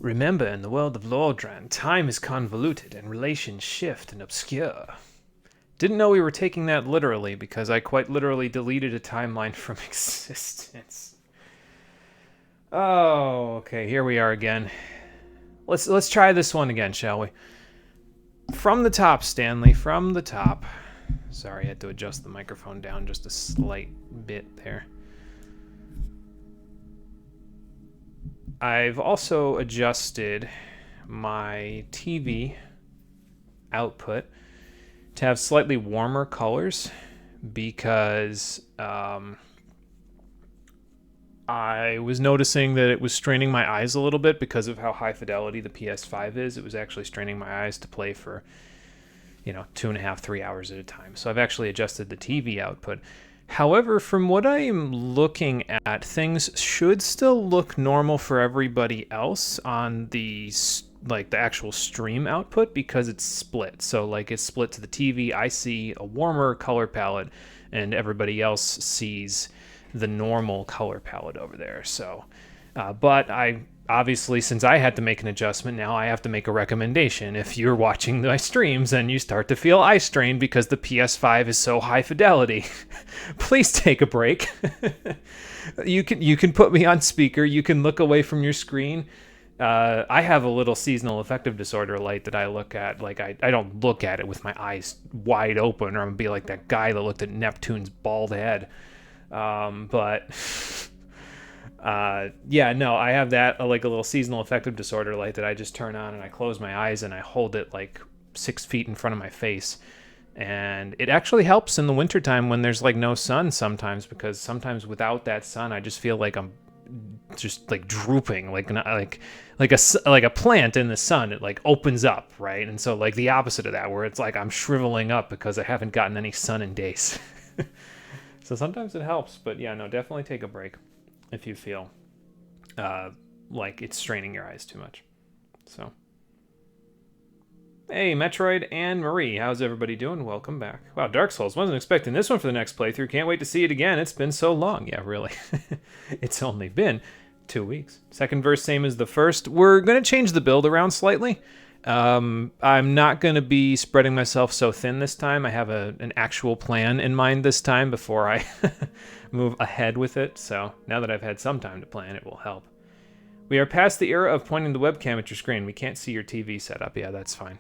Remember, in the world of Lordran, time is convoluted and relations shift and obscure. Didn't know we were taking that literally because I quite literally deleted a timeline from existence. Oh, okay, here we are again. Let's try this one again, shall we? From the top, Stanley, from the top. Sorry, I had to adjust the microphone down just a slight bit there. I've also adjusted my TV output to have slightly warmer colors because I was noticing that it was straining my eyes a little bit because of how high fidelity the PS5 is. It was actually straining my eyes to play for, 2.5, 3 hours at a time. So I've actually adjusted the TV output. However, from what I am looking at, things should still look normal for everybody else on the actual stream output because it's split. So it's split to the TV. I see a warmer color palette, and everybody else sees the normal color palette over there. So, but I obviously, since I had to make an adjustment, now I have to make a recommendation. If you're watching my streams and you start to feel eye strain because the PS5 is so high fidelity, please take a break. You can put me on speaker. You can look away from your screen. I have a little seasonal affective disorder light that I look at. I don't look at it with my eyes wide open, or I'm gonna be like that guy that looked at Neptune's bald head. I have that, a little seasonal affective disorder light that I just turn on and I close my eyes and I hold it 6 feet in front of my face. And it actually helps in the wintertime when there's no sun sometimes, because sometimes without that sun, I just feel like I'm just drooping, like a plant in the sun. It opens up, right? And so the opposite of that, where it's I'm shriveling up because I haven't gotten any sun in days. So sometimes it helps, but definitely take a break if you feel like it's straining your eyes too much. So, hey, Metroid and Marie, how's everybody doing? Welcome back. Wow, Dark Souls, wasn't expecting this one for the next playthrough. Can't wait to see it again. It's been so long. Yeah, really. It's only been 2 weeks. Second verse, same as the first. We're going to change the build around slightly. I'm not going to be spreading myself so thin this time. I have an actual plan in mind this time before I move ahead with it. So now that I've had some time to plan, it will help. We are past the era of pointing the webcam at your screen. We can't see your TV setup. Yeah, that's fine.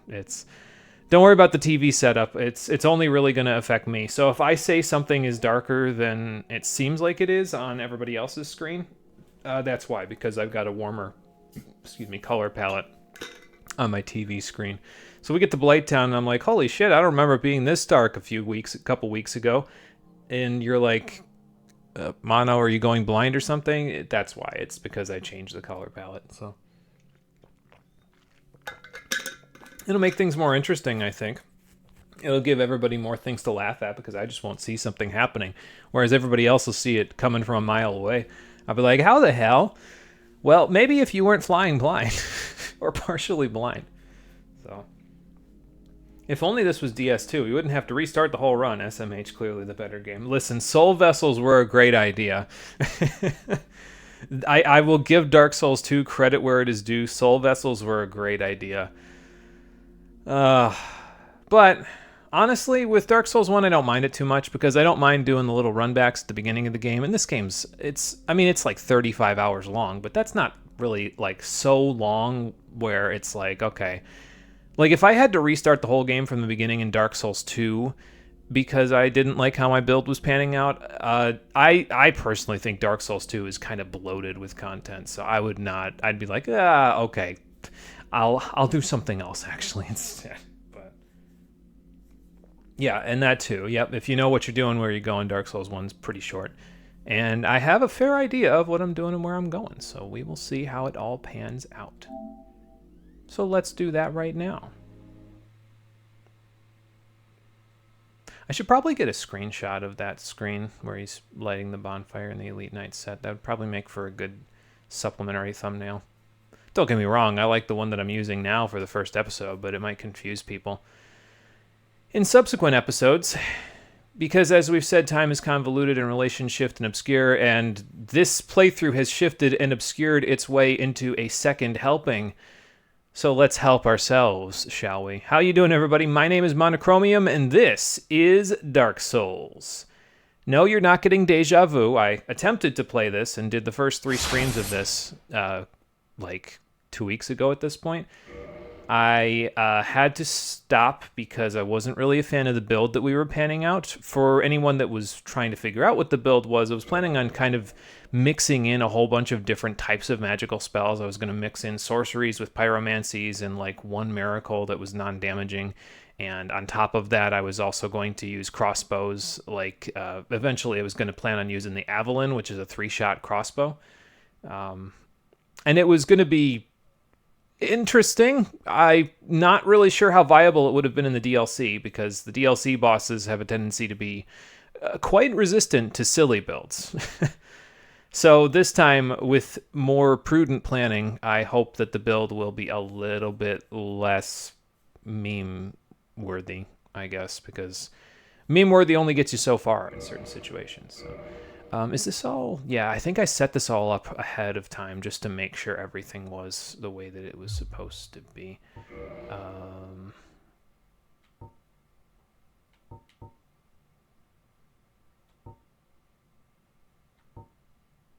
Don't worry about the TV setup. It's only really going to affect me. So if I say something is darker than it seems like it is on everybody else's screen, that's why, because I've got a warmer, color palette on my TV screen. So we get to Blighttown and I'm like, holy shit, I don't remember it being this dark a couple weeks ago. And you're like, Mono, are you going blind or something? That's why. It's because I changed the color palette. So it'll make things more interesting, I think. It'll give everybody more things to laugh at because I just won't see something happening, whereas everybody else will see it coming from a mile away. I'll be like, how the hell? Well, maybe if you weren't flying blind or partially blind. So if only this was DS2, we wouldn't have to restart the whole run. SMH, clearly the better game. Listen, Soul Vessels were a great idea. I will give Dark Souls 2 credit where it is due. Soul Vessels were a great idea. But honestly, with Dark Souls 1, I don't mind it too much because I don't mind doing the little runbacks at the beginning of the game. And this game's, it's 35 hours long, but that's not really so long where it's okay. If I had to restart the whole game from the beginning in Dark Souls 2 because I didn't like how my build was panning out, I personally think Dark Souls 2 is kind of bloated with content. So I would not, I'd be like, okay, I'll do something else actually instead. But yeah, and that too. Yep, if you know what you're doing, where you're going, Dark Souls 1's pretty short. And I have a fair idea of what I'm doing and where I'm going. So we will see how it all pans out. So let's do that right now. I should probably get a screenshot of that screen where he's lighting the bonfire in the Elite Knight set. That would probably make for a good supplementary thumbnail. Don't get me wrong, I like the one that I'm using now for the first episode, but it might confuse people. In subsequent episodes, because as we've said, time is convoluted and relations shift and obscure, and this playthrough has shifted and obscured its way into a second helping. So let's help ourselves, shall we? How you doing, everybody? My name is Monochromium, and this is Dark Souls. No, you're not getting deja vu. I attempted to play this and did the first 3 streams of this like 2 weeks ago at this point. I had to stop because I wasn't really a fan of the build that we were panning out. For anyone that was trying to figure out what the build was, I was planning on kind of mixing in a whole bunch of different types of magical spells. I was going to mix in sorceries with pyromancies and like 1 miracle that was non-damaging. And on top of that, I was also going to use crossbows. Like eventually I was going to plan on using the Avalon, which is a 3-shot crossbow. And it was going to be interesting. I'm not really sure how viable it would have been in the DLC, because the DLC bosses have a tendency to be quite resistant to silly builds. So this time, with more prudent planning, I hope that the build will be a little bit less meme-worthy, I guess, because meme-worthy only gets you so far in certain situations. So. Is this all? Yeah, I think I set this all up ahead of time just to make sure everything was the way that it was supposed to be.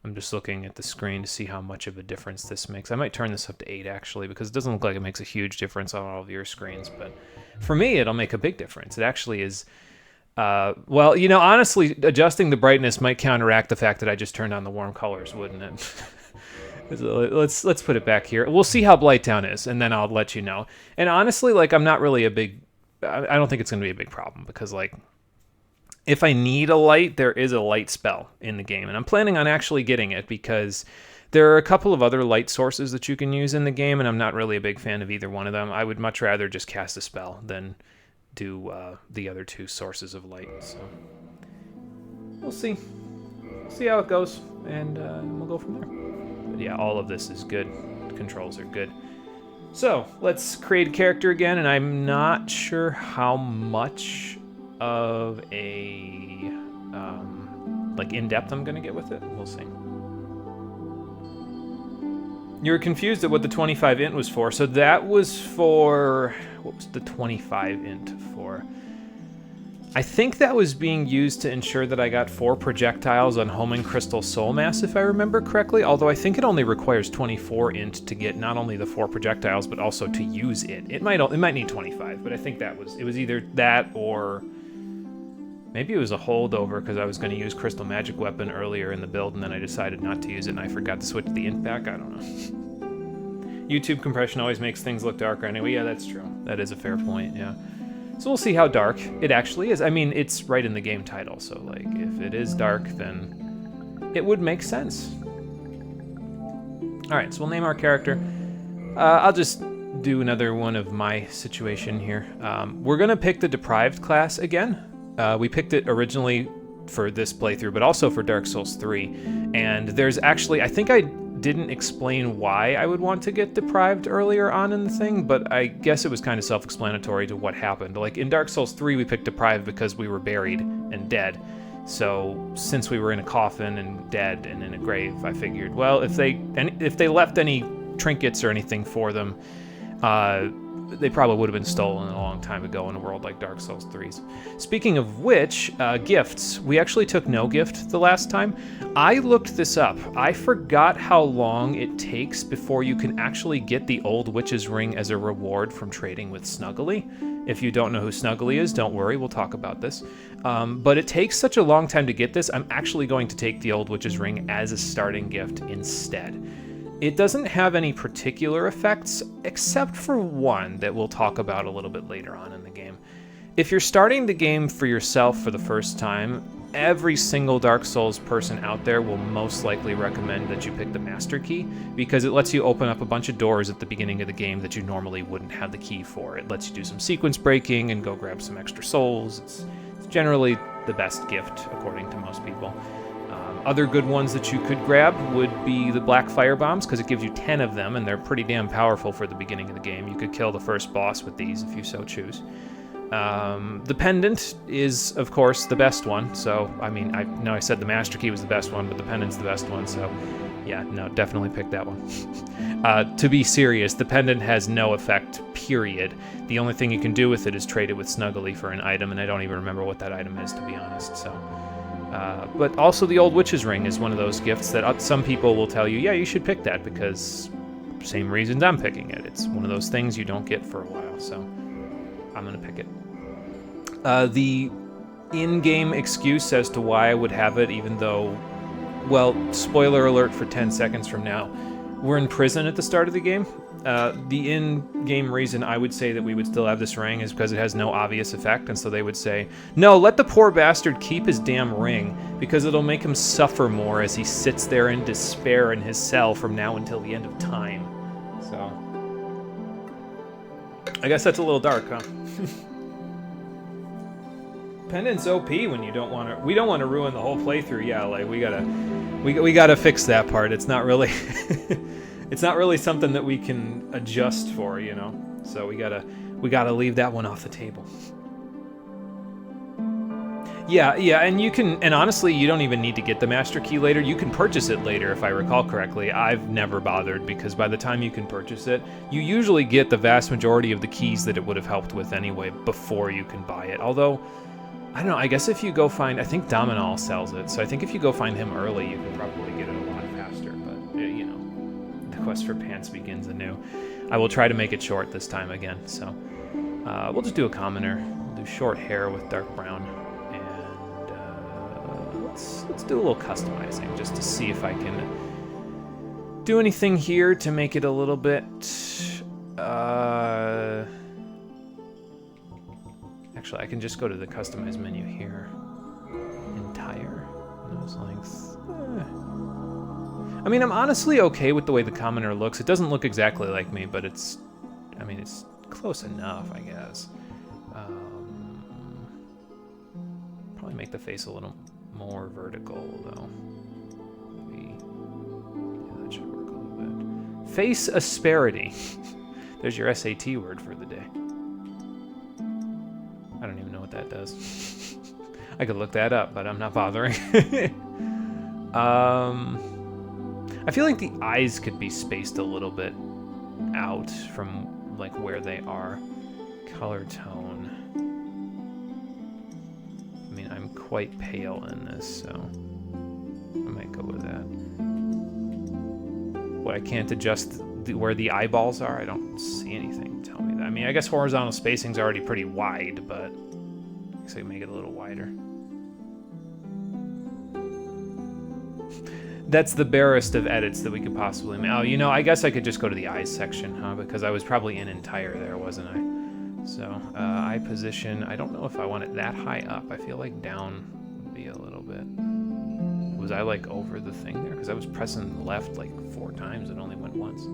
I'm just looking at the screen to see how much of a difference this makes. I might turn this up to 8, actually, because it doesn't look like it makes a huge difference on all of your screens. But for me, it'll make a big difference. It actually is... well, you know, honestly, adjusting the brightness might counteract the fact that I just turned on the warm colors, wouldn't it? let's put it back here. We'll see how Blighttown is, and then I'll let you know. And honestly, like, I'm not really I don't think it's going to be a big problem, because, like, if I need a light, there is a light spell in the game, and I'm planning on actually getting it, because there are a couple of other light sources that you can use in the game, and I'm not really a big fan of either one of them. I would much rather just cast a spell than do the other 2 sources of light. So we'll see how it goes, and we'll go from there. But yeah, all of this is good. The controls are good. So let's create a character again, and I'm not sure how much of a like in-depth I'm gonna get with it. We'll see. You were confused at what the 25 int was for. So that was for... What was the 25 int for? I think that was being used to ensure that I got 4 projectiles on Homing Crystal Soul Mass, if I remember correctly. Although I think it only requires 24 int to get not only the 4 projectiles, but also to use it. It might need 25, but I think it was either that, or... Maybe it was a holdover because I was going to use Crystal Magic Weapon earlier in the build, and then I decided not to use it, and I forgot to switch the int back. I don't know. YouTube compression always makes things look darker anyway. Yeah, that's true. That is a fair point, yeah. So we'll see how dark it actually is. I mean, it's right in the game title, so, like, if it is dark, then it would make sense. Alright, so we'll name our character. I'll just do another one of my situation here. We're going to pick the Deprived class again. We picked it originally for this playthrough, but also for Dark Souls 3. And there's actually, I think I didn't explain why I would want to get Deprived earlier on in the thing, but I guess it was kind of self-explanatory to what happened. Like in Dark Souls 3, we picked Deprived because we were buried and dead. So since we were in a coffin and dead and in a grave, I figured, well, if they left any trinkets or anything for them, they probably would have been stolen a long time ago in a world like Dark Souls 3's. Speaking of which, gifts. We actually took no gift the last time. I looked this up. I forgot how long it takes before you can actually get the Old Witch's Ring as a reward from trading with Snuggly. If you don't know who Snuggly is, don't worry, we'll talk about this. But it takes such a long time to get this, I'm actually going to take the Old Witch's Ring as a starting gift instead. It doesn't have any particular effects, except for one that we'll talk about a little bit later on in the game. If you're starting the game for yourself for the first time, every single Dark Souls person out there will most likely recommend that you pick the Master Key, because it lets you open up a bunch of doors at the beginning of the game that you normally wouldn't have the key for. It lets you do some sequence breaking and go grab some extra souls. It's generally the best gift, according to most people. Other good ones that you could grab would be the Black Fire Bombs, because it gives you 10 of them, and they're pretty damn powerful for the beginning of the game. You could kill the first boss with these if you so choose. The pendant is, of course, the best one. So, I mean, I know I said the Master Key was the best one, but the pendant's the best one. So, yeah, no, definitely pick that one. To be serious, the pendant has no effect, period. The only thing you can do with it is trade it with Snuggly for an item, and I don't even remember what that item is, to be honest. So, but also the Old Witch's Ring is one of those gifts that some people will tell you, yeah, you should pick that because same reasons I'm picking it. It's one of those things you don't get for a while, so I'm gonna pick it. The in-game excuse as to why I would have it, even though, well, spoiler alert for 10 seconds from now, we're in prison at the start of the game. The in-game reason I would say that we would still have this ring is because it has no obvious effect, and so they would say, no, let the poor bastard keep his damn ring, because it'll make him suffer more as he sits there in despair in his cell from now until the end of time. So, I guess that's a little dark, huh? Pendant's OP when you don't want to. We don't want to ruin the whole playthrough. Yeah, like we gotta fix that part. It's not really, it's not really something that we can adjust for, you know. So we gotta leave that one off the table. Yeah, and you can, and honestly, you don't even need to get the Master Key later. You can purchase it later, if I recall correctly. I've never bothered, because by the time you can purchase it, you usually get the vast majority of the keys that it would have helped with anyway before you can buy it. Although, I don't know, I guess if you go find, I think Dominal sells it, so I think if you go find him early, you can probably get it a lot faster, but, you know, the quest for pants begins anew. I will try to make it short this time again, so we'll just do a commoner. We'll do short hair with dark brown, and let's do a little customizing, just to see if I can do anything here to make it a little bit, actually, I can just go to the customize menu here. Entire nose length. I mean, I'm honestly okay with the way the commoner looks. It doesn't look exactly like me, but it's, I mean, it's close enough, I guess. Probably make the face a little more vertical, though. Maybe, yeah, that should work a little bit. Face asperity. There's your SAT word for the day. I don't even know what that does. I could look that up, but I'm not bothering. I feel like the eyes could be spaced a little bit out from like where they are. Color tone. I mean, I'm quite pale in this, so I might go with that. What, I can't adjust where the eyeballs are? I don't see anything to tell me that. I mean, I guess horizontal spacing's already pretty wide, but I guess I can make it a little wider. That's the barest of edits that we could possibly make. Oh, you know, I guess I could just go to the eyes section, huh? Because I was probably in entire there, wasn't I? So, eye position, I don't know if I want it that high up. I feel like down would be a little bit. Was I like over the thing there? Because I was pressing left like 4 times and only went once.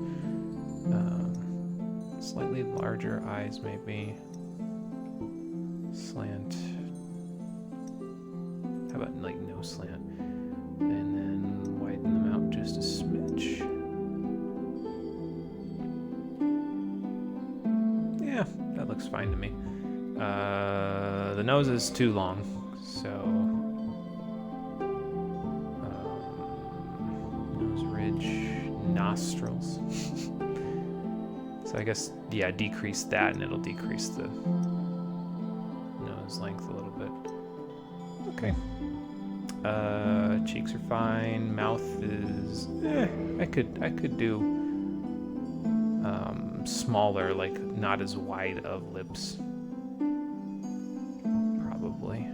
Slightly larger eyes, maybe. Slant. How about like no slant? And then widen them out just a smidge. Yeah, that looks fine to me. The nose is too long, so nose ridge, nostrils. So I guess, yeah, decrease that and it'll decrease the nose length a little bit. Okay. Cheeks are fine. Mouth is, I could do smaller, like not as wide of lips. Probably.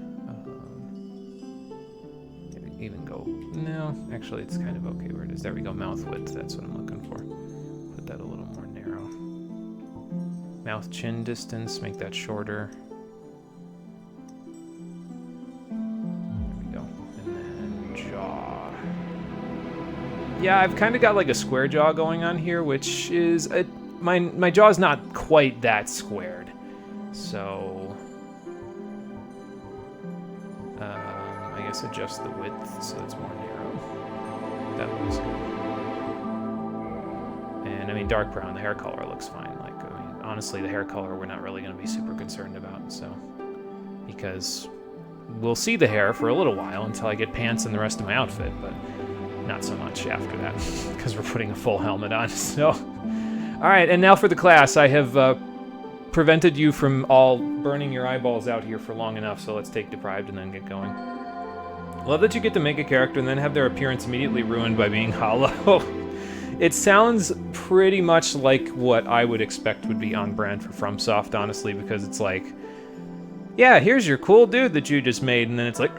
Maybe even go, no, actually it's kind of okay where it is. There we go, mouth width, that's what I'm looking for. Put that a little more narrow. Mouth chin distance, make that shorter. Yeah, I've kind of got like a square jaw going on here, which is my jaw's not quite that squared, so I guess adjust the width so it's more narrow. That looks good. And I mean, dark brown, the hair color looks fine. Like, I mean, honestly, the hair color we're not really going to be super concerned about, so... Because we'll see the hair for a little while until I get pants and the rest of my outfit, but not so much after that, because we're putting a full helmet on, so... Alright, and now for the class. I have prevented you from all burning your eyeballs out here for long enough, so let's take Deprived and then get going. Love that you get to make a character and then have their appearance immediately ruined by being hollow. It sounds pretty much like what I would expect would be on brand for FromSoft, honestly, because it's like, yeah, here's your cool dude that you just made, and then it's like,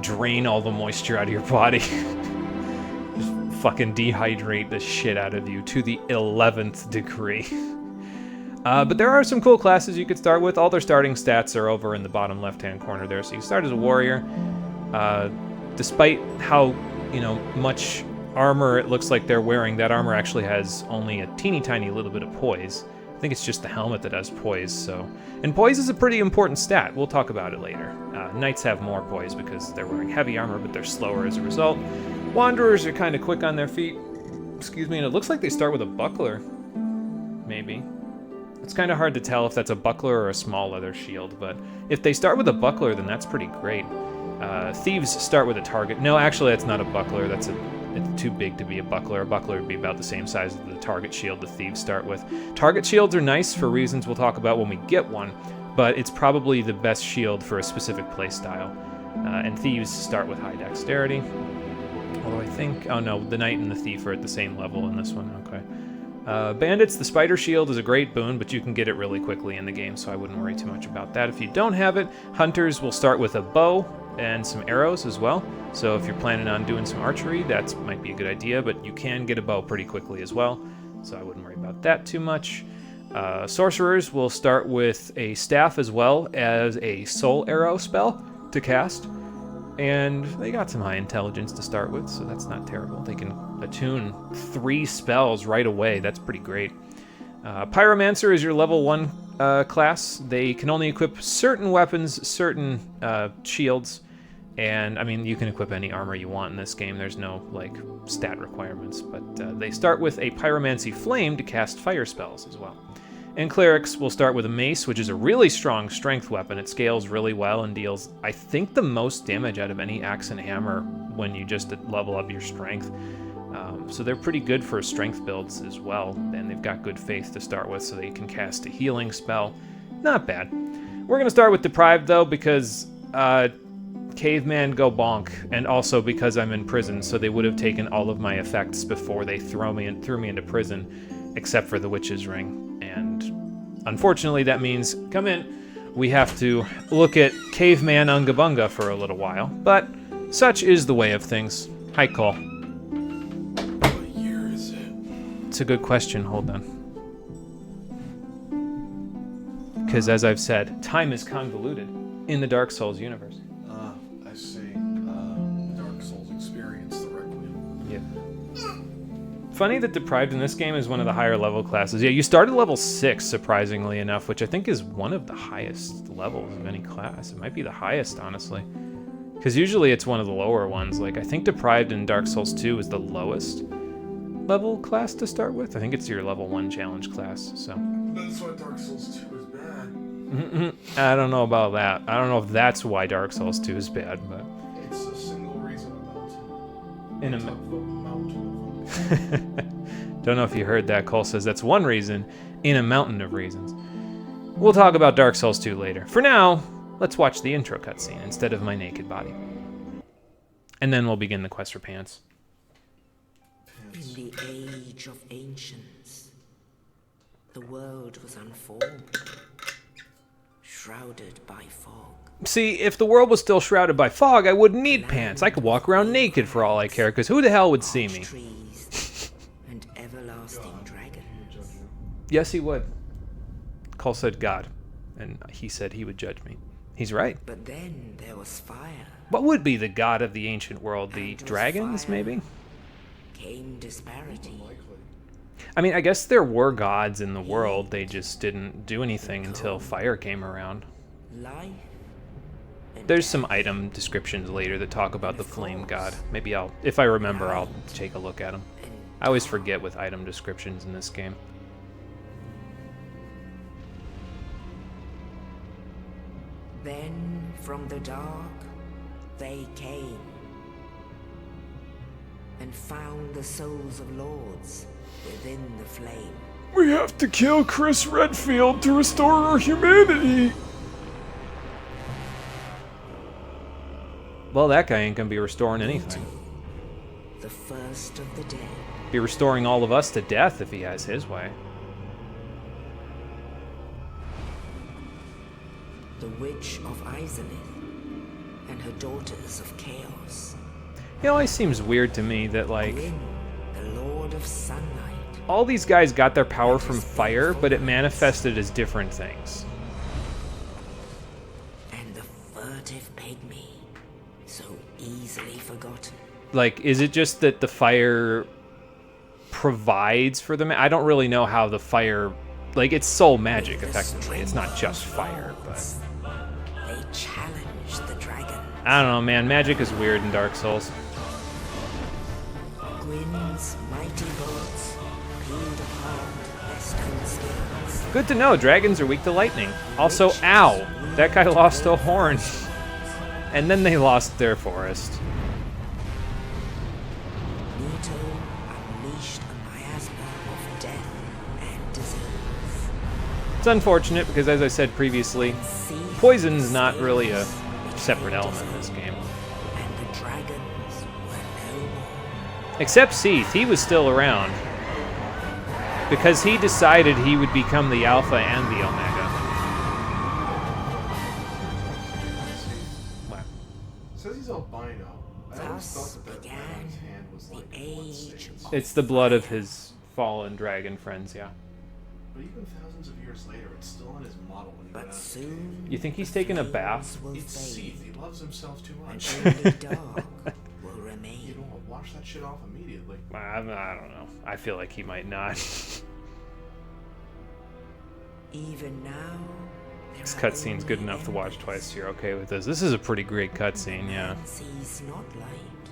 drain all the moisture out of your body. Just fucking dehydrate the shit out of you to the 11th degree. But there are some cool classes you could start with. All their starting stats are over in the bottom left-hand corner there. So you start as a warrior. Despite how, much armor it looks like they're wearing, that armor actually has only a teeny tiny little bit of poise. I think it's just the helmet that has poise, so... And poise is a pretty important stat. We'll talk about it later. Knights have more poise because they're wearing heavy armor, but they're slower as a result. Wanderers are kind of quick on their feet. Excuse me, and it looks like they start with a buckler. Maybe. It's kind of hard to tell if that's a buckler or a small leather shield, but if they start with a buckler, then that's pretty great. Thieves start with a target. No, actually, that's not a buckler. It's too big to be a buckler. A buckler would be about the same size as the target shield the thieves start with. Target shields are nice for reasons we'll talk about when we get one, but it's probably the best shield for a specific playstyle. And thieves start with high dexterity. Although I think... Oh no, the knight and the thief are at the same level in this one. Okay. Bandits, the spider shield is a great boon, but you can get it really quickly in the game, so I wouldn't worry too much about that. If you don't have it, hunters will start with a bow and some arrows as well. So if you're planning on doing some archery, that might be a good idea, but you can get a bow pretty quickly as well, so I wouldn't worry about that too much. Sorcerers will start with a staff as well as a soul arrow spell to cast, and they got some high intelligence to start with, so that's not terrible. They can attune 3 spells right away. That's pretty great. Pyromancer is your level 1 class. They can only equip certain weapons, certain shields, and I mean, you can equip any armor you want in this game. There's no stat requirements, but they start with a Pyromancy Flame to cast fire spells as well. And clerics will start with a mace, which is a really strong strength weapon. It scales really well and deals, I think, the most damage out of any axe and hammer when you just level up your strength. So they're pretty good for strength builds as well, and they've got good faith to start with, so they can cast a healing spell. Not bad. We're going to start with Deprived, though, because caveman go bonk, and also because I'm in prison, so they would have taken all of my effects before they threw me into prison, except for the witch's ring. And unfortunately, that means, come in, we have to look at Caveman Unga Bunga for a little while. But such is the way of things. Hi, Cole. What year is it? It's a good question. Hold on. Because as I've said, time is convoluted in the Dark Souls universe. I see. Dark Souls experience, the Requiem. Yeah. Funny that Deprived in this game is one of the higher level classes. Yeah, you start at level 6, surprisingly enough, which I think is one of the highest levels of any class. It might be the highest, honestly. Because usually it's one of the lower ones. I think Deprived in Dark Souls 2 is the lowest level class to start with. I think it's your level 1 challenge class, so... That's why Dark Souls 2 is bad. I don't know about that. I don't know if that's why Dark Souls 2 is bad, but... It's a single reason about In a mountain. Don't know if you heard that. Cole says that's one reason in a mountain of reasons. We'll talk about Dark Souls 2 later. For now, let's watch the intro cutscene instead of my naked body. And then we'll begin the quest for pants. In the age of ancients, the world was unformed, shrouded by fog. See, if the world was still shrouded by fog, I wouldn't need pants. I could walk around naked for all I care, because who the hell would see me? Trees and everlasting dragons. Yes, he would. Cole said God, and he said he would judge me. He's right. But then there was fire. What would be the god of the ancient world? The dragons, maybe? Came disparity. I mean, I guess there were gods in the world. They just didn't do anything until fire came around. Life. There's some item descriptions later that talk about the flame god. Maybe if I remember, I'll take a look at them. I always forget with item descriptions in this game. Then, from the dark, they came and found the souls of lords within the flame. We have to kill Chris Redfield to restore our humanity! Well, that guy ain't gonna be restoring anything. The first of the dead. Be restoring all of us to death if he has his way. The Witch of Izalith and her daughters of chaos. It always seems weird to me that, like, Gwyn, the Lord of Sunlight. all these guys got their power from fire, but it manifested as different things. And the furtive pygmy, so easily forgotten. Like, is it just that the fire provides for them? I don't really know how the fire... Like, it's soul magic, effectively. It's not just fire, but... They challenge the dragon. I don't know, man. Magic is weird in Dark Souls. Gwyn's mighty bullets peeled apart their stone skins. Good to know, dragons are weak to lightning. Also, ow! That guy lost a horn. And then they lost their forest. Nito unleashed a miasma of death and disease. It's unfortunate because, as I said previously, poison's not really a separate element in this game. And the dragons were no more. Except Seath, he was still around. Because he decided he would become the Alpha and the Omega. Wow. Says he's albino. I always Thus thought that began red on his hand was the like age bloodstains. of It's the blood of his fallen dragon friends, yeah. But even thousands of years later, it's still on his model when he went But out of the soon You think he's the taking a flames bath? will cave. It's fade, Seath. He loves himself too and much. only dark will You remain. don't wash that shit off immediately. I don't know. I feel like he might not. Even now, This cutscene's good enough to watch twice, so you're okay with this. This is a pretty great cutscene, yeah. Man sees not light,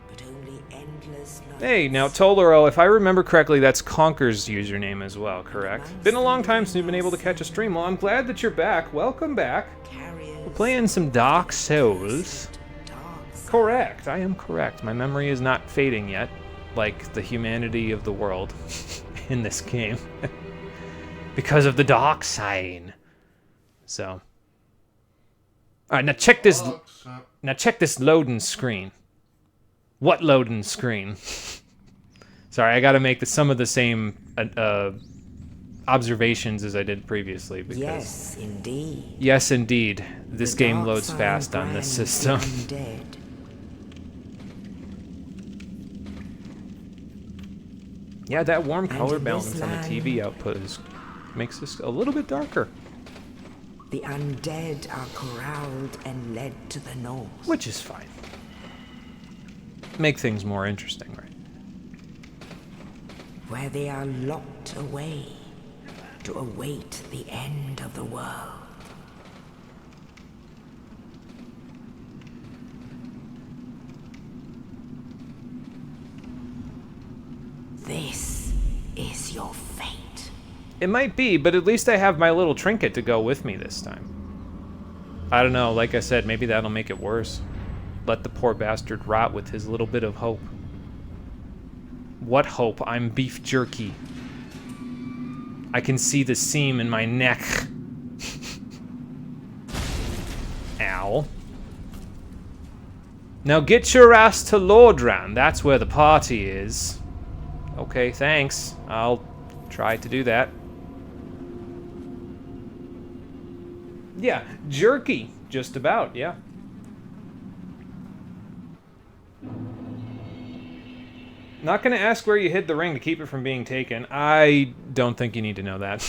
but only endless night. Hey, now Tolero, if I remember correctly, that's Conker's username as well, correct? Been a long time since you've been able to catch a stream. Well, I'm glad that you're back. Welcome back. We're playing some Dark Souls. Correct, I am correct. My memory is not fading yet, like the humanity of the world in this game. Because of the dark side. So. Alright, now check this loading screen. What loading screen? Sorry, I gotta make some of the same observations as I did previously because Yes, indeed. yes indeed, this The game dark loads side fast on this brands system. the undead. Yeah, that warm And color in this balance on the TV output makes this a little bit darker. The undead are corralled and led to the north. Which is fine. Make things more interesting, right? Where they are locked away to await the end of the world. This is your fate. It might be, but at least I have my little trinket to go with me this time. I don't know, like I said, maybe that'll make it worse. Let the poor bastard rot with his little bit of hope. What hope? I'm beef jerky. I can see the seam in my neck. Ow. Now get your ass to Lordran. That's where the party is. Okay, thanks. I'll try to do that. Yeah, jerky. Just about, yeah. Not gonna ask where you hid the ring to keep it from being taken. I don't think you need to know that.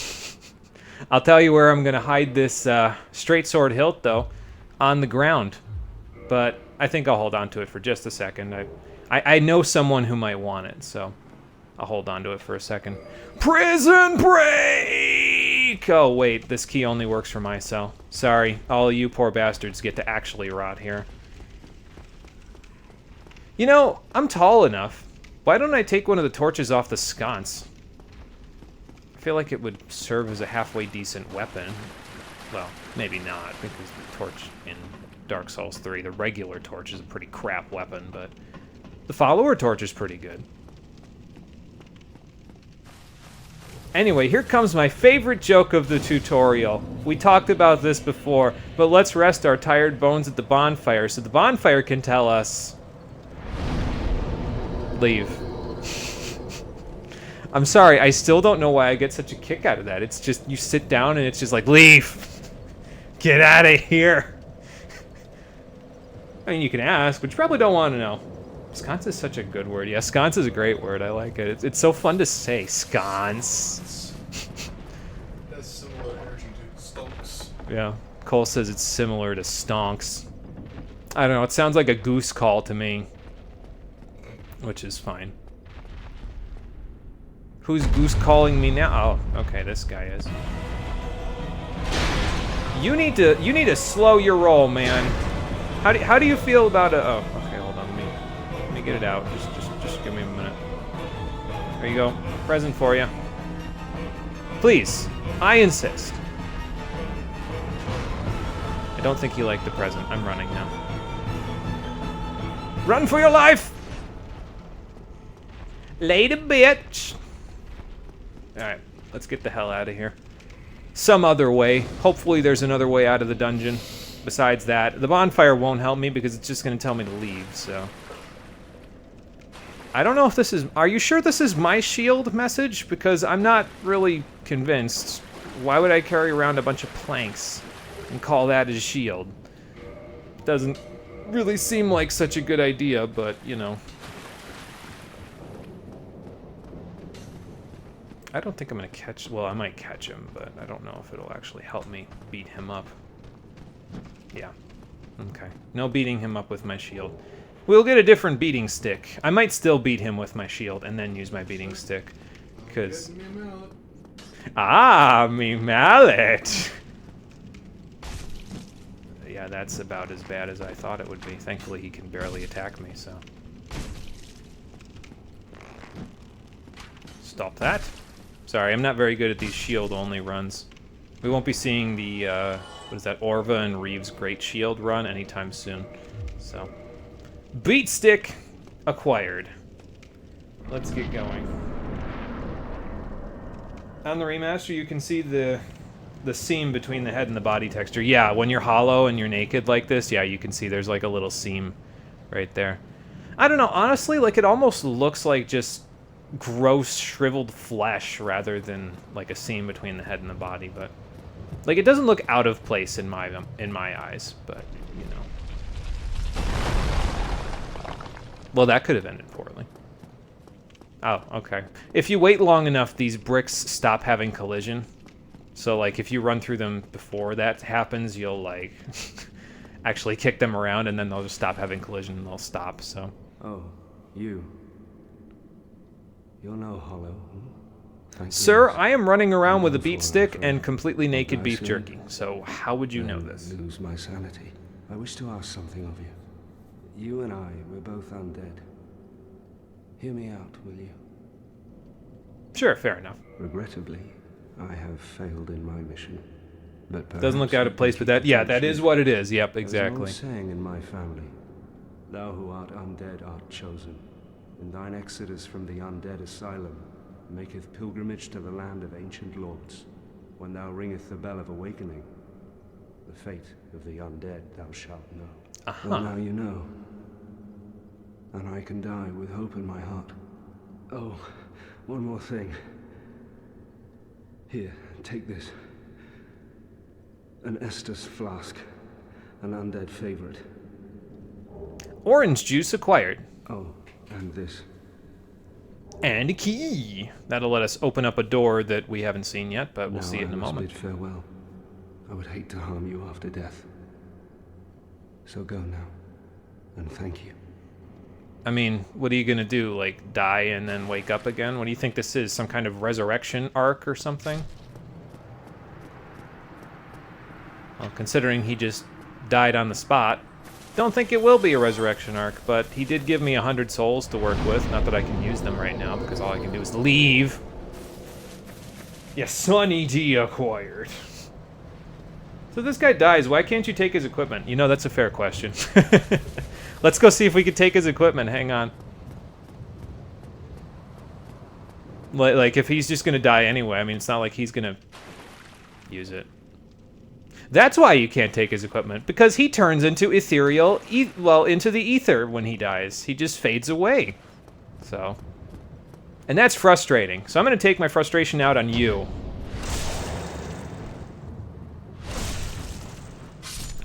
I'll tell you where I'm gonna hide this straight sword hilt, though. On the ground. But I think I'll hold on to it for just a second. I know someone who might want it, so I'll hold on to it for a second. Prison break! Oh, wait, this key only works for my cell. Sorry, all you poor bastards get to actually rot here. You know, I'm tall enough. Why don't I take one of the torches off the sconce? I feel like it would serve as a halfway decent weapon. Well, maybe not, because the torch in Dark Souls 3, the regular torch is a pretty crap weapon, but the follower torch is pretty good. Anyway, here comes my favorite joke of the tutorial. We talked about this before, but let's rest our tired bones at the bonfire so the bonfire can tell us... Leave. I'm sorry, I still don't know why I get such a kick out of that. It's just, you sit down and it's just like, leave! Get out of here! I mean, you can ask, but you probably don't want to know. Sconce is such a good word. Yeah, sconce is a great word. I like it. It's so fun to say. Sconce. That's similar energy to stonks. Yeah. Cole says it's similar to stonks. I don't know. It sounds like a goose call to me. Which is fine. Who's goose calling me now? Oh, okay. This guy is. You need to slow your roll, man. How do you feel about a... Oh, okay. Hold on. Let me get it out. Just give me a minute. There you go. Present for you. Please. I insist. I don't think you like the present. I'm running now. Run for your life! Later, bitch! Alright. Let's get the hell out of here. Some other way. Hopefully there's another way out of the dungeon. Besides that, the bonfire won't help me because it's just going to tell me to leave, so... I don't know if this is... Are you sure this is my shield message? Because I'm not really convinced. Why would I carry around a bunch of planks and call that a shield? Doesn't really seem like such a good idea, but, you know. I don't think I'm going to catch... Well, I might catch him, but I don't know if it'll actually help me beat him up. Yeah. Okay. No beating him up with my shield. We'll get a different beating stick. I might still beat him with my shield and then use my beating stick. Because... Ah, me mallet! Yeah, that's about as bad as I thought it would be. Thankfully, he can barely attack me, so... Stop that. Sorry, I'm not very good at these shield-only runs. We won't be seeing the, what is that, Orva and Reeves' Great Shield run anytime soon. So, beat stick acquired. Let's get going. On the remaster, you can see the seam between the head and the body texture. Yeah, when you're hollow and you're naked like this, yeah, you can see there's like a little seam right there. I don't know, honestly, like it almost looks like just gross shriveled flesh rather than like a seam between the head and the body, but like it doesn't look out of place in my eyes, but you know. Well, that could have ended poorly. Oh, okay. If you wait long enough, these bricks stop having collision. So like if you run through them before that happens, you'll like actually kick them around and then they'll just stop having collision and they'll stop, so. Oh, you. You're no hollow. Thank Sir, goodness. I am running around with a beat stick and completely naked beef jerky. So how would you know this? Lose my sanity. I wish to ask something of you. You and I, we're both undead. Hear me out, will you? Sure, fair enough. Regrettably, I have failed in my mission. But doesn't look out of place with that. Yeah, that is what it is. Yep, exactly. There's an old saying in my family. Thou who art undead art chosen. And thine exodus from the undead asylum maketh pilgrimage to the land of ancient lords. When thou ringeth the bell of awakening, the fate of the undead thou shalt know. Well, now you know. And I can die with hope in my heart. Oh, one more thing. Here, take this. An Estus flask. An undead favorite. Orange juice acquired. Oh, and this. And a key. That'll let us open up a door that we haven't seen yet, but we'll see it in a moment. Bid farewell. I would hate to harm you after death. So go now, and thank you. I mean, what are you gonna do? Like, die and then wake up again? What do you think this is? Some kind of resurrection arc or something? Well, considering he just died on the spot, don't think it will be a resurrection arc, but he did give me 100 souls to work with. Not that I can use them right now, because all I can do is leave. Yes, Sunny D acquired. So this guy dies. Why can't you take his equipment? You know, that's a fair question. Let's go see if we can take his equipment. Hang on. Like, if he's just going to die anyway, I mean, it's not like he's going to use it. That's why you can't take his equipment, because he turns into ethereal, into the ether when he dies. He just fades away. So, and that's frustrating. So I'm going to take my frustration out on you.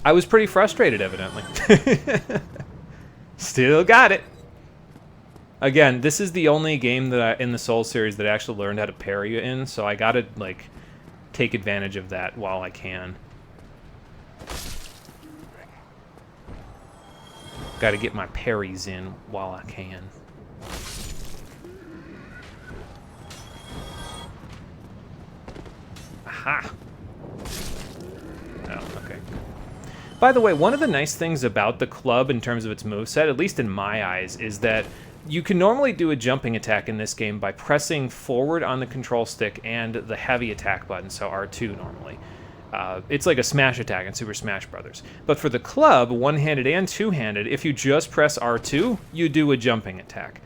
I was pretty frustrated, evidently. Still got it. Again, this is the only game that in the Souls series that I actually learned how to parry in, so I gotta, like, take advantage of that while I can. Gotta get my parries in while I can. Aha! Oh, okay. By the way, one of the nice things about the club in terms of its moveset, at least in my eyes, is that you can normally do a jumping attack in this game by pressing forward on the control stick and the heavy attack button, so R2 normally. It's like a smash attack in Super Smash Bros. But for the club, one-handed and two-handed, if you just press R2, you do a jumping attack.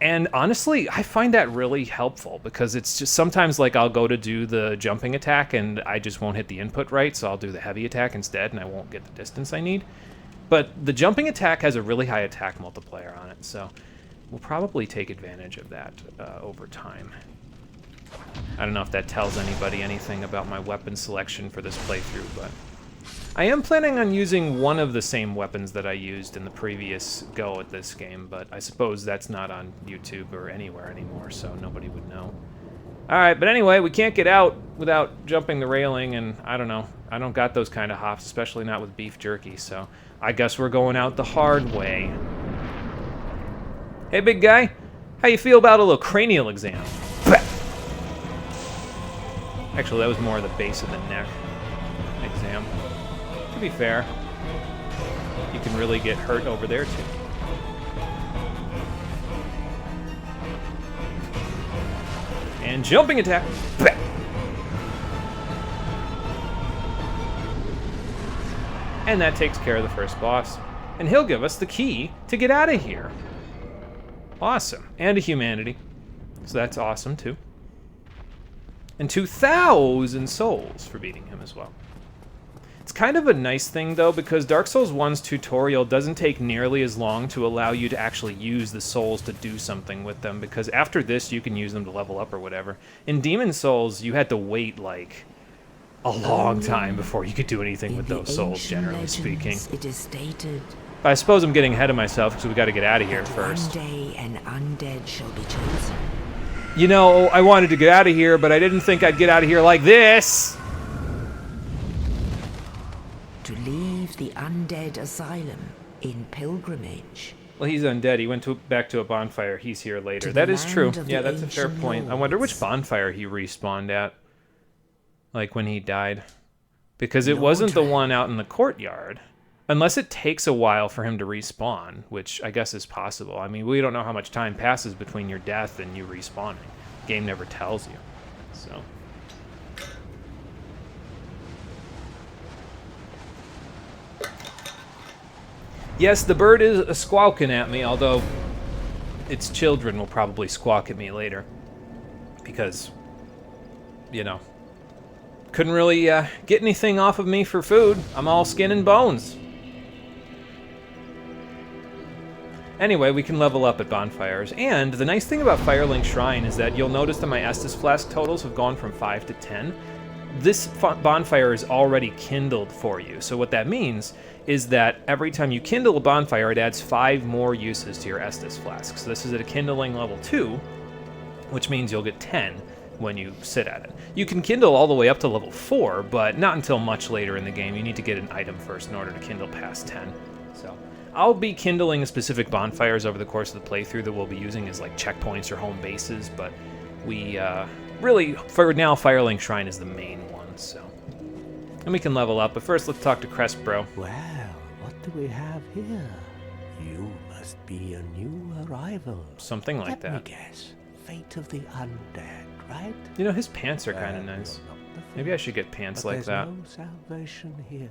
And honestly, I find that really helpful, because it's just sometimes like I'll go to do the jumping attack and I just won't hit the input right, so I'll do the heavy attack instead and I won't get the distance I need. But the jumping attack has a really high attack multiplier on it, so we'll probably take advantage of that over time. I don't know if that tells anybody anything about my weapon selection for this playthrough, but I am planning on using one of the same weapons that I used in the previous go at this game, but I suppose that's not on YouTube or anywhere anymore, so nobody would know. Alright, but anyway, we can't get out without jumping the railing, and I don't know. I don't got those kind of hops, especially not with beef jerky, so I guess we're going out the hard way. Hey, big guy. How you feel about a little cranial exam? Actually, that was more the base of the neck exam. To be fair, you can really get hurt over there, too. And jumping attack. And that takes care of the first boss. And he'll give us the key to get out of here. Awesome. And a humanity. So that's awesome, too. And 2,000 souls for beating him as well. It's kind of a nice thing, though, because Dark Souls 1's tutorial doesn't take nearly as long to allow you to actually use the souls to do something with them, because after this, you can use them to level up or whatever. In Demon Souls, you had to wait, like, a long time before you could do anything with those souls, generally speaking. It is stated, But I suppose I'm getting ahead of myself, because we got to get out of here first. one day an undead shall be chosen. You know, I wanted to get out of here, but I didn't think I'd get out of here like this! To leave the undead asylum in pilgrimage. Well, he's undead. He went back to a bonfire. He's here later. To That the is true. land of Yeah, the that's a fair ancient point. I wonder which lords. bonfire he respawned at. Like, when he died. Because it wasn't the one out in the courtyard. Unless it takes a while for him to respawn, which I guess is possible. I mean, we don't know how much time passes between your death and you respawning. The game never tells you. So... Yes, the bird is squawking at me, although its children will probably squawk at me later. Because, you know, couldn't really get anything off of me for food. I'm all skin and bones. Anyway, we can level up at bonfires. And the nice thing about Firelink Shrine is that you'll notice that my Estus Flask totals have gone from 5 to 10. This bonfire is already kindled for you. So what that means is that every time you kindle a bonfire, it adds 5 more uses to your Estus Flask. So this is at a kindling level 2, which means you'll get 10 when you sit at it. You can kindle all the way up to level 4, but not until much later in the game. You need to get an item first in order to kindle past 10. So I'll be kindling specific bonfires over the course of the playthrough that we'll be using as like checkpoints or home bases, but we really, for now, Firelink Shrine is the main one, so. And we can level up, but first let's talk to Crest Bro. Well, what do we have here? You must be a new arrival. Something like Let me that. guess. Fate of the undead, right? You know, his pants are kind of Well, nice. you're not the Maybe I should get pants But like that. there's no salvation here.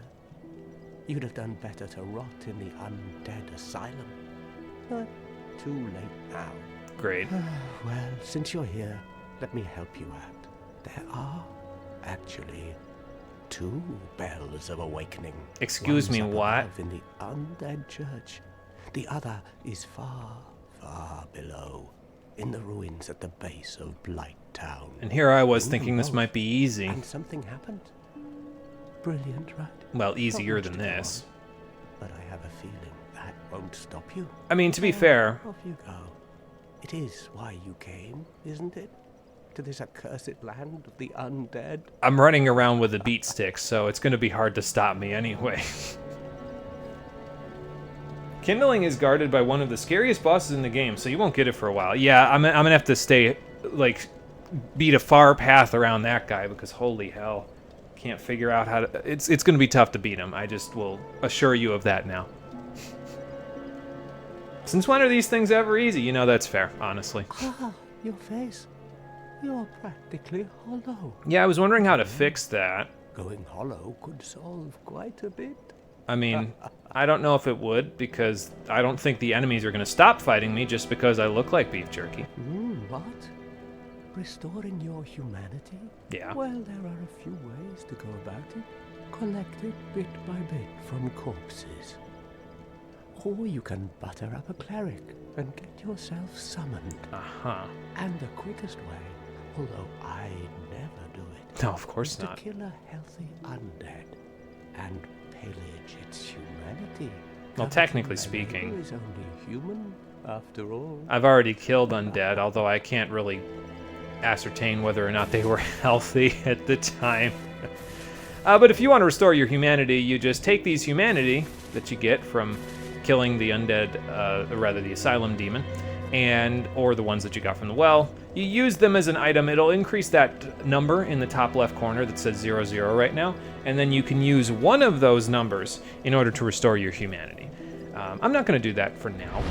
You'd have done better to rot in the undead asylum. But too late now. Great. Well, since you're here, let me help you out. There are actually 2 bells of awakening. Excuse me, One's up what? above in the undead church. The other is far, far below, in the ruins at the base of Blight Town. And here I was Ring thinking them this both, might be easy. And something happened. Brilliant, right? Well, easier Not much than to go this. on, but I have a feeling that won't stop you. I mean, to be So, fair, off you go. It is why you came, isn't it? To this accursed land of the undead. I'm running around with a beat stick, so it's going to be hard to stop me anyway. Kindling is guarded by one of the scariest bosses in the game, so you won't get it for a while. Yeah, I'm gonna have to stay, like, beat a far path around that guy, because holy hell. Can't figure out how to... It's gonna be tough to beat him. I just will assure you of that now. Since when are these things ever easy? You know, that's fair, honestly. Ah, your face. You're practically hollow. Yeah, I was wondering how to fix that. Going hollow could solve quite a bit. I mean, I don't know if it would, because I don't think the enemies are going to stop fighting me just because I look like beef jerky. What? Restoring your humanity? Yeah. Well, there are a few ways to go about it. Collect it bit by bit from corpses. Or you can butter up a cleric and get yourself summoned. Uh-huh. And the quickest way, although I never do it, No, of course is not. to kill a healthy undead and pillage its humanity. Well, Coveting technically my speaking, neighbor is only human, after all. I've already killed undead, although I can't really ascertain whether or not they were healthy at the time. But if you want to restore your humanity, you just take these humanity that you get from killing the undead, or rather the asylum demon, or the ones that you got from the well. You use them as an item. It'll increase that number in the top left corner that says 00 right now, and then you can use one of those numbers in order to restore your humanity. I'm not going to do that for now.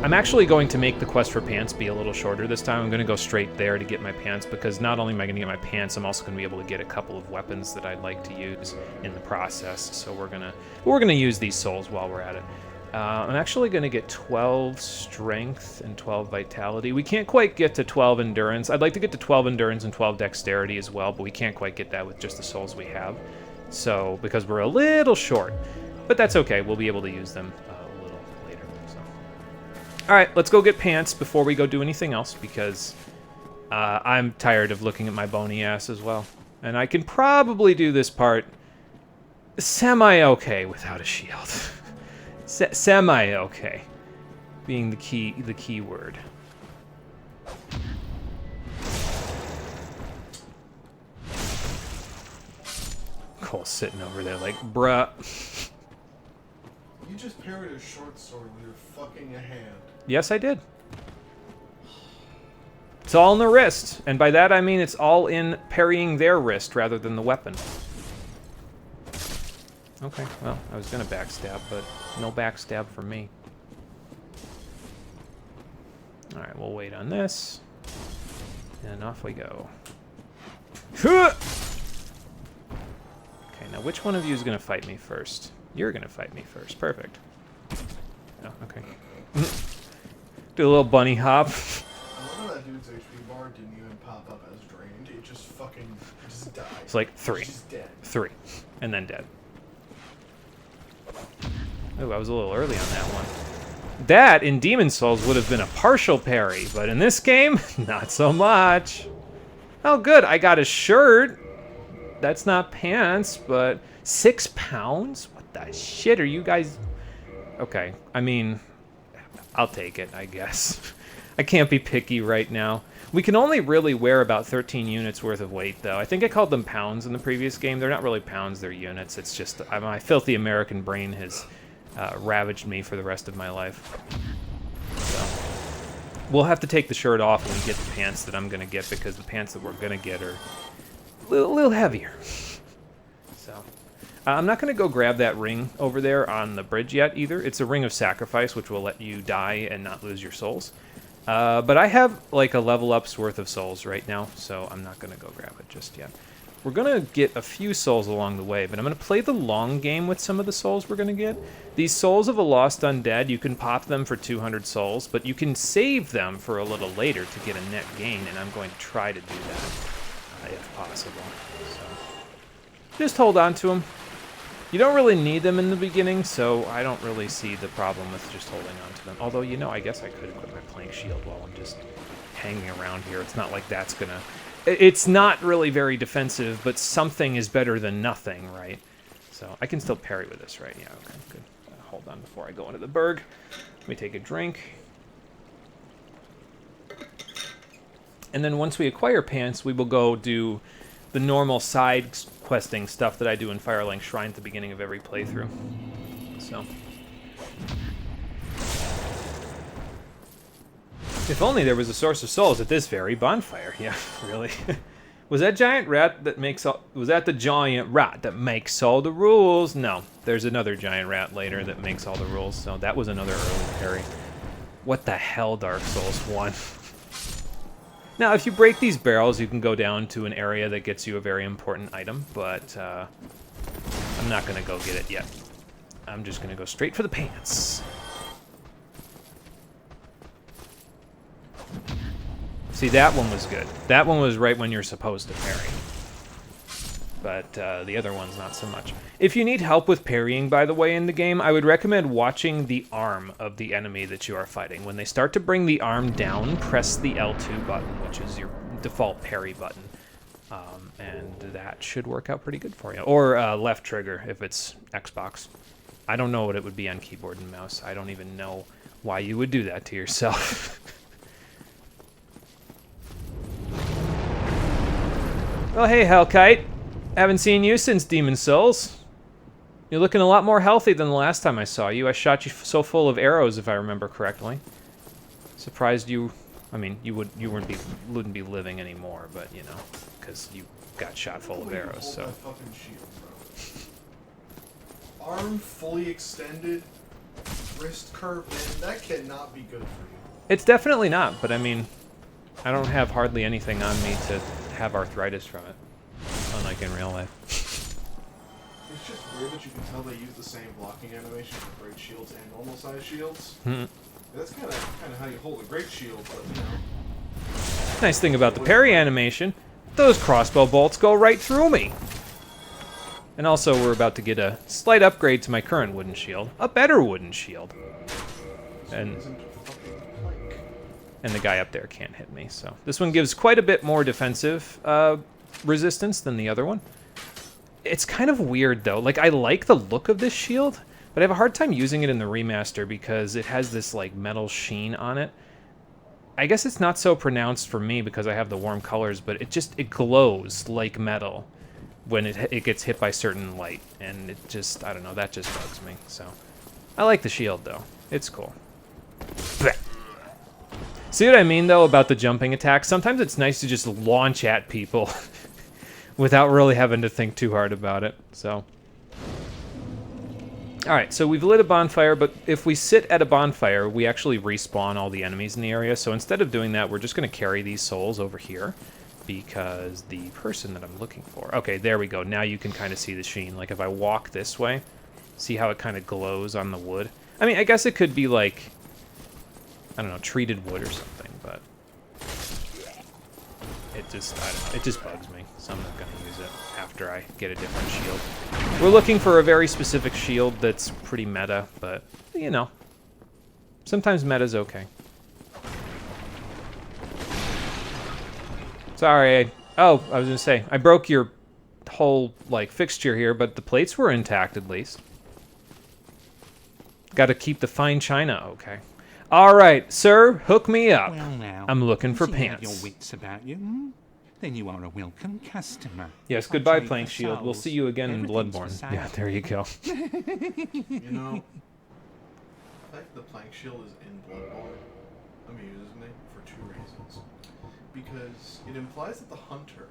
I'm actually going to make the quest for pants be a little shorter this time. I'm going to go straight there to get my pants, because not only am I going to get my pants, I'm also going to be able to get a couple of weapons that I'd like to use in the process. So we're gonna use these souls while we're at it. I'm actually going to get 12 strength and 12 vitality. We can't quite get to 12 endurance. I'd like to get to 12 endurance and 12 dexterity as well, but we can't quite get that with just the souls we have. So, because we're a little short. But that's okay. We'll be able to use them a little later. So. All right, let's go get pants before we go do anything else, because I'm tired of looking at my bony ass as well. And I can probably do this part semi-okay without a shield. Semi-okay being the key word. Cole's sitting over there like, bruh. You just parried a short sword when you're fucking a hand. Yes, I did. It's all in the wrist, and by that I mean it's all in parrying their wrist rather than the weapon. Okay, well, I was gonna backstab, but no backstab for me. Alright, we'll wait on this. And off we go. Okay, now which one of you is gonna fight me first? You're gonna fight me first. Perfect. Oh, okay. Do a little bunny hop. I wonder that dude's HP bar didn't even pop up as drained. It just died. It's like 3. It's just dead. 3. And then dead. Oh, I was a little early on that one. That, in Demon Souls, would have been a partial parry, but in this game, not so much. Oh, good, I got a shirt. That's not pants, but 6 pounds? What the shit are you guys... Okay, I mean, I'll take it, I guess. I can't be picky right now. We can only really wear about 13 units worth of weight, though. I think I called them pounds in the previous game. They're not really pounds, they're units. It's just my filthy American brain has ravaged me for the rest of my life. So we'll have to take the shirt off when we get the pants that I'm going to get, because the pants that we're going to get are a little heavier. So I'm not going to go grab that ring over there on the bridge yet, either. It's a ring of sacrifice, which will let you die and not lose your souls. But I have like a level up's worth of souls right now, so I'm not going to go grab it just yet. we're going to get a few souls along the way, but I'm going to play the long game with some of the souls we're going to get. These souls of a lost undead, you can pop them for 200 souls, but you can save them for a little later to get a net gain, and I'm going to try to do that if possible. So just hold on to them. You don't really need them in the beginning, so I don't really see the problem with just holding on to them. Although, you know, I guess I could equip my plank shield while I'm just hanging around here. It's not like that's gonna... It's not really very defensive, but something is better than nothing, right? So I can still parry with this, right? Yeah, okay, good. Hold on before I go into the burg. Let me take a drink. And then once we acquire pants, we will go do the normal side questing stuff that I do in Firelink Shrine at the beginning of every playthrough. So... if only there was a source of souls at this very bonfire. Yeah, really. Was that giant rat that makes all... was that the giant rat that makes all the rules? No, there's another giant rat later that makes all the rules, so that was another early parry. What the hell, Dark Souls 1? Now, if you break these barrels, you can go down to an area that gets you a very important item, but I'm not going to go get it yet. I'm just going to go straight for the pants. See, that one was good. That one was right when you're supposed to parry. But the other one's not so much. If you need help with parrying, by the way, in the game, I would recommend watching the arm of the enemy that you are fighting. When they start to bring the arm down, press the L2 button, which is your default parry button. And that should work out pretty good for you. Or left trigger, if it's Xbox. I don't know what it would be on keyboard and mouse. I don't even know why you would do that to yourself. Well, hey, Hellkite. Haven't seen you since Demon Souls. You're looking a lot more healthy than the last time I saw you. I shot you so full of arrows, if I remember correctly. Surprised you... I mean, you wouldn't be living anymore, but, you know, because you got shot full of arrows, so... fucking shield, bro. Arm fully extended, wrist curved in, that cannot be good for you. It's definitely not, but I mean, I don't have hardly anything on me to have arthritis from it, unlike in real life. It's just weird that you can tell they use the same blocking animation for great shields and normal size shields. That's kind of how you hold a great shield, but you know. Nice thing about the parry animation, those crossbow bolts go right through me. And also, we're about to get a slight upgrade to my current wooden shield, a better wooden shield. And the guy up there can't hit me, so this one gives quite a bit more defensive resistance than the other one. It's kind of weird though. Like, I like the look of this shield, but I have a hard time using it in the remaster because it has this like metal sheen on it. I guess it's not so pronounced for me because I have the warm colors, but it glows like metal when it gets hit by certain light, and it just, I don't know, that just bugs me. So I like the shield though. It's cool. Blech. See what I mean, though, about the jumping attack? Sometimes it's nice to just launch at people without really having to think too hard about it, so. Alright, so we've lit a bonfire, but if we sit at a bonfire, we actually respawn all the enemies in the area, so instead of doing that, we're just going to carry these souls over here, because the person that I'm looking for... Okay, there we go. Now you can kind of see the sheen. Like, if I walk this way, see how it kind of glows on the wood? I mean, I guess it could be, like... I don't know, treated wood or something, but it just, I don't know, it just bugs me, so I'm not going to use it after I get a different shield. We're looking for a very specific shield that's pretty meta, but, you know, sometimes meta's okay. Sorry, I was going to say, I broke your whole, like, fixture here, but the plates were intact at least. Got to keep the fine china okay. All right, sir, hook me up. Well, now, I'm looking for you seem to have pants. your wits about you. Hmm? Then you are a welcome customer. Yes, I'll goodbye, trade Plank for Shield. We'll souls. see you again in Everything's for Bloodborne. sale. Yeah, there you go. You know, the fact the plank shield is in Bloodborne amuses me for two reasons. Because it implies that the hunter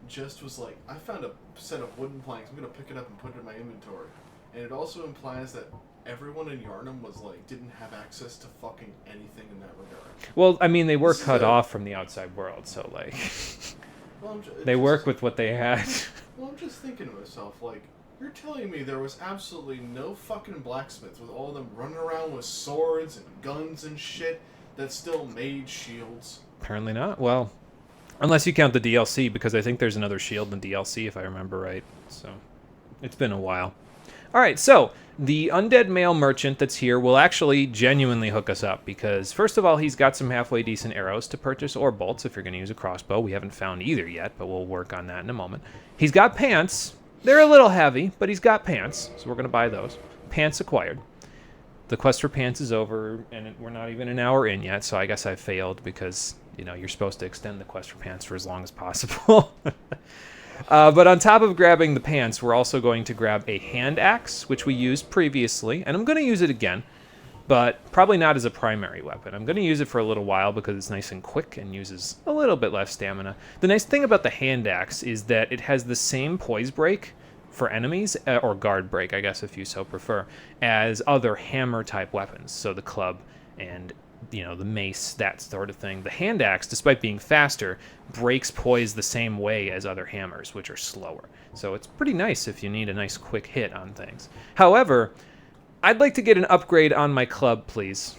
just was like, I found a set of wooden planks, I'm going to pick it up and put it in my inventory. And it also implies that everyone in Yharnam was like, didn't have access to fucking anything in that regard. Well, I mean, they were cut off from the outside world, so like... Well, They work with what they had. Well, I'm just thinking to myself, like, you're telling me there was absolutely no fucking blacksmiths with all of them running around with swords and guns and shit that still made shields? Apparently not. Well, unless you count the DLC, because I think there's another shield in DLC, if I remember right. So, it's been a while. All right, so the undead male merchant that's here will actually genuinely hook us up, because first of all, he's got some halfway decent arrows to purchase, or bolts if you're going to use a crossbow. We haven't found either yet, but we'll work on that in a moment. He's got pants. They're a little heavy, but he's got pants, so we're going to buy those. Pants acquired. The quest for pants is over, and we're not even an hour in yet, so I guess I failed because, you know, you're supposed to extend the quest for pants for as long as possible. But on top of grabbing the pants, we're also going to grab a hand axe, which we used previously, and I'm going to use it again, but probably not as a primary weapon. I'm going to use it for a little while because it's nice and quick and uses a little bit less stamina. The nice thing about the hand axe is that it has the same poise break for enemies, or guard break, I guess if you so prefer, as other hammer-type weapons, so the club and, you know, the mace, that sort of thing. The hand axe, despite being faster, breaks poise the same way as other hammers, which are slower. So it's pretty nice if you need a nice quick hit on things. However, I'd like to get an upgrade on my club, please.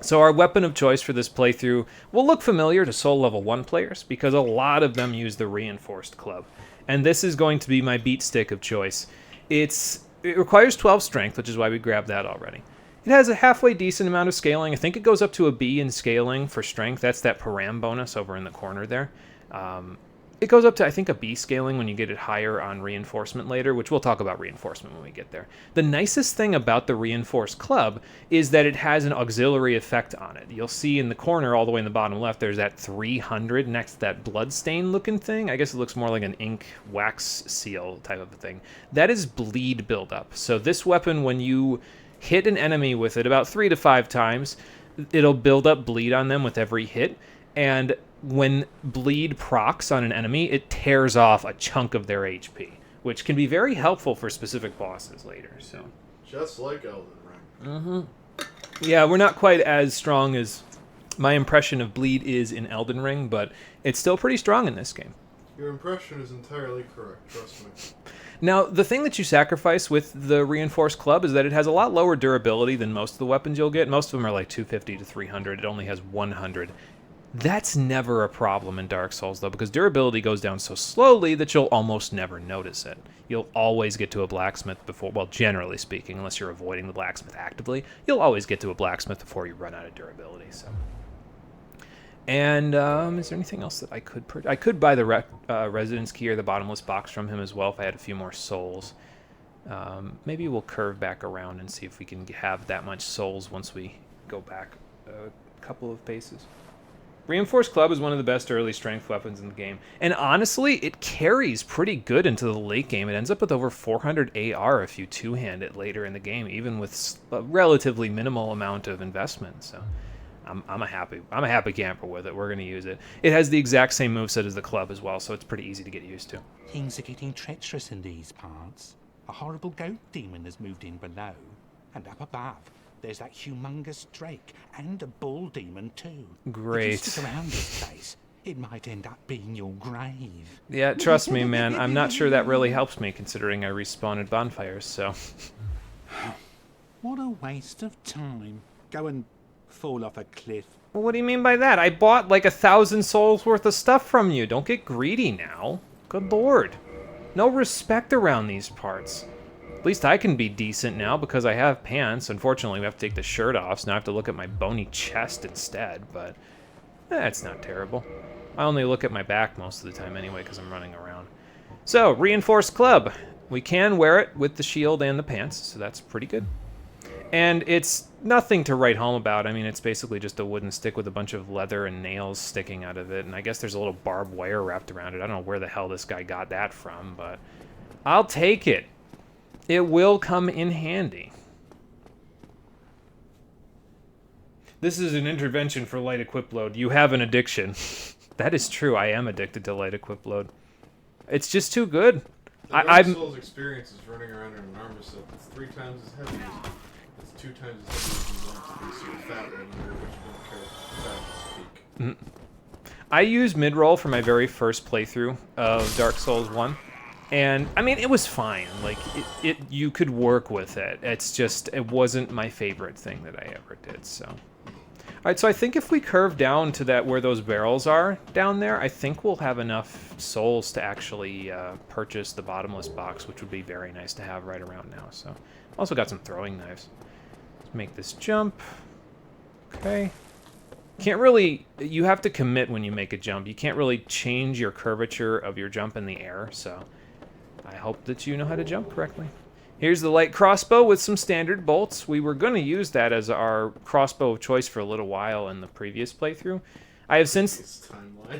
So our weapon of choice for this playthrough will look familiar to Soul Level 1 players, because a lot of them use the reinforced club. And this is going to be my beat stick of choice. It requires 12 strength, which is why we grabbed that already. It has a halfway decent amount of scaling. I think it goes up to a B in scaling for strength. That's that param bonus over in the corner there. It goes up to, I think, a B scaling when you get it higher on reinforcement later, which we'll talk about reinforcement when we get there. The nicest thing about the reinforced club is that it has an auxiliary effect on it. You'll see in the corner all the way in the bottom left, there's that 300 next to that bloodstain looking thing. I guess it looks more like an ink wax seal type of a thing. That is bleed buildup. So this weapon, when you hit an enemy with it about 3 to 5 times, it'll build up bleed on them with every hit, and when bleed procs on an enemy, it tears off a chunk of their HP, which can be very helpful for specific bosses later. So, just like Elden Ring. Yeah, we're not quite as strong as my impression of bleed is in Elden Ring, but it's still pretty strong in this game. Your impression is entirely correct, trust me. Now, the thing that you sacrifice with the reinforced club is that it has a lot lower durability than most of the weapons you'll get. Most of them are like 250 to 300. It only has 100. That's never a problem in Dark Souls, though, because durability goes down so slowly that you'll almost never notice it. You'll always get to a blacksmith before, well, generally speaking, unless you're avoiding the blacksmith actively, you'll always get to a blacksmith before you run out of durability, so. And is there anything else that I could purchase? I could buy the Residence Key or the Bottomless Box from him as well if I had a few more souls. Maybe we'll curve back around and see if we can have that much souls once we go back a couple of paces. Reinforced Club is one of the best early strength weapons in the game. And honestly, it carries pretty good into the late game. It ends up with over 400 AR if you two-hand it later in the game, even with a relatively minimal amount of investment. So I'm a happy camper with it. We're going to use it. It has the exact same moveset as the club as well, so it's pretty easy to get used to. Things are getting treacherous in these parts. A horrible goat demon has moved in below. And up above, there's that humongous drake and a bull demon too. Great. If you stick around this place, it might end up being your grave. Yeah, trust me, man. I'm not sure that really helps me, considering I respawn at bonfires, so... What a waste of time. Go and fall off a cliff. Well, what do you mean by that? I bought like 1,000 souls worth of stuff from you. Don't get greedy now. Good lord. No respect around these parts. At least I can be decent now because I have pants. Unfortunately, we have to take the shirt off, so now I have to look at my bony chest instead, but that's not terrible. I only look at my back most of the time anyway because I'm running around. So, Reinforced Club. We can wear it with the shield and the pants, so that's pretty good. And it's nothing to write home about. I mean, it's basically just a wooden stick with a bunch of leather and nails sticking out of it, and I guess there's a little barbed wire wrapped around it. I don't know where the hell this guy got that from, but I'll take it. It will come in handy. This is an intervention for light equip load. You have an addiction. That is true. I am addicted to light equip load. It's just too good. The Dark Souls experience is running around in an armor set that's 3 times as heavy as it's 2 times as heavy as you want to be, so you're fat when you're rich, you don't care fat to speak. I used mid-roll for my very first playthrough of Dark Souls 1. And, I mean, it was fine. Like, you could work with it. It's just, it wasn't my favorite thing that I ever did, so. Alright, so I think if we curve down to that where those barrels are down there, I think we'll have enough souls to actually purchase the bottomless box, which would be very nice to have right around now, so. Also got some throwing knives. Let's make this jump. Okay. Can't really, you have to commit when you make a jump. You can't really change your curvature of your jump in the air, so I hope that you know how to jump correctly. Here's the light crossbow with some standard bolts. We were going to use that as our crossbow of choice for a little while in the previous playthrough. I have since...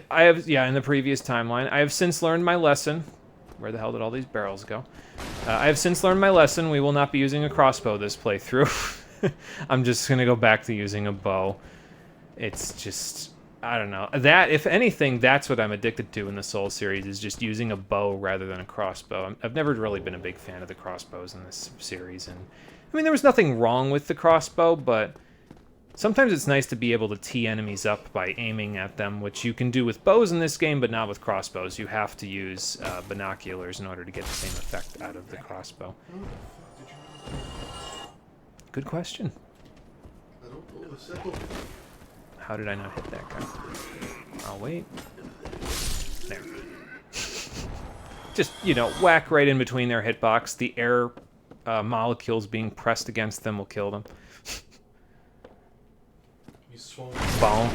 in the previous timeline. I have since learned my lesson. Where the hell did all these barrels go? I have since learned my lesson. We will not be using a crossbow this playthrough. I'm just going to go back to using a bow. It's just... I don't know. That, if anything, that's what I'm addicted to in the Soul series, is just using a bow rather than a crossbow. I've never really been a big fan of the crossbows in this series, and I mean, there was nothing wrong with the crossbow, but sometimes it's nice to be able to tee enemies up by aiming at them, which you can do with bows in this game, but not with crossbows. You have to use binoculars in order to get the same effect out of the crossbow. Good question. How did I not hit that guy? I'll wait. There. Just, you know, whack right in between their hitbox. The air molecules being pressed against them will kill them. Bonk.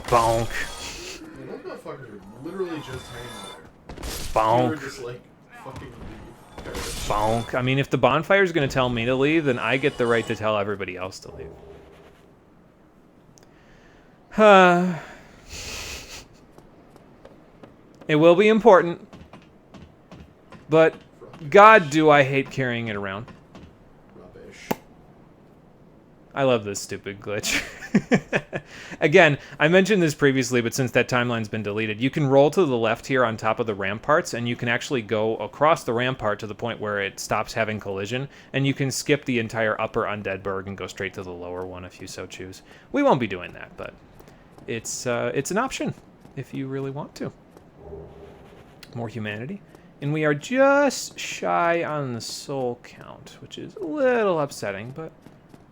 Bonk. Yeah, those motherfuckers are literally just hanging there. Bonk. They were just like, fucking leave. Bonk. I mean, if the bonfire's gonna tell me to leave, then I get the right to tell everybody else to leave. It will be important, but God, do I hate carrying it around. Rubbish. I love this stupid glitch. Again, I mentioned this previously, but since that timeline's been deleted, you can roll to the left here on top of the ramparts, and you can actually go across the rampart to the point where it stops having collision, and you can skip the entire upper Undead Berg and go straight to the lower one if you so choose. We won't be doing that, but it's an option if you really want to. More humanity. And we are just shy on the soul count, which is a little upsetting, but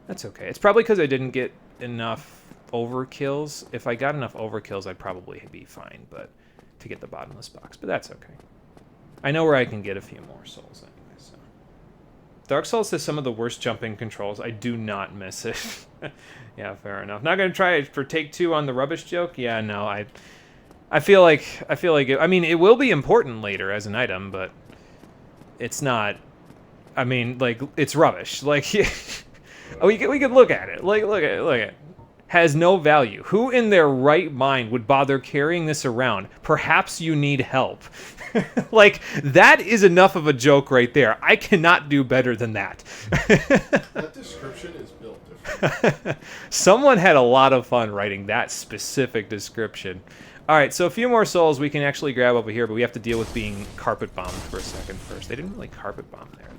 that's okay. It's probably because I didn't get enough overkills. If I got enough overkills, I'd probably be fine, but to get the bottomless box, but that's okay. I know where I can get a few more souls anyway, so. Dark Souls has some of the worst jumping controls. I do not miss it. Yeah, fair enough. Not gonna try it for take 2 on the rubbish joke. Yeah, no, I feel like I mean, it will be important later as an item, but it's not. I mean, like, it's rubbish. Like, we could look at it. Like, look at it. Has no value. Who in their right mind would bother carrying this around? Perhaps you need help. Like, that is enough of a joke right there. I cannot do better than that. That description is built different. Someone had a lot of fun writing that specific description. Alright, so a few more souls we can actually grab over here, but we have to deal with being carpet bombed for a second first. They didn't really carpet bomb there,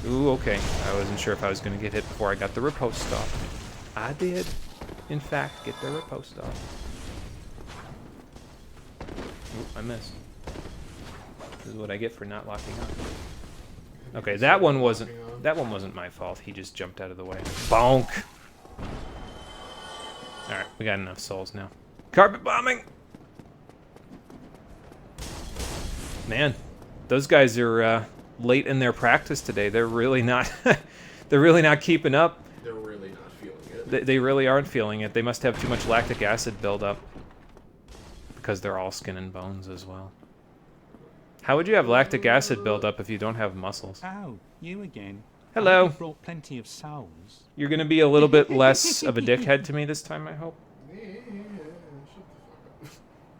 though. Ooh, okay. I wasn't sure if I was going to get hit before I got the riposte off. I did, in fact, get the riposte off. Ooh, I missed. This is what I get for not locking up. Okay, that one wasn't my fault. He just jumped out of the way. Bonk! Alright, we got enough souls now. Carpet bombing! Man, those guys are late in their practice today. They're really not they're really not keeping up. They're really not feeling it. They really aren't feeling it. They must have too much lactic acid buildup. Because they're all skin and bones as well. How would you have lactic acid buildup if you don't have muscles? Oh, you again. Hello. You brought plenty of souls. You're gonna be a little bit less of a dickhead to me this time, I hope. Yeah, shut the fuck up.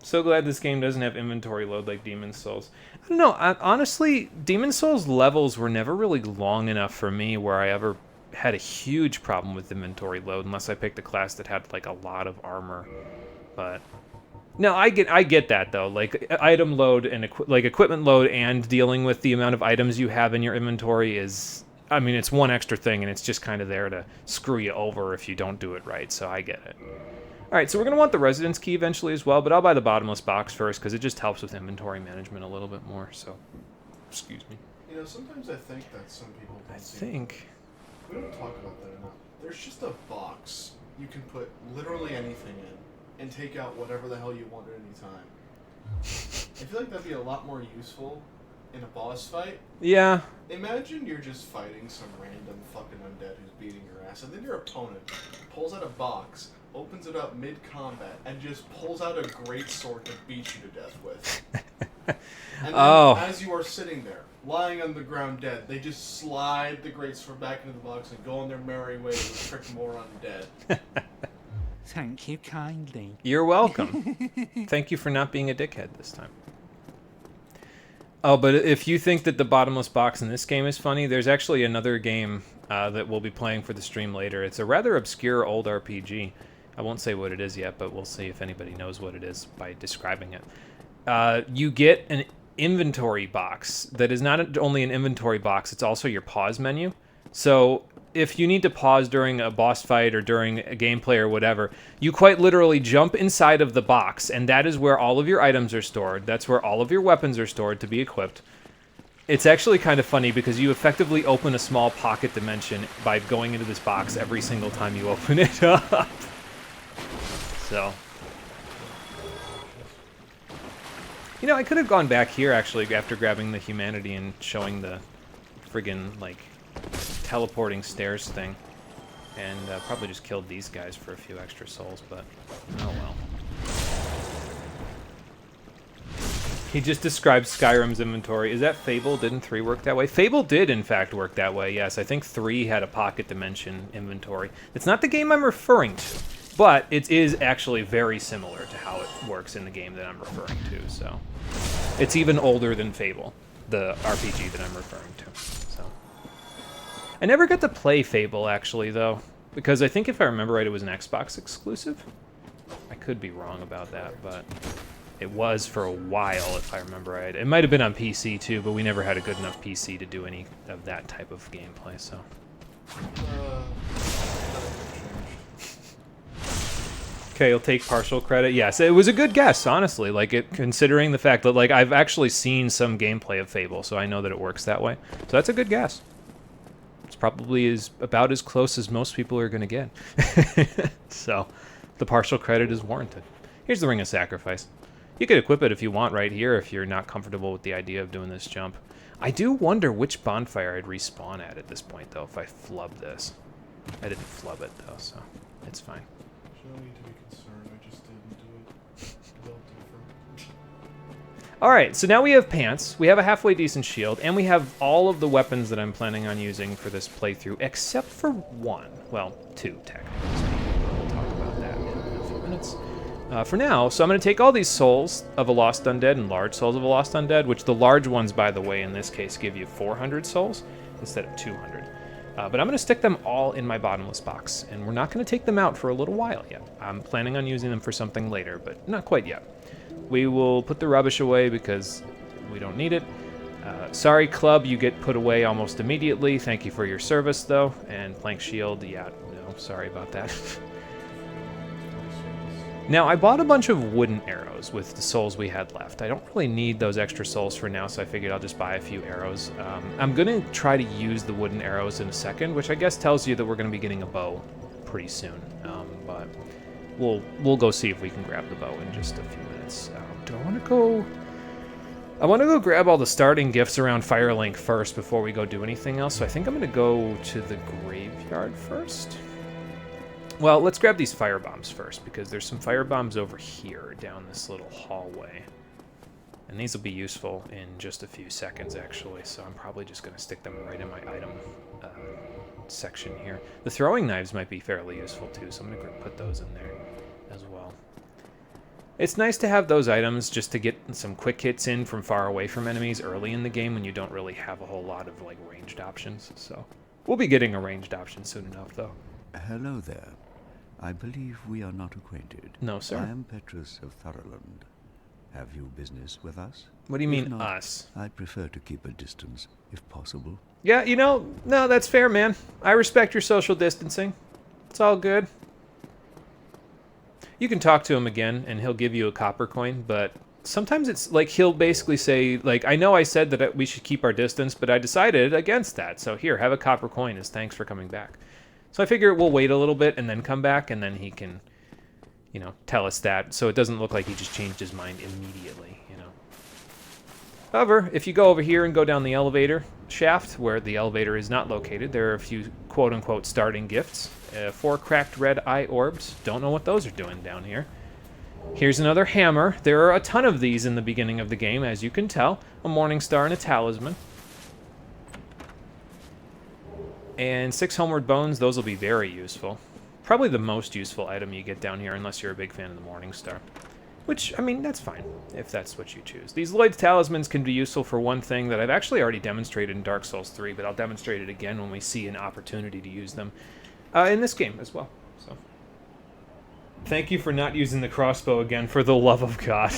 So glad this game doesn't have inventory load like Demon's Souls. I don't know, honestly, Demon's Souls levels were never really long enough for me where I ever had a huge problem with inventory load unless I picked a class that had like a lot of armor. But no, I get that though. Like item load and equipment load and dealing with the amount of items you have in your inventory is I mean, it's one extra thing, and it's just kind of there to screw you over if you don't do it right, so I get it. All right, so we're going to want the residence key eventually as well, but I'll buy the bottomless box first because it just helps with inventory management a little bit more, so excuse me. You know, sometimes I think that some people don't we don't talk about that enough. There's just a box you can put literally anything in and take out whatever the hell you want at any time. I feel like that'd be a lot more useful in a boss fight. Yeah. Imagine you're just fighting some random fucking undead who's beating your ass, and then your opponent pulls out a box, opens it up mid-combat, and just pulls out a greatsword to beat you to death with. And then as you are sitting there, lying on the ground dead, they just slide the greatsword back into the box and go on their merry way to trick more undead. Thank you kindly. You're welcome. Thank you for not being a dickhead this time. Oh, but if you think that the bottomless box in this game is funny, there's actually another game that we'll be playing for the stream later. It's a rather obscure old RPG. I won't say what it is yet, but we'll see if anybody knows what it is by describing it. You get an inventory box that is not only an inventory box, it's also your pause menu. So if you need to pause during a boss fight or during a gameplay or whatever, you quite literally jump inside of the box, and that is where all of your items are stored. That's where all of your weapons are stored to be equipped. It's actually kind of funny because you effectively open a small pocket dimension by going into this box every single time you open it up. So, you know, I could have gone back here actually after grabbing the humanity and showing the friggin' like teleporting stairs thing, and probably just killed these guys for a few extra souls, but oh well. He just described Skyrim's inventory. Is that Fable? Didn't 3 work that way? Fable did, in fact, work that way, yes. I think 3 had a pocket dimension inventory. It's not the game I'm referring to, but it is actually very similar to how it works in the game that I'm referring to, so. It's even older than Fable, the RPG that I'm referring to, so. I never got to play Fable, actually, though, because I think if I remember right, it was an Xbox exclusive. I could be wrong about that, but it was for a while, if I remember right. It might have been on PC, too, but we never had a good enough PC to do any of that type of gameplay, so. Okay, you'll take partial credit. Yes, it was a good guess, honestly. Like, considering the fact that, like, I've actually seen some gameplay of Fable, so I know that it works that way. So that's a good guess. It's probably about as close as most people are going to get. So, the partial credit is warranted. Here's the Ring of Sacrifice. You could equip it if you want right here if you're not comfortable with the idea of doing this jump. I do wonder which bonfire I'd respawn at this point, though, if I flub this. I didn't flub it, though, so it's fine. No need to be concerned, I just didn't do it. Built different. Alright, so now we have pants, we have a halfway decent shield, and we have all of the weapons that I'm planning on using for this playthrough, except for one. Well, 2, technically speaking. We'll talk about that in a few minutes. For now, so I'm going to take all these souls of a lost undead and large souls of a lost undead, which the large ones, by the way, in this case, give you 400 souls instead of 200. But I'm going to stick them all in my bottomless box, and we're not going to take them out for a little while yet. I'm planning on using them for something later, but not quite yet. We will put the rubbish away because we don't need it. Sorry, Club, you get put away almost immediately. Thank you for your service, though. And Plank Shield, yeah, no, sorry about that. Now, I bought a bunch of wooden arrows with the souls we had left. I don't really need those extra souls for now, so I figured I'll just buy a few arrows. I'm going to try to use the wooden arrows in a second, which I guess tells you that we're going to be getting a bow pretty soon. But we'll go see if we can grab the bow in just a few minutes. Do I want to go... I want to go grab all the starting gifts around Firelink first before we go do anything else, so I think I'm going to go to the graveyard first. Well, let's grab these firebombs first, because there's some firebombs over here down this little hallway. And these will be useful in just a few seconds, actually, so I'm probably just going to stick them right in my item section here. The throwing knives might be fairly useful, too, so I'm going to put those in there as well. It's nice to have those items just to get some quick hits in from far away from enemies early in the game when you don't really have a whole lot of, like, ranged options, so... We'll be getting a ranged option soon enough, though. Hello there. I believe we are not acquainted. No, sir. I am Petrus of Thoroland, Have you business with us? What do you If mean, not, us? I'd prefer to keep a distance, if possible. Yeah, you know, no, that's fair, man. I respect your social distancing. It's all good. You can talk to him again, and he'll give you a copper coin, but sometimes it's like he'll basically say, like, I know I said that we should keep our distance, but I decided against that. So here, have a copper coin as thanks for coming back. So I figure we'll wait a little bit and then come back, and then he can, you know, tell us that, so it doesn't look like he just changed his mind immediately, you know. However, if you go over here and go down the elevator shaft, where the elevator is not located, there are a few quote-unquote starting gifts. 4 cracked red eye orbs. Don't know what those are doing down here. Here's another hammer. There are a ton of these in the beginning of the game, as you can tell. A morning star and a talisman. And 6 homeward bones. Those will be very useful. Probably the most useful item you get down here, unless you're a big fan of the morning star. Which, I mean, that's fine, if that's what you choose. These Lloyd's talismans can be useful for one thing that I've actually already demonstrated in Dark Souls 3, but I'll demonstrate it again when we see an opportunity to use them in this game as well. So, thank you for not using the crossbow again, for the love of God.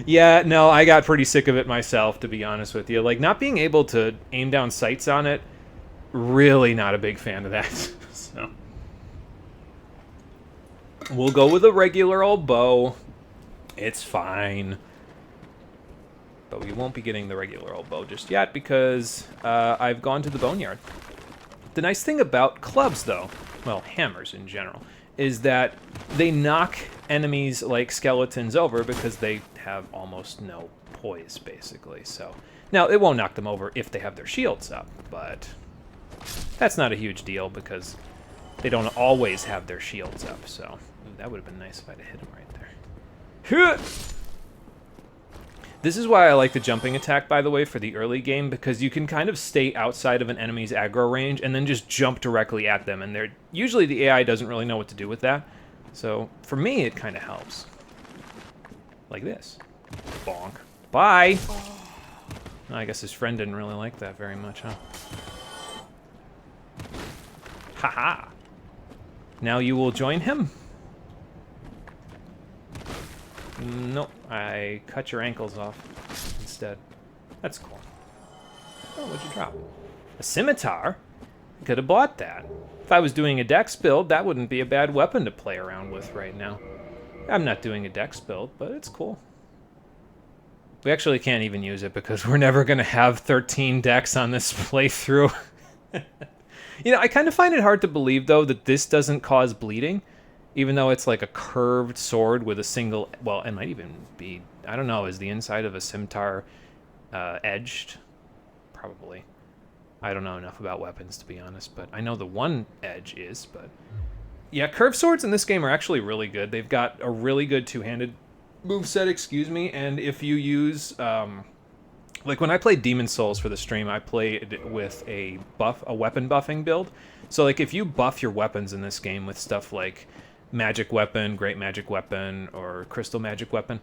Yeah, no, I got pretty sick of it myself, to be honest with you. Like, not being able to aim down sights on it, really not a big fan of that. So, we'll go with a regular old bow. It's fine. But we won't be getting the regular old bow just yet because I've gone to the boneyard. The nice thing about clubs, though, well, hammers in general, is that they knock enemies like skeletons over because they have almost no poise, basically. So now, it won't knock them over if they have their shields up, but that's not a huge deal because they don't always have their shields up. So that would have been nice if I'd have hit him right there. This is why I like the jumping attack, by the way, for the early game, because you can kind of stay outside of an enemy's aggro range and then just jump directly at them, and they're usually the AI doesn't really know what to do with that. So for me, it kind of helps. Like this. Bonk. Bye! I guess his friend didn't really like that very much, huh? Haha! Now you will join him? Nope, I cut your ankles off instead. That's cool. Oh, what'd you drop? A scimitar? I could have bought that. If I was doing a dex build, that wouldn't be a bad weapon to play around with right now. I'm not doing a dex build, but it's cool. We actually can't even use it because we're never going to have 13 dex on this playthrough. You know, I kind of find it hard to believe, though, that this doesn't cause bleeding. Even though it's like a curved sword with a single... Well, it might even be... I don't know. Is the inside of a scimitar edged? Probably. I don't know enough about weapons, to be honest. But I know the one edge is, but... Yeah, curved swords in this game are actually really good. They've got a really good two-handed moveset, excuse me. And if you use... like, when I played Demon Souls for the stream, I played with a weapon buffing build. So, like, if you buff your weapons in this game with stuff like... Magic Weapon, Great Magic Weapon, or Crystal Magic Weapon.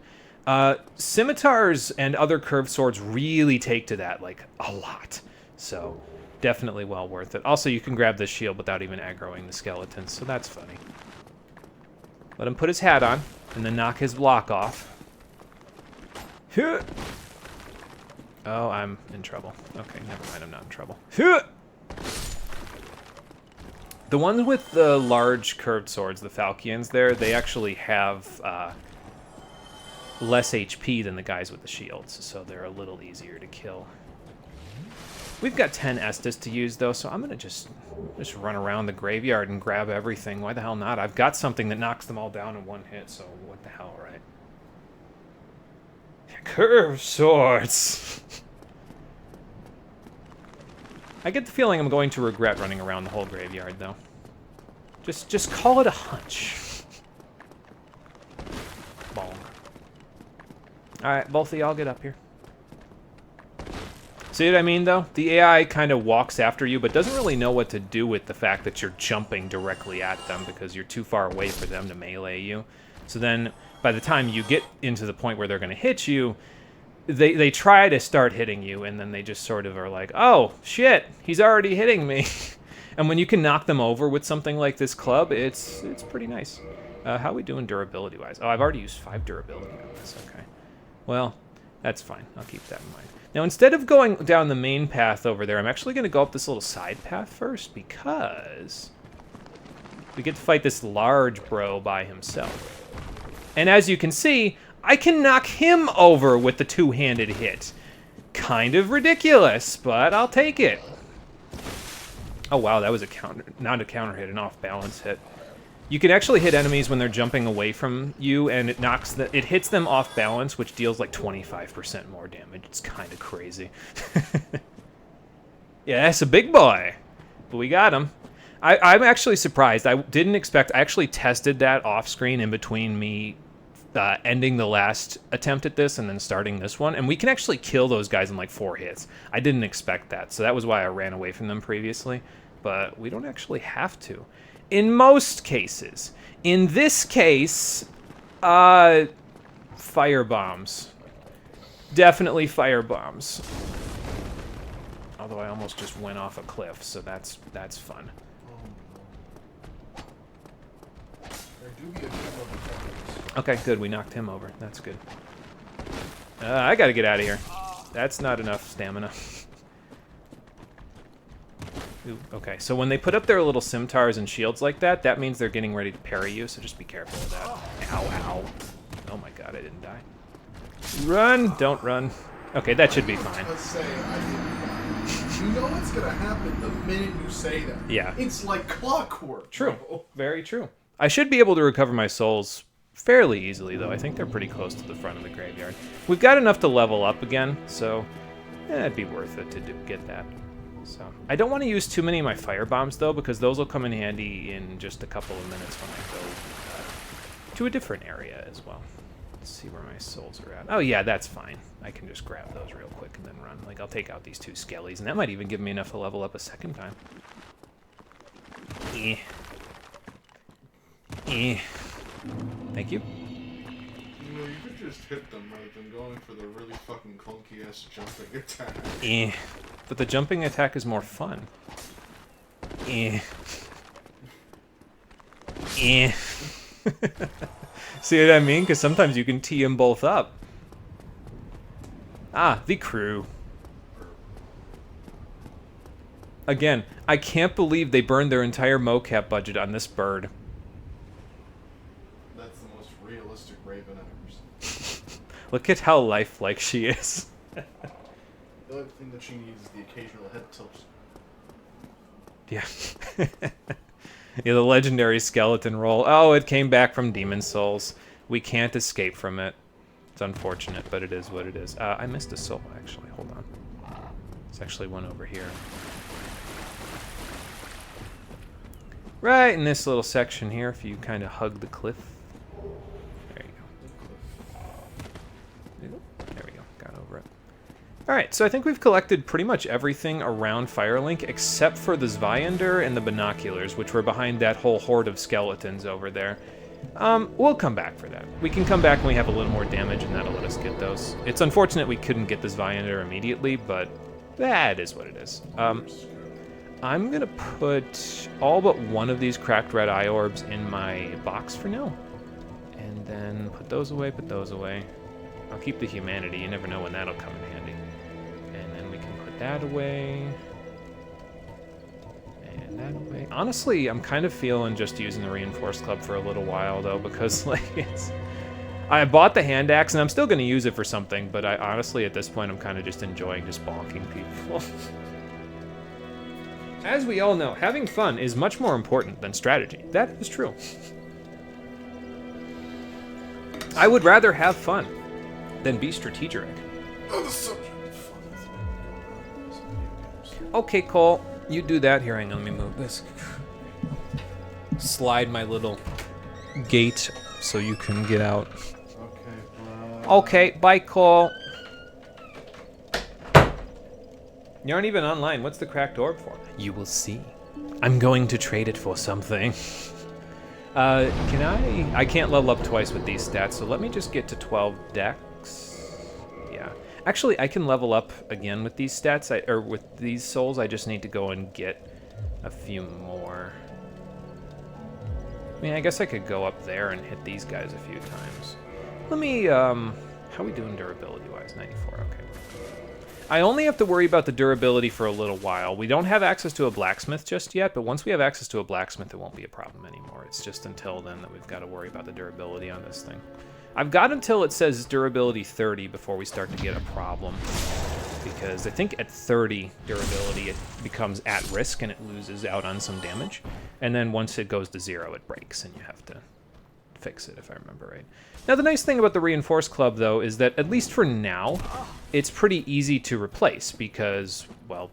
Scimitars and other curved swords really take to that, like, a lot. So, definitely well worth it. Also, you can grab this shield without even aggroing the skeletons, so that's funny. Let him put his hat on, and then knock his block off. Oh, I'm in trouble. Okay, never mind, I'm not in trouble. The ones with the large curved swords, the Falchians there, they actually have less HP than the guys with the shields, so they're a little easier to kill. We've got 10 Estus to use, though, so I'm going to just run around the graveyard and grab everything. Why the hell not? I've got something that knocks them all down in one hit, so what the hell, right? Curved swords! I get the feeling I'm going to regret running around the whole graveyard, though. Just call it a hunch. Bong. Alright, both of y'all get up here. See what I mean, though? The AI kind of walks after you, but doesn't really know what to do with the fact that you're jumping directly at them because you're too far away for them to melee you. So then, by the time you get into the point where they're going to hit you, they try to start hitting you, and then they just sort of are like, oh, shit, he's already hitting me. And when you can knock them over with something like this club, it's pretty nice. How are we doing durability-wise? Oh, I've already used 5 durability on this, okay. Well, that's fine. I'll keep that in mind. Now, instead of going down the main path over there, I'm actually going to go up this little side path first because we get to fight this large bro by himself. And as you can see, I can knock him over with the two-handed hit. Kind of ridiculous, but I'll take it. Oh, wow, that was a counter, not a counter hit, an off-balance hit. You can actually hit enemies when they're jumping away from you, and it hits them off balance, which deals like 25% more damage. It's kind of crazy. Yeah, that's a big boy, but we got him. I'm actually surprised. I didn't expect. I actually tested that off screen in between me ending the last attempt at this and then starting this one, and we can actually kill those guys in like 4 hits. I didn't expect that, so that was why I ran away from them previously. But we don't actually have to. In most cases. In this case, fire bombs. Definitely fire bombs. Although I almost just went off a cliff, so that's fun. Okay, good. We knocked him over. That's good. I gotta get out of here. That's not enough stamina. Ooh, okay, so when they put up their little scimitars and shields like that, that means they're getting ready to parry you, so just be careful of that. Ow, ow. Oh my god, I didn't die. Run! Don't run. Okay, that should be fine. Let's say I didn't die. You know what's gonna happen the minute you say that. Yeah. It's like clockwork. True. Bro. Very true. I should be able to recover my souls fairly easily, though. I think they're pretty close to the front of the graveyard. We've got enough to level up again, so it'd be worth it to get that. So I don't want to use too many of my fire bombs, though, because those will come in handy in just a couple of minutes when I go to a different area as well. Let's see where my souls are at. Oh, yeah, that's fine. I can just grab those real quick and then run. Like, I'll take out these 2 skellies, and that might even give me enough to level up a second time. Eh. Eh. Thank you. You know, you could just hit them rather than going for the really fucking clunky-ass jumping attack. Eh. But the jumping attack is more fun. Eh. Eh. See what I mean? Because sometimes you can tee them both up. Ah, the crew. Again, I can't believe they burned their entire mocap budget on this bird. That's the most realistic raven I've ever seen. Look at how lifelike she is. The only thing that she needs is the occasional head tilt. Yeah. Yeah, the legendary skeleton roll. Oh, it came back from Demon Souls. We can't escape from it. It's unfortunate, but it is what it is. I missed a soul, actually. Hold on. There's actually one over here. Right in this little section here, if you kind of hug the cliff. There you go. There we go. Got over it. Alright, so I think we've collected pretty much everything around Firelink except for the Zweihander and the binoculars, which were behind that whole horde of skeletons over there. We'll come back for that. We can come back when we have a little more damage, and that'll let us get those. It's unfortunate we couldn't get the Zweihander immediately, but that is what it is. I'm gonna put all but one of these cracked red eye orbs in my box for now. And then put those away, put those away. I'll keep the humanity, you never know when that'll come in handy. And then we can put that away. And that away. Honestly, I'm kind of feeling just using the reinforced club for a little while though, because like I bought the hand axe and I'm still gonna use it for something, but I honestly at this point I'm kind of just enjoying just bonking people. As we all know, having fun is much more important than strategy. That is true. I would rather have fun than be strategic. Oh, the subject of fun is going on. Okay, Cole, you do that. Here, hang on, let me move this. Slide my little gate so you can get out. Okay, Okay, bye, Cole. You aren't even online. What's the cracked orb for? You will see. I'm going to trade it for something. Can I can't level up twice with these stats, so let me just get to 12 dex. Yeah. Actually, I can level up again with these stats, or with these souls. I just need to go and get a few more. I mean, I guess I could go up there and hit these guys a few times. Let me How are we doing durability-wise? 94, okay. I only have to worry about the durability for a little while. We don't have access to a blacksmith just yet, but once we have access to a blacksmith, it won't be a problem anymore. It's just until then that we've got to worry about the durability on this thing. I've got until it says durability 30 before we start to get a problem, because I think at 30 durability it becomes at risk and it loses out on some damage, and then once it goes to 0 it breaks and you have to fix it, if I remember right. Now the nice thing about the Reinforced Club though is that at least for now it's pretty easy to replace because, well,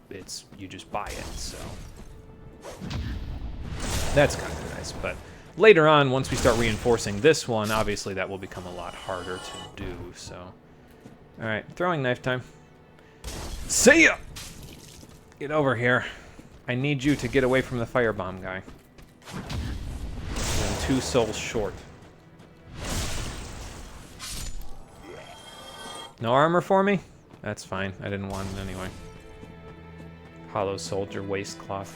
you just buy it, so that's kind of nice. But later on, once we start reinforcing this one, obviously that will become a lot harder to do, so. Alright, throwing knife time. See ya! Get over here. I need you to get away from the firebomb guy. I'm 2 souls short. No armor for me? That's fine. I didn't want it anyway. Hollow Soldier waistcloth.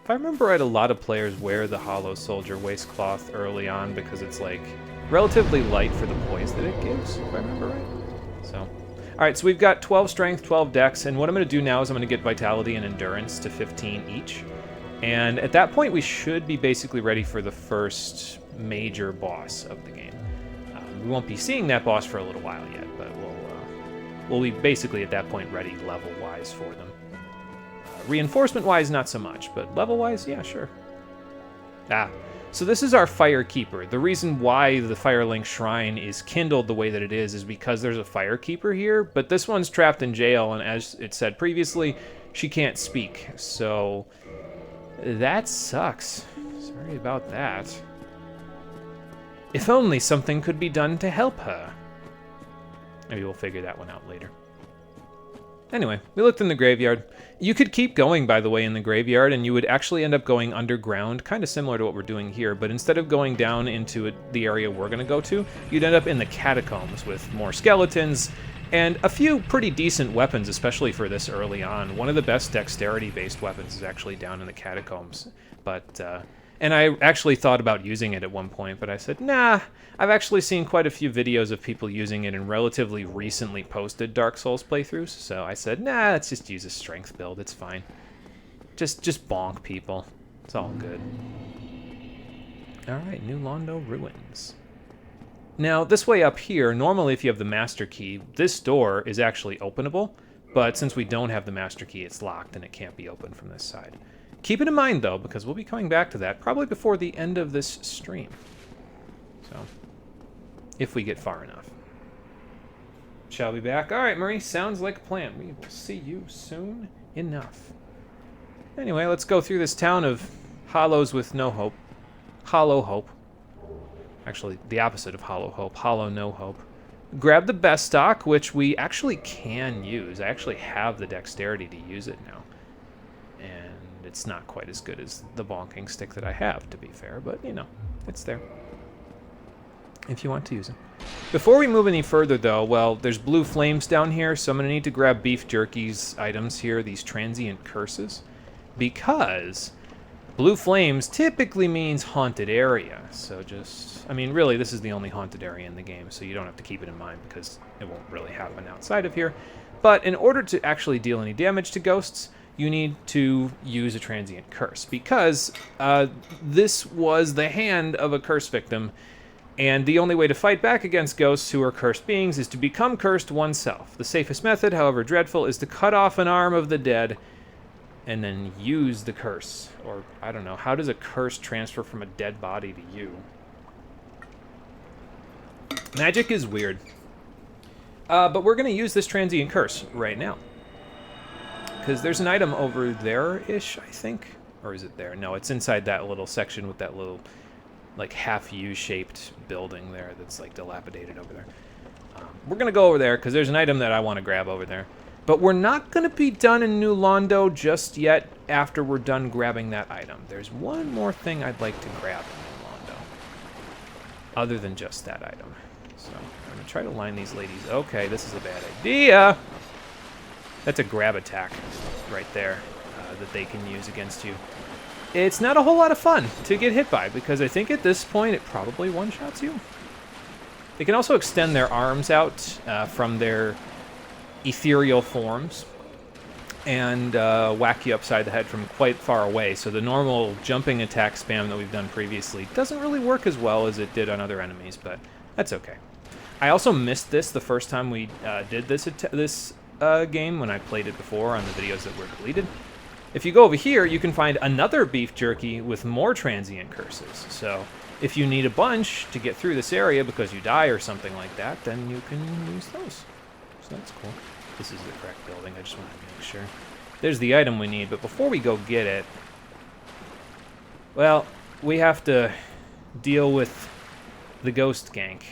If I remember right, a lot of players wear the Hollow Soldier waistcloth early on because it's like relatively light for the poise that it gives, if I remember right. So, alright, so we've got 12 strength, 12 dex, and what I'm going to do now is I'm going to get vitality and endurance to 15 each. And at that point, we should be basically ready for the first major boss of the game. We won't be seeing that boss for a little while yet, but we'll be basically at that point ready level-wise for them. Reinforcement-wise, not so much, but level-wise, yeah, sure. So this is our Fire Keeper. The reason why the Firelink Shrine is kindled the way that it is because there's a Fire Keeper here, but this one's trapped in jail, and as it said previously, she can't speak, so that sucks. Sorry about that. If only something could be done to help her. Maybe we'll figure that one out later. Anyway, we looked in the graveyard. You could keep going, by the way, in the graveyard, and you would actually end up going underground, kind of similar to what we're doing here, but instead of going down into the area we're going to go to, you'd end up in the catacombs with more skeletons and a few pretty decent weapons, especially for this early on. One of the best dexterity-based weapons is actually down in the catacombs, but and I actually thought about using it at one point, but I said, nah. I've actually seen quite a few videos of people using it in relatively recently posted Dark Souls playthroughs, so I said, nah, let's just use a strength build, it's fine. Just bonk people. It's all good. Alright, New Londo Ruins. Now, this way up here, normally if you have the Master Key, this door is actually openable, but since we don't have the Master Key, it's locked and it can't be opened from this side. Keep it in mind, though, because we'll be coming back to that probably before the end of this stream. So, if we get far enough. Shall be back. All right, Marie, sounds like a plan. We will see you soon enough. Anyway, let's go through this town of hollows with no hope. Hollow hope. Actually, the opposite of hollow hope. Hollow no hope. Grab the best stock, which we actually can use. I actually have the dexterity to use it now. And it's not quite as good as the bonking stick that I have, to be fair, but, you know, it's there. If you want to use it. Before we move any further, though, well, there's blue flames down here, so I'm going to need to grab Beef Jerky's items here, these transient curses, because blue flames typically means haunted area. So just, I mean, really, this is the only haunted area in the game, so you don't have to keep it in mind because it won't really happen outside of here. But in order to actually deal any damage to ghosts, you need to use a transient curse, because this was the hand of a curse victim. And the only way to fight back against ghosts who are cursed beings is to become cursed oneself. The safest method, however dreadful, is to cut off an arm of the dead and then use the curse. Or, I don't know, how does a curse transfer from a dead body to you? Magic is weird. But we're going to use this transient curse right now. Because there's an item over there-ish, I think. Or is it there? No, it's inside that little section with that little, like, half U-shaped building there that's, like, dilapidated over there. We're going to go over there because there's an item that I want to grab over there. But we're not going to be done in New Londo just yet after we're done grabbing that item. There's one more thing I'd like to grab in New Londo. Other than just that item. So, I'm going to try to line these ladies. Okay, this is a bad idea. That's a grab attack right there that they can use against you. It's not a whole lot of fun to get hit by, because I think at this point it probably one-shots you. They can also extend their arms out from their ethereal forms and whack you upside the head from quite far away. So the normal jumping attack spam that we've done previously doesn't really work as well as it did on other enemies, but that's okay. I also missed this the first time we did this game when I played it before on the videos that were deleted. If you go over here, you can find another beef jerky with more transient curses. So if you need a bunch to get through this area because you die or something like that, then you can use those. So that's cool. This is the correct building. I just wanted to make sure. There's the item we need, but before we go get it, well, we have to deal with the ghost gank.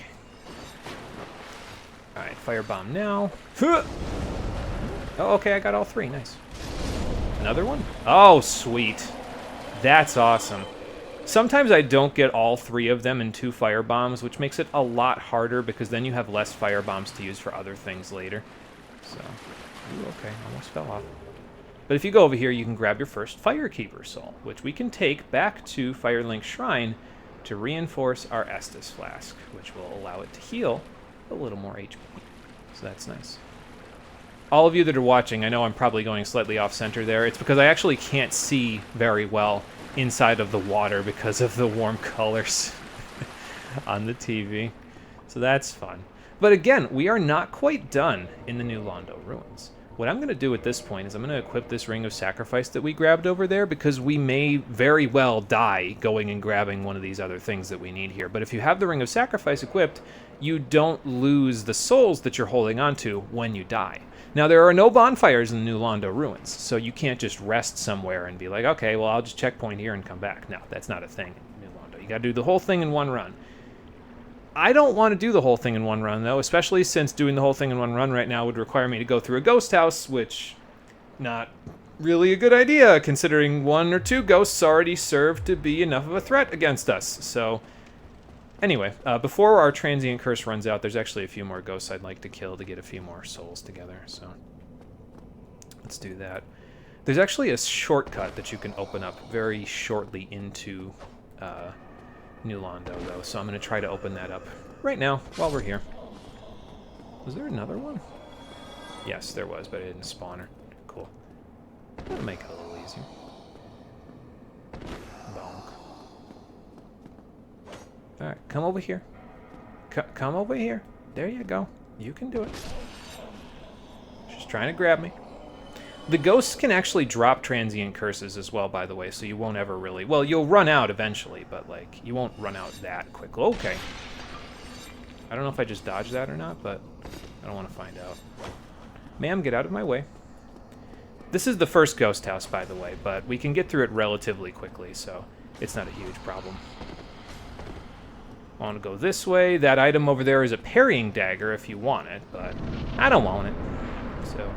Alright, firebomb now. Oh, okay, I got all three. Nice. Another one? Oh, sweet. That's awesome. Sometimes I don't get all three of them in 2 firebombs, which makes it a lot harder because then you have less firebombs to use for other things later. So, ooh, okay, almost fell off. But if you go over here, you can grab your first Firekeeper Soul, which we can take back to Firelink Shrine to reinforce our Estus Flask, which will allow it to heal a little more HP. So that's nice. All of you that are watching, I know I'm probably going slightly off-center there. It's because I actually can't see very well inside of the water because of the warm colors on the TV. So that's fun. But again, we are not quite done in the New Londo Ruins. What I'm going to do at this point is I'm going to equip this Ring of Sacrifice that we grabbed over there because we may very well die going and grabbing one of these other things that we need here. But if you have the Ring of Sacrifice equipped, you don't lose the souls that you're holding onto when you die. Now, there are no bonfires in the New Londo Ruins, so you can't just rest somewhere and be like, okay, well, I'll just checkpoint here and come back. No, that's not a thing in New Londo. You got to do the whole thing in one run. I don't want to do the whole thing in one run, though, especially since doing the whole thing in one run right now would require me to go through a ghost house, which, not really a good idea, considering 1 or 2 ghosts already serve to be enough of a threat against us. So, anyway, before our transient curse runs out, there's actually a few more ghosts I'd like to kill to get a few more souls together, so let's do that. There's actually a shortcut that you can open up very shortly into New Londo, though, so I'm going to try to open that up right now while we're here. Was there another one? Yes, there was, but I didn't spawn her. Cool. That'll make it a little easier. Bonk. Alright, come over here. Come over here. There you go. You can do it. She's trying to grab me. The ghosts can actually drop transient curses as well, by the way, so you won't ever really... Well, you'll run out eventually, but, like, you won't run out that quickly. Okay. I don't know if I just dodged that or not, but I don't want to find out. Ma'am, get out of my way. This is the first ghost house, by the way, but we can get through it relatively quickly, so it's not a huge problem. I want to go this way. That item over there is a parrying dagger if you want it, but I don't want it. So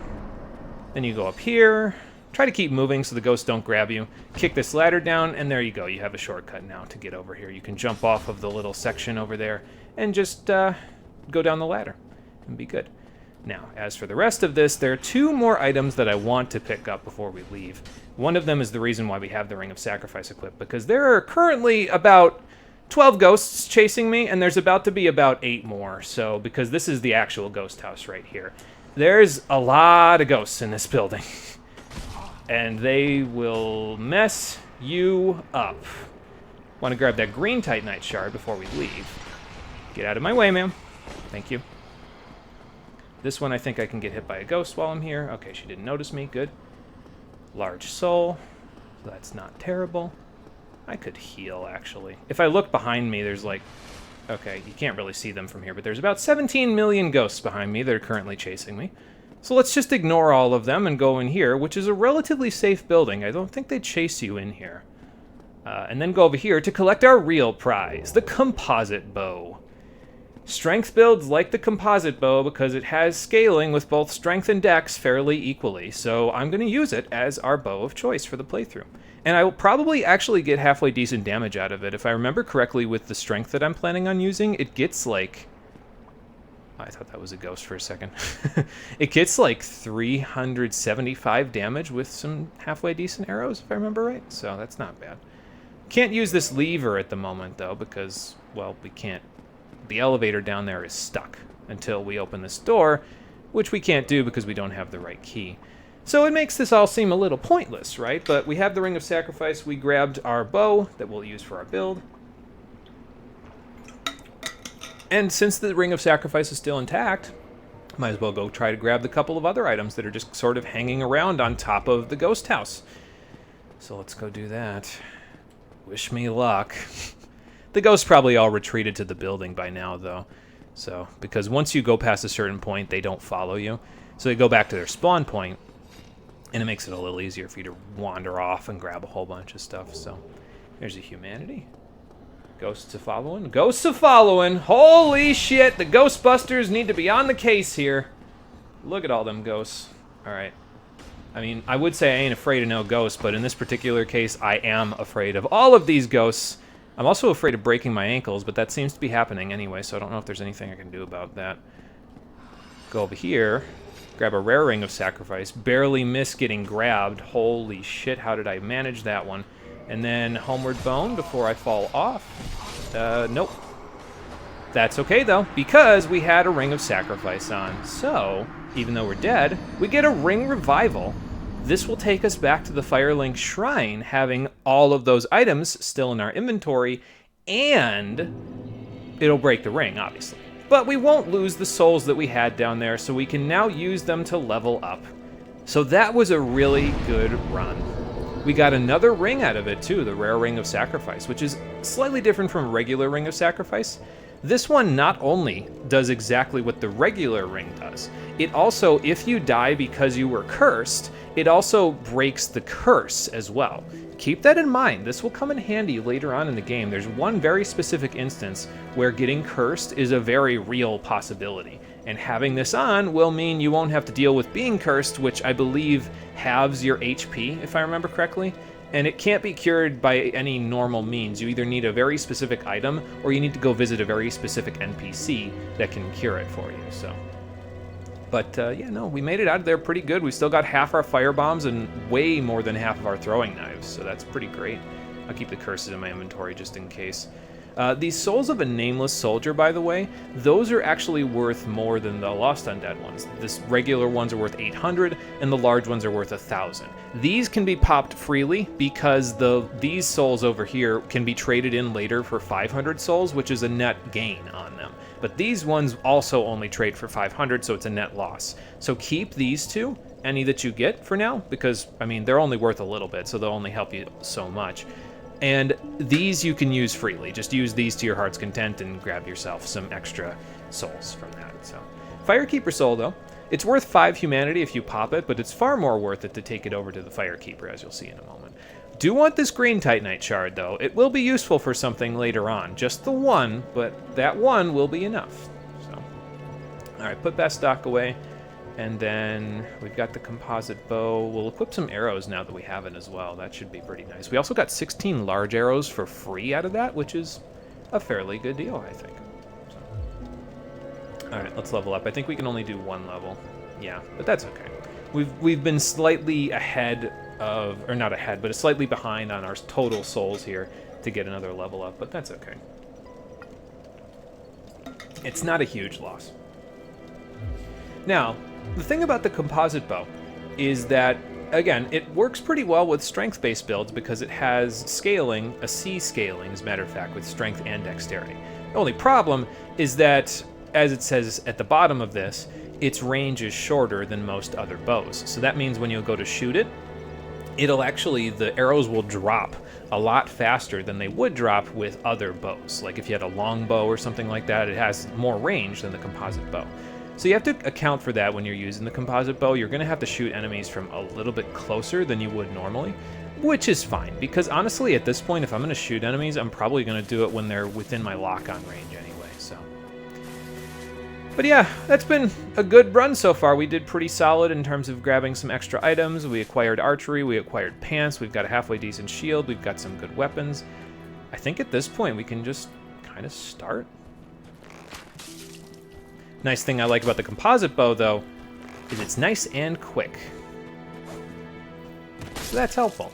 then you go up here, try to keep moving so the ghosts don't grab you, kick this ladder down, and there you go. You have a shortcut now to get over here. You can jump off of the little section over there and just go down the ladder and be good. Now, as for the rest of this, there are 2 more items that I want to pick up before we leave. One of them is the reason why we have the Ring of Sacrifice equipped, because there are currently about 12 ghosts chasing me, and there's about to be about 8 more, so because this is the actual ghost house right here. There's a lot of ghosts in this building, and they will mess you up. Want to grab that green Titanite shard before we leave. Get out of my way, ma'am. Thank you. This one I think I can get hit by a ghost while I'm here. Okay, she didn't notice me. Good. Large soul. So that's not terrible. I could heal, actually. If I look behind me, there's like... Okay, you can't really see them from here, but there's about 17 million ghosts behind me that are currently chasing me. So let's just ignore all of them and go in here, which is a relatively safe building. I don't think they chase you in here. And then go over here to collect our real prize, the composite bow. Strength builds like the composite bow because it has scaling with both strength and dex fairly equally, so I'm going to use it as our bow of choice for the playthrough. And I will probably actually get halfway decent damage out of it. If I remember correctly with the strength that I'm planning on using, it gets like... I thought that was a ghost for a second. It gets like 375 damage with some halfway decent arrows, if I remember right. So that's not bad. Can't use this lever at the moment, though, because, well, we can't the elevator down there is stuck until we open this door, which we can't do because we don't have the right key. So it makes this all seem a little pointless, right? But we have the Ring of Sacrifice. We grabbed our bow that we'll use for our build. And since the Ring of Sacrifice is still intact, might as well go try to grab the couple of other items that are just sort of hanging around on top of the ghost house. So let's go do that. Wish me luck. The ghosts probably all retreated to the building by now, though. So, because once you go past a certain point, they don't follow you. So they go back to their spawn point, and it makes it a little easier for you to wander off and grab a whole bunch of stuff. So, there's a humanity. Ghosts a-following. Ghosts a-following. Holy shit, the Ghostbusters need to be on the case here. Look at all them ghosts. Alright. I mean, I would say I ain't afraid of no ghosts, but in this particular case, I am afraid of all of these ghosts. I'm also afraid of breaking my ankles, but that seems to be happening anyway, so I don't know if there's anything I can do about that. Go over here. Grab a rare Ring of Sacrifice. Barely miss getting grabbed. Holy shit, how did I manage that one? And then Homeward Bone before I fall off. Nope. That's okay, though, because we had a Ring of Sacrifice on. So, even though we're dead, we get a Ring Revival. This will take us back to the Firelink Shrine, having all of those items still in our inventory, and it'll break the ring, obviously. But we won't lose the souls that we had down there, so we can now use them to level up. So that was a really good run. We got another ring out of it too, the Rare Ring of Sacrifice, which is slightly different from a regular Ring of Sacrifice. This one not only does exactly what the regular ring does, it also, if you die because you were cursed, it also breaks the curse as well. Keep that in mind. This will come in handy later on in the game. There's one very specific instance where getting cursed is a very real possibility. And having this on will mean you won't have to deal with being cursed, which I believe halves your HP, if I remember correctly. And it can't be cured by any normal means. You either need a very specific item, or you need to go visit a very specific NPC that can cure it for you, so. But, yeah, no, we made it out of there pretty good. We still got half our fire bombs and way more than half of our throwing knives, so that's pretty great. I'll keep the curses in my inventory just in case. These Souls of a Nameless Soldier, by the way, those are actually worth more than the Lost Undead ones. This regular ones are worth 800, and the large ones are worth 1,000. These can be popped freely because these souls over here can be traded in later for 500 souls, which is a net gain on them. But these ones also only trade for 500, so it's a net loss. So keep these two, any that you get for now, because, I mean, they're only worth a little bit, so they'll only help you so much. And these you can use freely. Just use these to your heart's content and grab yourself some extra souls from that. So, Firekeeper Soul, though, it's worth 5 humanity if you pop it, but it's far more worth it to take it over to the Firekeeper, as you'll see in a moment. Do want this green Titanite shard, though. It will be useful for something later on. Just the one, but that one will be enough. So, alright, put that stock away. And then we've got the composite bow. We'll equip some arrows now that we have it as well. That should be pretty nice. We also got 16 large arrows for free out of that, which is a fairly good deal, I think. So. All right, let's level up. I think we can only do 1 level. Yeah, but that's okay. We've been slightly ahead of, or not ahead, but slightly behind on our total souls here to get another level up, but that's okay. It's not a huge loss. Now, the thing about the composite bow is that, again, it works pretty well with strength-based builds because it has scaling, a C scaling, as a matter of fact, with strength and dexterity. The only problem is that, as it says at the bottom of this, its range is shorter than most other bows. So that means when you go to shoot it, the arrows will drop a lot faster than they would drop with other bows. Like if you had a long bow or something like that, it has more range than the composite bow. So you have to account for that when you're using the composite bow. You're going to have to shoot enemies from a little bit closer than you would normally, which is fine, because honestly, at this point, if I'm going to shoot enemies, I'm probably going to do it when they're within my lock-on range anyway, so. But yeah, that's been a good run so far. We did pretty solid in terms of grabbing some extra items. We acquired archery, we acquired pants, we've got a halfway decent shield, we've got some good weapons. I think at this point, we can just kind of start. Nice thing I like about the composite bow, though, is it's nice and quick. So that's helpful.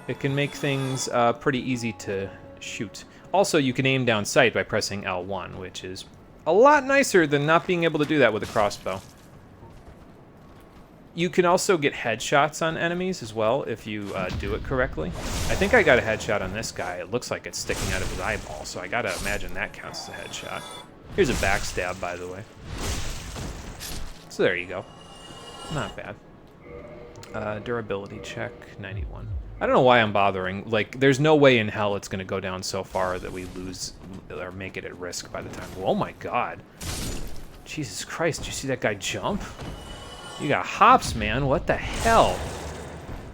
It can make things pretty easy to shoot. Also, you can aim down sight by pressing L1, which is a lot nicer than not being able to do that with a crossbow. You can also get headshots on enemies as well if you do it correctly. I think I got a headshot on this guy. It looks like it's sticking out of his eyeball, so I gotta imagine that counts as a headshot. Here's a backstab, by the way. So there you go. Not bad. Durability check, 91. I don't know why I'm bothering. Like, there's no way in hell it's going to go down so far that we lose or make it at risk by the time. Oh my god. Jesus Christ, did you see that guy jump? You got hops, man. What the hell?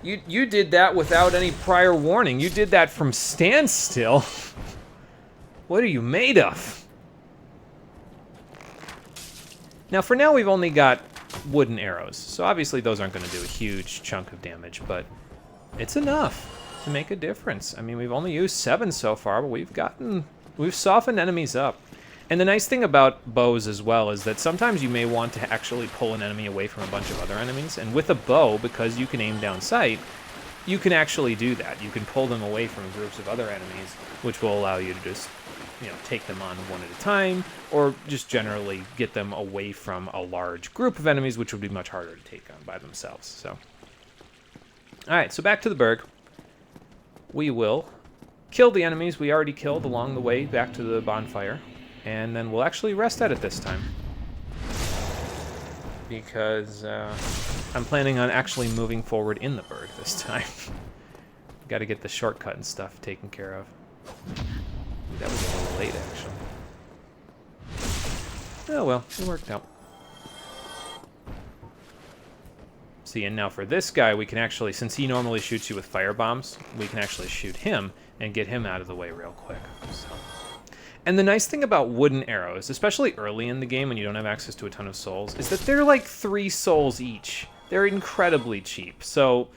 You did that without any prior warning. You did that from standstill. What are you made of? Now, for now, we've only got wooden arrows. So obviously those aren't going to do a huge chunk of damage, but it's enough to make a difference. I mean, we've only used 7 so far, but we've softened enemies up. And the nice thing about bows as well is that sometimes you may want to actually pull an enemy away from a bunch of other enemies. And with a bow, because you can aim down sight, you can actually do that. You can pull them away from groups of other enemies, which will allow you to just, you know, take them on one at a time, or just generally get them away from a large group of enemies, which would be much harder to take on by themselves. So, all right, so back to the Berg. We will kill the enemies we already killed along the way back to the bonfire, and then we'll actually rest at it this time. Because I'm planning on actually moving forward in the Berg this time. Got to get the shortcut and stuff taken care of. That was a little late, actually. Oh well, it worked out. See, and now for this guy, we can actually, since he normally shoots you with fire bombs, we can actually shoot him and get him out of the way real quick. So. And the nice thing about wooden arrows, especially early in the game when you don't have access to a ton of souls, is that they're like 3 souls each. They're incredibly cheap. So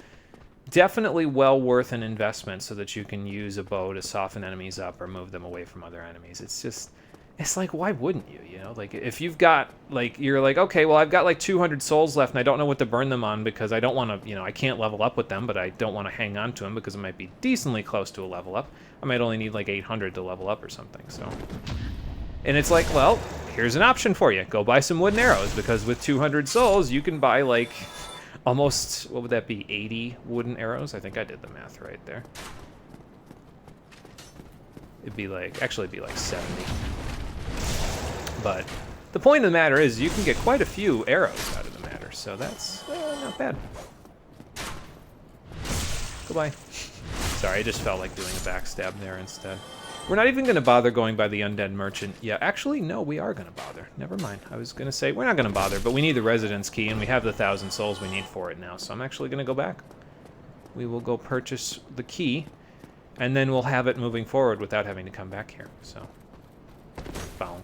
definitely well worth an investment so that you can use a bow to soften enemies up or move them away from other enemies. It's just, it's like, why wouldn't you, you know? Like, if you've got, like, you're like, okay, well, I've got like 200 souls left and I don't know what to burn them on because I don't want to, you know, I can't level up with them, but I don't want to hang on to them because it might be decently close to a level up. I might only need like 800 to level up or something, so. And it's like, well, here's an option for you. Go buy some wooden arrows, because with 200 souls, you can buy like almost, what would that be, 80 wooden arrows? I think I did the math right there. It'd be like, actually it'd be like 70. But the point of the matter is you can get quite a few arrows out of the matter, so that's not bad. Goodbye. Sorry, I just felt like doing a backstab there instead. We're not even going to bother going by the undead merchant. Yeah, actually, no, we are going to bother. Never mind. I was going to say, we're not going to bother, but we need the residence key, and we have the 1,000 souls we need for it now, so I'm actually going to go back. We will go purchase the key, and then we'll have it moving forward without having to come back here, so. Bonk.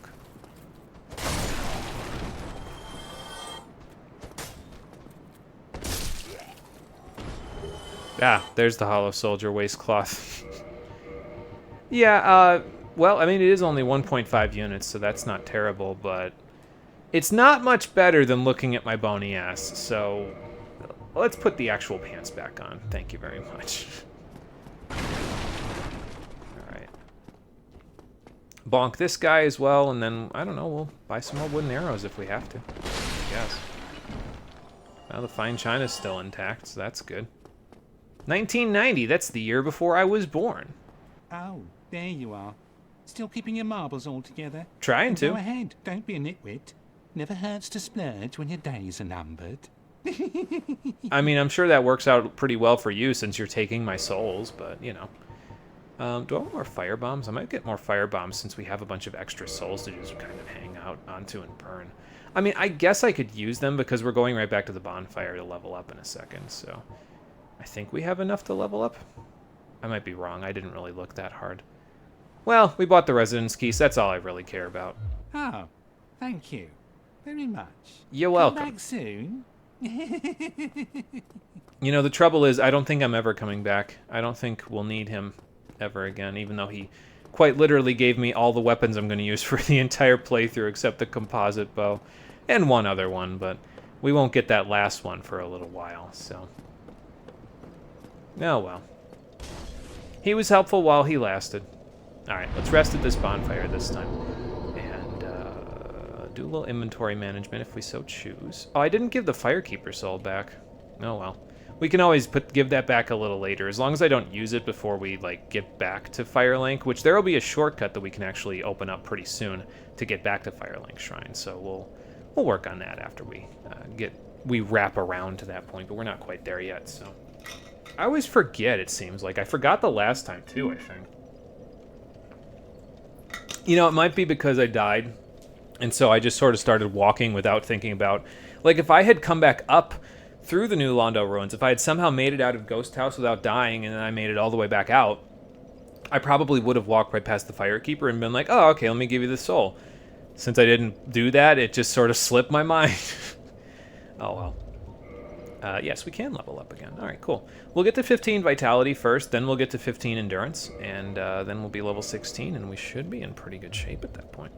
Ah, there's the Hollow Soldier waistcloth. Yeah, well, I mean, it is only 1.5 units, so that's not terrible, but it's not much better than looking at my bony ass, so let's put the actual pants back on. Thank you very much. Alright. Bonk this guy as well, and then, I don't know, we'll buy some more wooden arrows if we have to, I guess. Well, the fine china's still intact, so that's good. 1990, that's the year before I was born. Oh, there you are. Still keeping your marbles all together? Trying to. Go ahead, don't be a nitwit. Never hurts to splurge when your days are numbered. I mean, I'm sure that works out pretty well for you since you're taking my souls, but, you know. Do I want more fire bombs? I might get more fire bombs since we have a bunch of extra souls to just kind of hang out onto and burn. I mean, I guess I could use them because we're going right back to the bonfire to level up in a second, so I think we have enough to level up. I might be wrong. I didn't really look that hard. Well, we bought the residence key, so that's all I really care about. Oh, thank you very much. You're welcome. Come back soon. You know, the trouble is I don't think I'm ever coming back. I don't think we'll need him ever again, even though he quite literally gave me all the weapons I'm going to use for the entire playthrough except the composite bow and one other one, but we won't get that last one for a little while, so. Oh well. He was helpful while he lasted. All right, let's rest at this bonfire this time. And do a little inventory management if we so choose. Oh, I didn't give the Firekeeper soul back. Oh, well. We can always give that back a little later, as long as I don't use it before we, like, get back to Firelink, which there will be a shortcut that we can actually open up pretty soon to get back to Firelink Shrine. So we'll work on that after we wrap around to that point, but we're not quite there yet, so. I always forget, it seems like. I forgot the last time, too, I think. You know, it might be because I died, and so I just sort of started walking without thinking about... Like, if I had come back up through the New Londo ruins, if I had somehow made it out of Ghost House without dying, and then I made it all the way back out, I probably would have walked right past the Firekeeper and been like, oh, okay, let me give you the soul. Since I didn't do that, it just sort of slipped my mind. Oh, well. Yes, we can level up again. All right, cool. We'll get to 15 Vitality first, then we'll get to 15 Endurance, and then we'll be level 16, and we should be in pretty good shape at that point.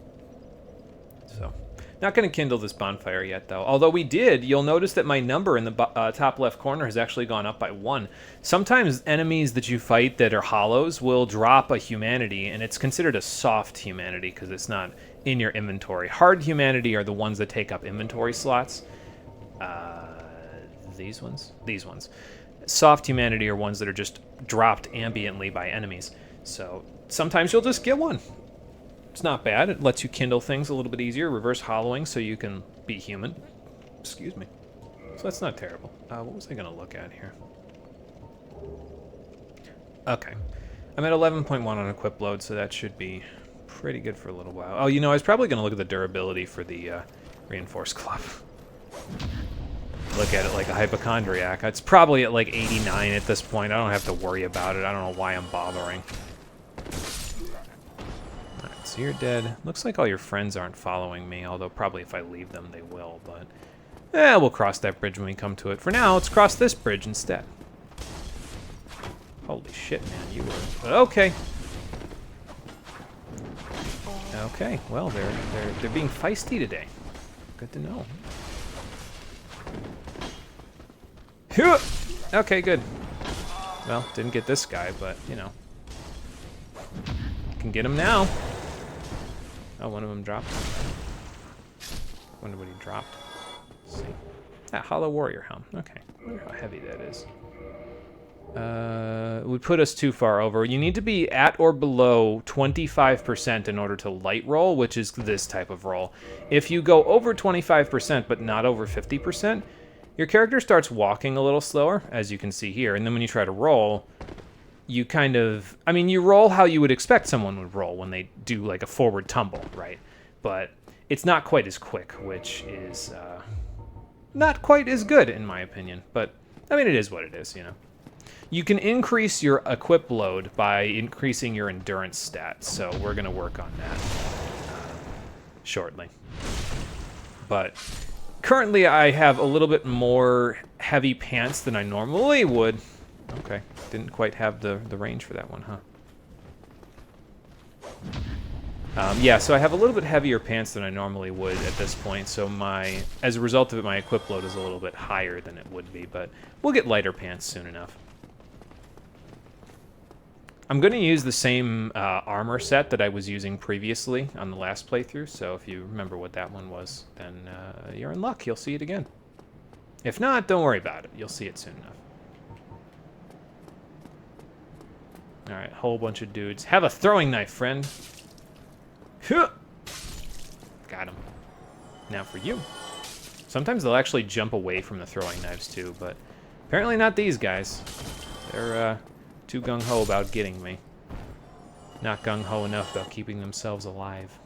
So, not going to kindle this bonfire yet, though. Although we did, you'll notice that my number in the top left corner has actually gone up by 1. Sometimes enemies that you fight that are hollows will drop a humanity, and it's considered a soft humanity because it's not in your inventory. Hard humanity are the ones that take up inventory slots. These ones? These ones. Soft humanity are ones that are just dropped ambiently by enemies. So sometimes you'll just get one. It's not bad. It lets you kindle things a little bit easier. Reverse hollowing so you can be human. Excuse me. So that's not terrible. What was I going to look at here? Okay. I'm at 11.1 on equip load, so that should be pretty good for a little while. Oh, you know, I was probably going to look at the durability for the reinforced glove. Look at it like a hypochondriac. It's probably at like 89 at this point. I don't have to worry about it. I don't know why I'm bothering. Alright, so you're dead. Looks like all your friends aren't following me, although probably if I leave them they will, but... we'll cross that bridge when we come to it. For now, let's cross this bridge instead. Holy shit, man, you were... Okay. Okay, well, they're being feisty today. Good to know. Okay, good. Well, didn't get this guy, but, you know. Can get him now. Oh, one of them dropped. Wonder what he dropped. Let's see. Ah, Hollow Warrior Helm. Okay. I wonder how heavy that is. It would put us too far over. You need to be at or below 25% in order to light roll, which is this type of roll. If you go over 25% but not over 50%, your character starts walking a little slower, as you can see here, and then when you try to roll, you kind of... I mean, you roll how you would expect someone would roll when they do, like, a forward tumble, right? But it's not quite as quick, which is not quite as good, in my opinion. But, I mean, it is what it is, you know. You can increase your equip load by increasing your endurance stats, so we're going to work on that shortly. But... currently, I have a little bit more heavy pants than I normally would. Okay, didn't quite have the range for that one, huh? Yeah, so I have a little bit heavier pants than I normally would at this point, so as a result of it, my equip load is a little bit higher than it would be, but we'll get lighter pants soon enough. I'm going to use the same armor set that I was using previously on the last playthrough, so if you remember what that one was, then you're in luck. You'll see it again. If not, don't worry about it. You'll see it soon enough. Alright, whole bunch of dudes. Have a throwing knife, friend. Got him. Now for you. Sometimes they'll actually jump away from the throwing knives too, but apparently not these guys. They're too gung-ho about getting me. Not gung-ho enough about keeping themselves alive.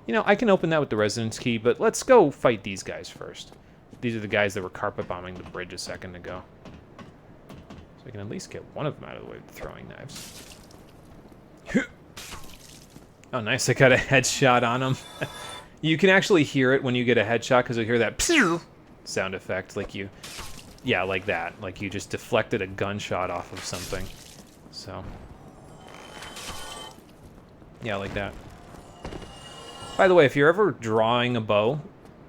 You know, I can open that with the Resonance Key, but let's go fight these guys first. These are the guys that were carpet bombing the bridge a second ago. So I can at least get one of them out of the way with the throwing knives. Oh, nice. I got a headshot on him. You can actually hear it when you get a headshot because you hear that sound effect, like you... yeah, like that. Like you just deflected a gunshot off of something. So... yeah, like that. By the way, if you're ever drawing a bow,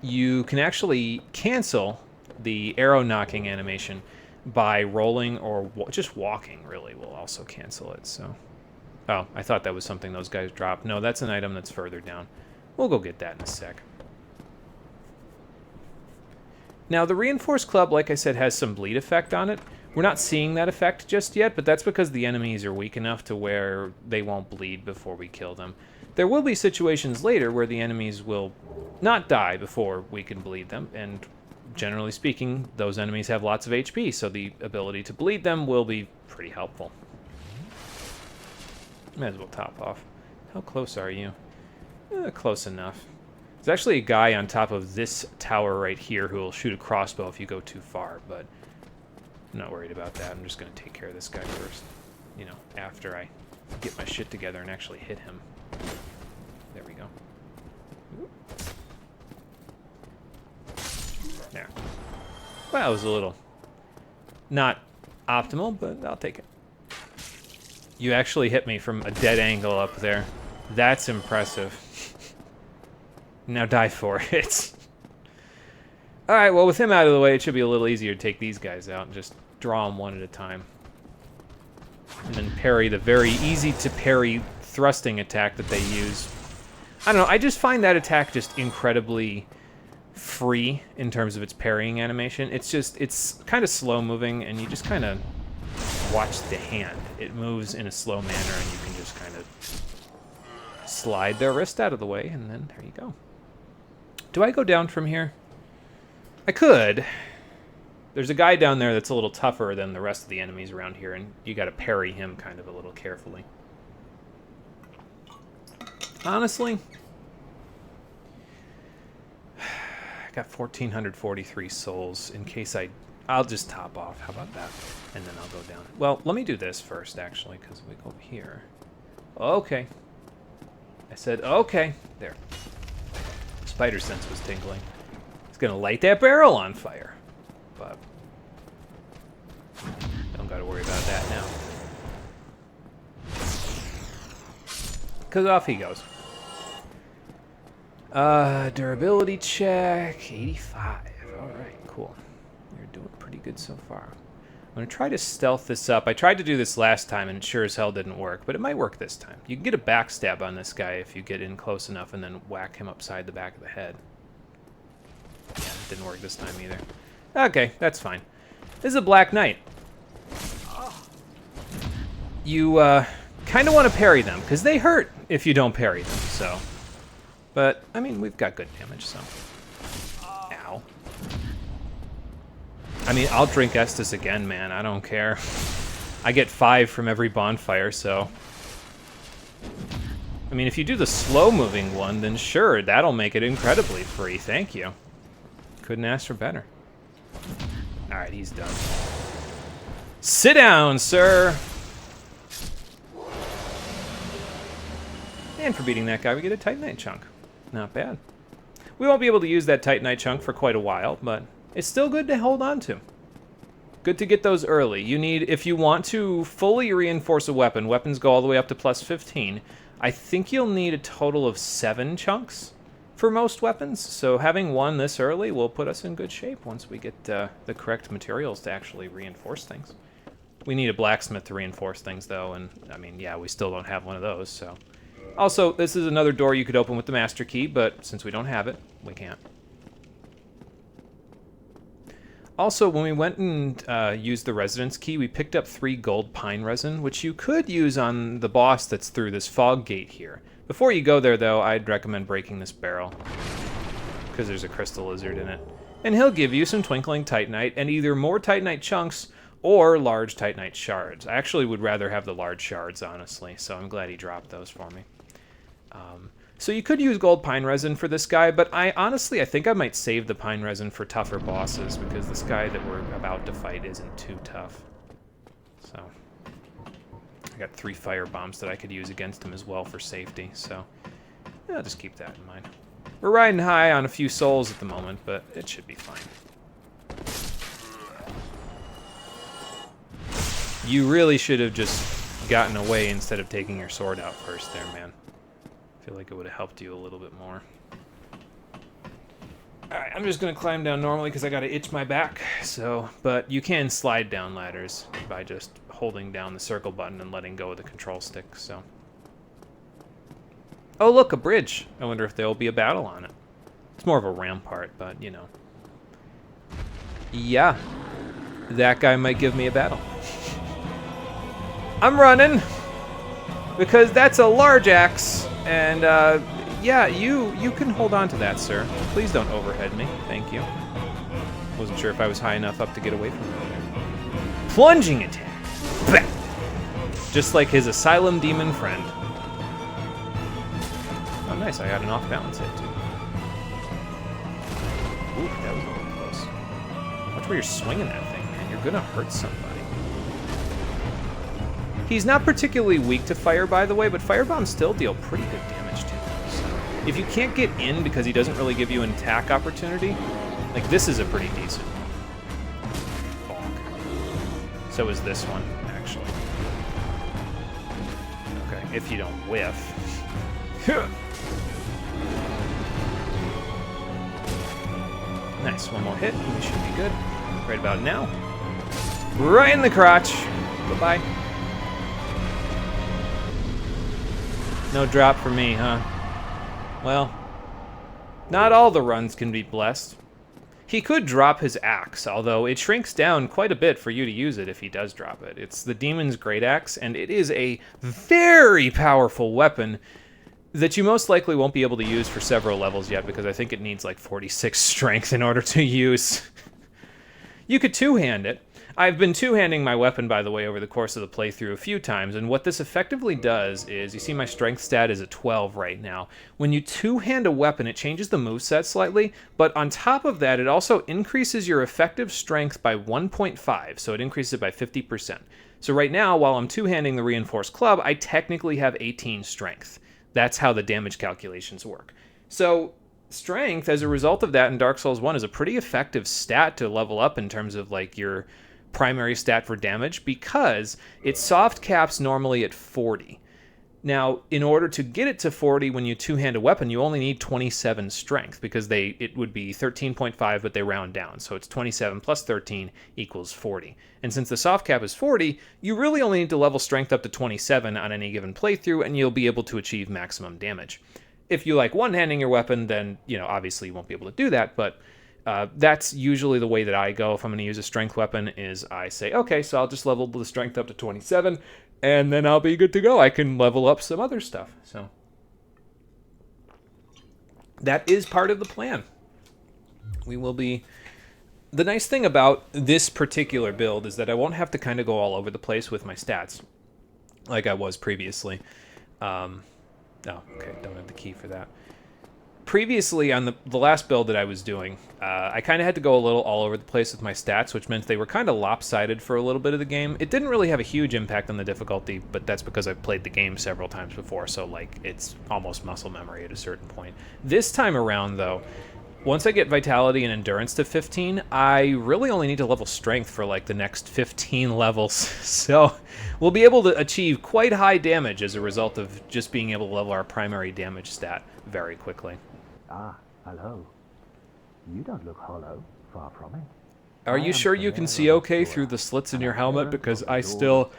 you can actually cancel the arrow knocking animation by rolling or just walking, really, will also cancel it, so... Oh, I thought that was something those guys dropped. No, that's an item that's further down. We'll go get that in a sec. Now, the Reinforced Club, like I said, has some bleed effect on it. We're not seeing that effect just yet, but that's because the enemies are weak enough to where they won't bleed before we kill them. There will be situations later where the enemies will not die before we can bleed them, and generally speaking, those enemies have lots of HP, so the ability to bleed them will be pretty helpful. Might as well top off. How close are you? Close enough. There's actually a guy on top of this tower right here who will shoot a crossbow if you go too far, but I'm not worried about that. I'm just going to take care of this guy first, you know, after I get my shit together and actually hit him. There we go. There. Well, it was a little not optimal, but I'll take it. You actually hit me from a dead angle up there. That's impressive. Now die for it. Alright, well, with him out of the way, it should be a little easier to take these guys out and just draw them one at a time. And then parry the very easy-to-parry thrusting attack that they use. I don't know, I just find that attack just incredibly free in terms of its parrying animation. It's kind of slow-moving, and you just kind of watch the hand. It moves in a slow manner, and you can just kind of slide their wrist out of the way, and then there you go. Do I go down from here? I could. There's a guy down there that's a little tougher than the rest of the enemies around here, and you got to parry him kind of a little carefully. Honestly, I got 1,443 souls in case I'll just top off. How about that? And then I'll go down. Well, let me do this first, actually, because we go over here. Okay. I said, okay. There. Spider sense was tingling. It's going to light that barrel on fire. But don't got to worry about that now. Because off he goes. Durability check. 85. Alright, cool. You're doing pretty good so far. I'm going to try to stealth this up. I tried to do this last time and it sure as hell didn't work, but it might work this time. You can get a backstab on this guy if you get in close enough and then whack him upside the back of the head. Yeah, it didn't work this time either. Okay, that's fine. This is a Black Knight. You kind of want to parry them, because they hurt if you don't parry them, so. But, I mean, we've got good damage, so. Ow. I mean, I'll drink Estus again, man. I don't care. I get 5 from every bonfire, so. I mean, if you do the slow-moving one, then sure, that'll make it incredibly free. Thank you. Couldn't ask for better. Alright, he's done. Sit down, sir! And for beating that guy, we get a Titanite chunk. Not bad. We won't be able to use that Titanite chunk for quite a while, but it's still good to hold on to. Good to get those early. You need, if you want to fully reinforce a weapon, weapons go all the way up to plus 15. I think you'll need a total of 7 chunks for most weapons, so having one this early will put us in good shape once we get the correct materials to actually reinforce things. We need a blacksmith to reinforce things, though, and, I mean, yeah, we still don't have one of those, so. Also, this is another door you could open with the master key, but since we don't have it, we can't. Also, when we went and used the residence key, we picked up 3 gold pine resin, which you could use on the boss that's through this fog gate here. Before you go there, though, I'd recommend breaking this barrel, because there's a crystal lizard in it. And he'll give you some twinkling titanite, and either more titanite chunks or large titanite shards. I actually would rather have the large shards, honestly, so I'm glad he dropped those for me. So you could use gold pine resin for this guy, but I think I might save the pine resin for tougher bosses, because this guy that we're about to fight isn't too tough. So I got 3 fire bombs that I could use against him as well for safety, so yeah, I'll just keep that in mind. We're riding high on a few souls at the moment, but it should be fine. You really should have just gotten away instead of taking your sword out first there, man. I feel like it would have helped you a little bit more. Alright, I'm just going to climb down normally because I got to itch my back, so, but you can slide down ladders by just holding down the circle button and letting go of the control stick, so... Oh, look, a bridge. I wonder if there will be a battle on it. It's more of a rampart, but, you know. Yeah. That guy might give me a battle. I'm running! Because that's a large axe, and, yeah, you can hold on to that, sir. Please don't overhead me. Thank you. Wasn't sure if I was high enough up to get away from him. Plunging attack! Bah! Just like his asylum demon friend. Oh, nice. I got an off-balance hit, too. Ooh, that was a little close. Watch where you're swinging that thing, man. You're gonna hurt somebody. He's not particularly weak to fire, by the way, but firebombs still deal pretty good damage to him. So if you can't get in because he doesn't really give you an attack opportunity, like this is a pretty decent bonk. So is this one, actually. Okay, if you don't whiff. Nice, one more hit, we should be good. Right about now. Right in the crotch. Goodbye. No drop for me, huh? Well, not all the runs can be blessed. He could drop his axe, although it shrinks down quite a bit for you to use it if he does drop it. It's the Demon's Great Axe, and it is a very powerful weapon that you most likely won't be able to use for several levels yet, because I think it needs like 46 strength in order to use. You could two-hand it. I've been two-handing my weapon, by the way, over the course of the playthrough a few times, and what this effectively does is, you see my strength stat is at 12 right now. When you two-hand a weapon, it changes the moveset slightly, but on top of that, it also increases your effective strength by 1.5, so it increases it by 50%. So right now, while I'm two-handing the reinforced club, I technically have 18 strength. That's how the damage calculations work. So strength, as a result of that in Dark Souls 1, is a pretty effective stat to level up in terms of like your primary stat for damage, because it soft caps normally at 40. Now, in order to get it to 40 when you two-hand a weapon, you only need 27 strength, because it would be 13.5, but they round down. So it's 27 plus 13 equals 40. And since the soft cap is 40, you really only need to level strength up to 27 on any given playthrough, and you'll be able to achieve maximum damage. If you like one-handing your weapon, then, you know, obviously you won't be able to do that, but that's usually the way that I go if I'm going to use a strength weapon, is I say, okay, so I'll just level the strength up to 27, and then I'll be good to go. I can level up some other stuff. So that is part of the plan. We will be... The nice thing about this particular build is that I won't have to kind of go all over the place with my stats like I was previously. Oh, okay, don't have the key for that. Previously, on the last build that I was doing, I kind of had to go a little all over the place with my stats, which meant they were kind of lopsided for a little bit of the game. It didn't really have a huge impact on the difficulty, but that's because I've played the game several times before, so like it's almost muscle memory at a certain point. This time around, though, once I get Vitality and Endurance to 15, I really only need to level Strength for like the next 15 levels. So we'll be able to achieve quite high damage as a result of just being able to level our primary damage stat very quickly. Ah, hello. You don't look hollow, far from it. Are you sure you can see okay through the slits in your helmet? Because I still...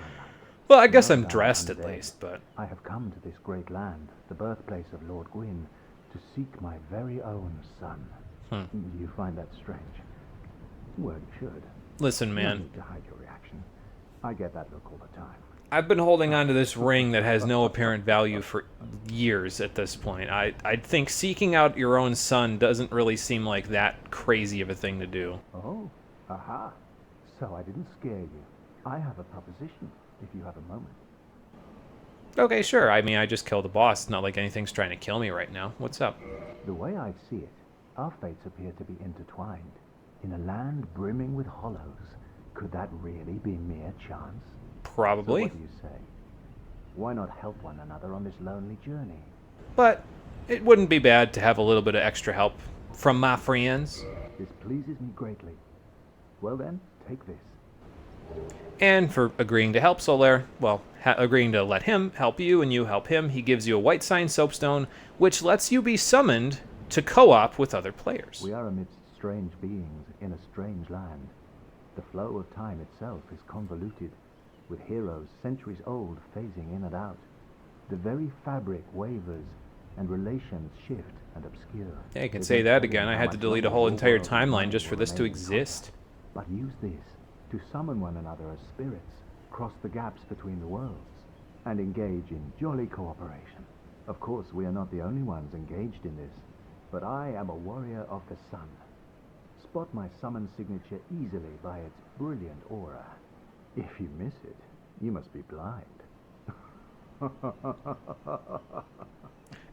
Well, I guess I'm dressed at least, but... I have come to this great land, the birthplace of Lord Gwyn, to seek my very own son. Do you find that strange? Well, you should. Listen, No man. need to hide your reaction. I get that look all the time. I've been holding on to this ring that has no apparent value for years at this point. I think seeking out your own son doesn't really seem like that crazy of a thing to do. Oh, aha. So I didn't scare you. I have a proposition, if you have a moment. Okay, sure. I mean, I just killed a boss. It's not like anything's trying to kill me right now. What's up? The way I see it, our fates appear to be intertwined. In a land brimming with hollows, could that really be mere chance? Probably. So what do you say? Why not help one another on this lonely journey? But it wouldn't be bad to have a little bit of extra help from my friends. This pleases me greatly. Well then, take this. And for agreeing to help Solaire, well, agreeing to let him help you and you help him, he gives you a white sign soapstone, which lets you be summoned to co-op with other players. We are amidst strange beings in a strange land. The flow of time itself is convoluted. with heroes centuries old phasing in and out. The very fabric wavers, and relations shift and obscure. Yeah, I can There's say no that telling again. I how had to much delete a longer whole your entire world and timeline mine just will for this to remain in exist. contact. But use this to summon one another as spirits, cross the gaps between the worlds, and engage in jolly cooperation. Of course, we are not the only ones engaged in this, but I am a warrior of the sun. Spot my summon signature easily by its brilliant aura. If you miss it, you must be blind.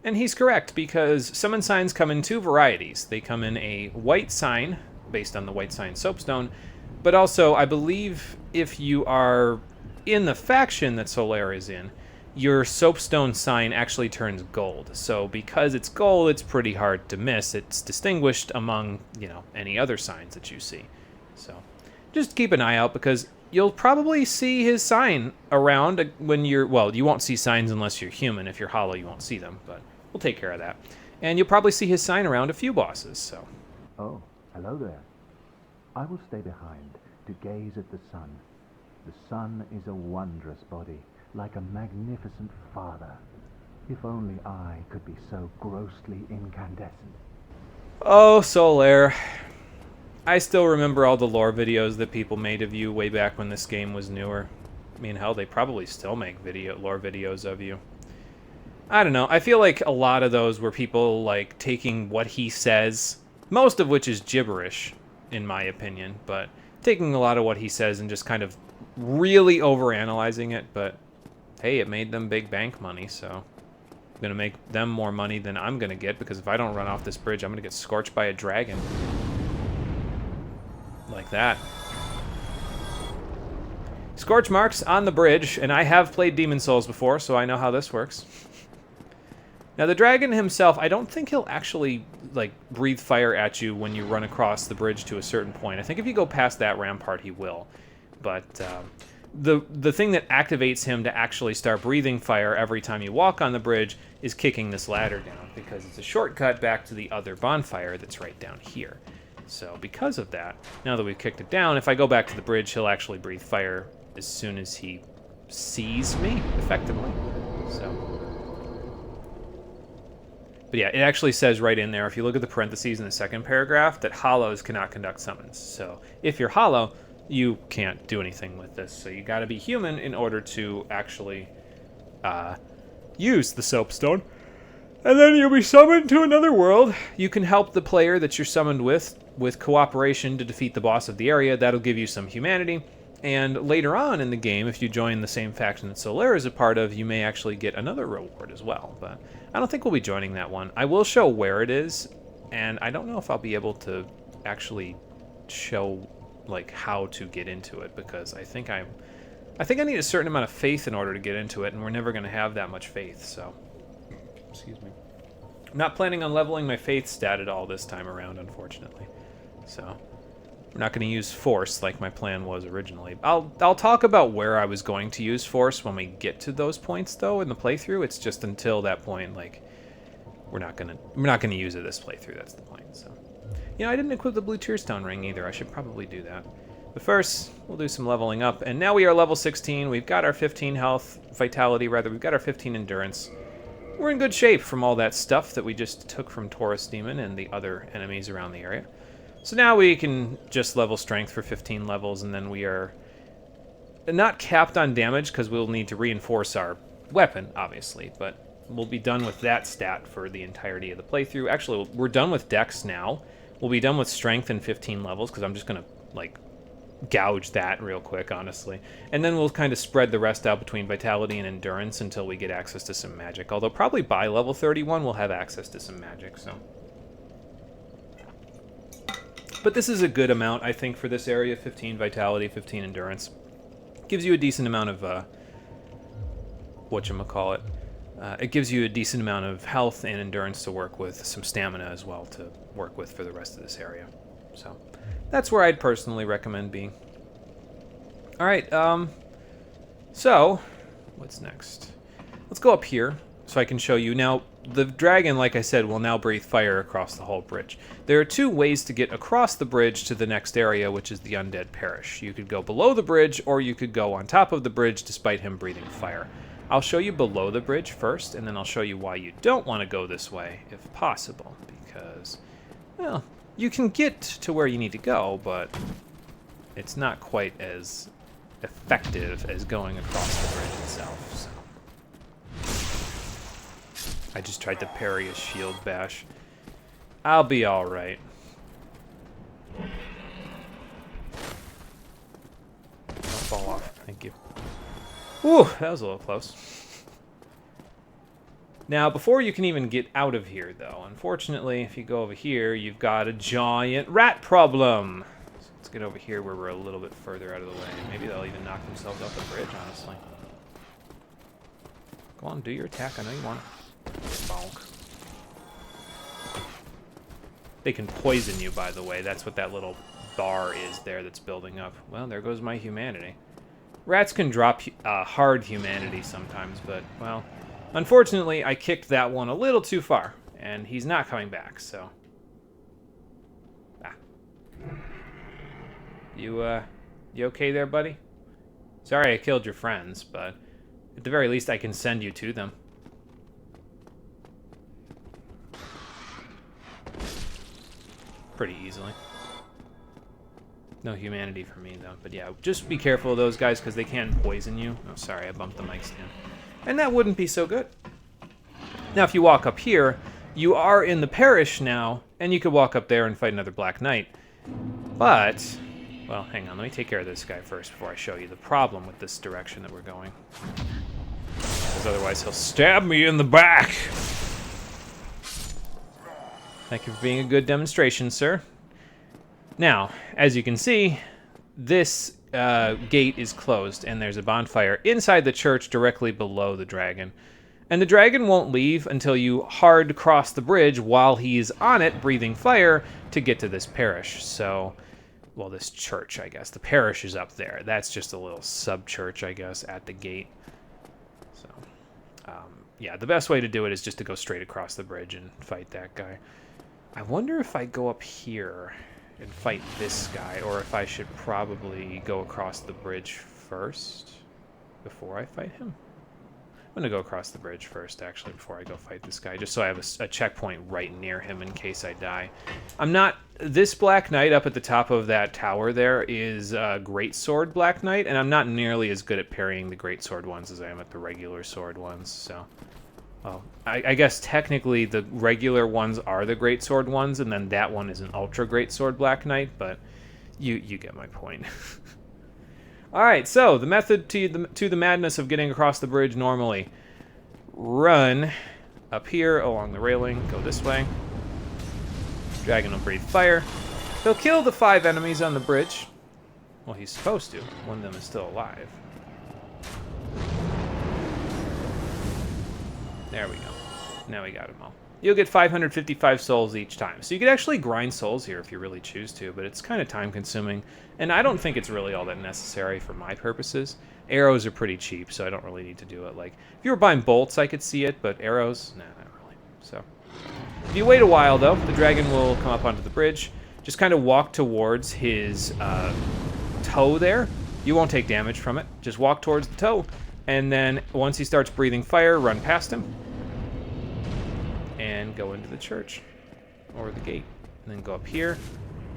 And he's correct, because summon signs come in two varieties. They come in a white sign, based on the white sign soapstone, but also, I believe, if you are in the faction that Solaire is in, your soapstone sign actually turns gold. So because it's gold, it's pretty hard to miss. It's distinguished among, any other signs that you see. So just keep an eye out, because you'll probably see his sign around when you're... Well, you won't see signs unless you're human. If you're hollow, you won't see them, but we'll take care of that. And you'll probably see his sign around a few bosses, so... Oh, hello there. I will stay behind to gaze at the sun. The sun is a wondrous body, like a magnificent father. If only I could be so grossly incandescent. Oh, Solaire. I still remember all the lore videos that people made of you way back when this game was newer. I mean, hell, they probably still make lore videos of you. I don't know. I feel like a lot of those were people, like, taking what he says, most of which is gibberish, in my opinion, but taking a lot of what he says and just kind of really overanalyzing it, but hey, it made them big bank money, so I'm gonna make them more money than I'm gonna get, because if I don't run off this bridge, I'm gonna get scorched by a dragon. Like that. Scorch marks on the bridge, and I have played Demon's Souls before, so I know how this works. Now, the dragon himself, I don't think he'll actually, like, breathe fire at you when you run across the bridge to a certain point. I think if you go past that rampart, he will. But the thing that activates him to actually start breathing fire every time you walk on the bridge is kicking this ladder down, because it's a shortcut back to the other bonfire that's right down here. So because of that, now that we've kicked it down, if I go back to the bridge, he'll actually breathe fire as soon as he sees me, effectively. But yeah, it actually says right in there, if you look at the parentheses in the second paragraph, that hollows cannot conduct summons. So if you're hollow, you can't do anything with this. So you gotta be human in order to actually use the soapstone. And then you'll be summoned to another world. You can help the player that you're summoned with cooperation to defeat the boss of the area. That'll give you some humanity. And later on in the game, if you join the same faction that Solaire is a part of, you may actually get another reward as well. But I don't think we'll be joining that one. I will show where it is, and I don't know if I'll be able to actually show, like, how to get into it, because I think I need a certain amount of faith in order to get into it, and we're never going to have that much faith, so... Excuse me. I'm not planning on leveling my faith stat at all this time around, unfortunately. So... We're not going to use force like my plan was originally. I'll talk about where I was going to use force when we get to those points, though, in the playthrough. It's just until that point, like, we're not gonna use it this playthrough. That's the point. So, I didn't equip the blue tearstone ring either. I should probably do that. But first, we'll do some leveling up. And now we are level 16. We've got our 15 vitality. We've got our 15 endurance. We're in good shape from all that stuff that we just took from Taurus Demon and the other enemies around the area. So now we can just level strength for 15 levels, and then we are not capped on damage, because we'll need to reinforce our weapon, obviously, but we'll be done with that stat for the entirety of the playthrough. Actually, we're done with Dex now. We'll be done with strength in 15 levels, because I'm just going to, like, gouge that real quick, honestly. And then we'll kind of spread the rest out between vitality and endurance until we get access to some magic. Although probably by level 31, we'll have access to some magic, so... But this is a good amount, I think, for this area. 15 vitality, 15 endurance. Gives you a decent amount of, whatchamacallit. It gives you a decent amount of health and endurance to work with, some stamina as well to work with for the rest of this area. So, that's where I'd personally recommend being. Alright, so, what's next? Let's go up here. so I can show you. Now, the dragon, like I said, will now breathe fire across the whole bridge. There are two ways to get across the bridge to the next area, which is the Undead Parish. You could go below the bridge, or you could go on top of the bridge despite him breathing fire. I'll show you below the bridge first, and then I'll show you why you don't want to go this way, if possible. Because, well, you can get to where you need to go, but it's not quite as effective as going across the bridge itself, so. I just tried to parry a shield bash. I'll be alright. Don't fall off. Thank you. Whew, that was a little close. Now, before you can even get out of here, though, unfortunately, if you go over here, you've got a giant rat problem. So let's get over here where we're a little bit further out of the way. Maybe they'll even knock themselves off the bridge, honestly. Go on, do your attack. I know you want it. Bonk. They can poison you, by the way. That's what that little bar is there that's building up. Well, there goes my humanity. Rats can drop hard humanity sometimes, but, well, unfortunately, I kicked that one a little too far, and he's not coming back, so. Ah. You okay there, buddy? Sorry I killed your friends, but at the very least, I can send you to them. Pretty easily. No humanity for me, though. But yeah, just be careful of those guys, because they can poison you. Oh, sorry, I bumped the mic stand. And that wouldn't be so good. Now, if you walk up here, you are in the parish now, and you could walk up there and fight another Black Knight. But, well, hang on. Let me take care of this guy first before I show you the problem with this direction that we're going. Because otherwise he'll stab me in the back. Thank you for being a good demonstration, sir. Now, as you can see, this gate is closed, and there's a bonfire inside the church directly below the dragon. And the dragon won't leave until you hard cross the bridge while he's on it, breathing fire, to get to this parish. So, well, this church, I guess. The parish is up there. That's just a little sub-church, I guess, at the gate. So, yeah, the best way to do it is just to go straight across the bridge and fight that guy. I wonder if I go up here and fight this guy, or if I should probably go across the bridge first before I fight him. I'm going to go across the bridge first, actually, before I go fight this guy, just so I have a checkpoint right near him in case I die. I'm not... This Black Knight up at the top of that tower there is Greatsword Black Knight, and I'm not nearly as good at parrying the Greatsword ones as I am at the regular sword ones, so... Well, I guess technically the regular ones are the Greatsword ones, and then that one is an Ultra Greatsword Black Knight, but you get my point. Alright, so the method to the madness of getting across the bridge normally. Run up here along the railing, go this way. Dragon will breathe fire. He'll kill the 5 enemies on the bridge. Well, he's supposed to. One of them is still alive. There we go. Now we got them all. You'll get 555 souls each time. So you could actually grind souls here if you really choose to, but it's kind of time-consuming, and I don't think it's really all that necessary for my purposes. Arrows are pretty cheap, so I don't really need to do it. Like, if you were buying bolts, I could see it, but arrows, nah, not really. So, if you wait a while, though, the dragon will come up onto the bridge. Just kind of walk towards his toe there. You won't take damage from it. Just walk towards the toe. And then, once he starts breathing fire, run past him. And go into the church. Or the gate. And then go up here.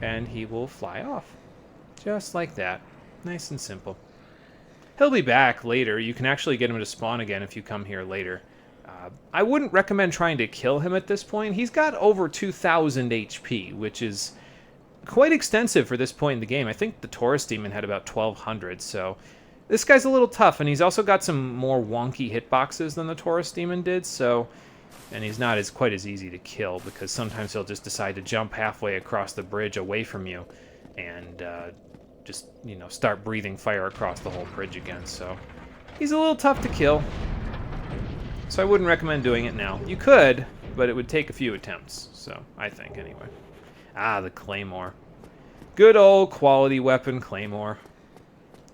And he will fly off. Just like that. Nice and simple. He'll be back later. You can actually get him to spawn again if you come here later. I wouldn't recommend trying to kill him at this point. He's got over 2,000 HP, which is quite extensive for this point in the game. I think the Taurus Demon had about 1,200, so... This guy's a little tough, and he's also got some more wonky hitboxes than the Taurus Demon did, so... And he's not quite as easy to kill, because sometimes he'll just decide to jump halfway across the bridge away from you, and just, you know, start breathing fire across the whole bridge again, so... He's a little tough to kill, so I wouldn't recommend doing it now. You could, but it would take a few attempts, so I think, anyway. Ah, the Claymore. Good old quality weapon, Claymore.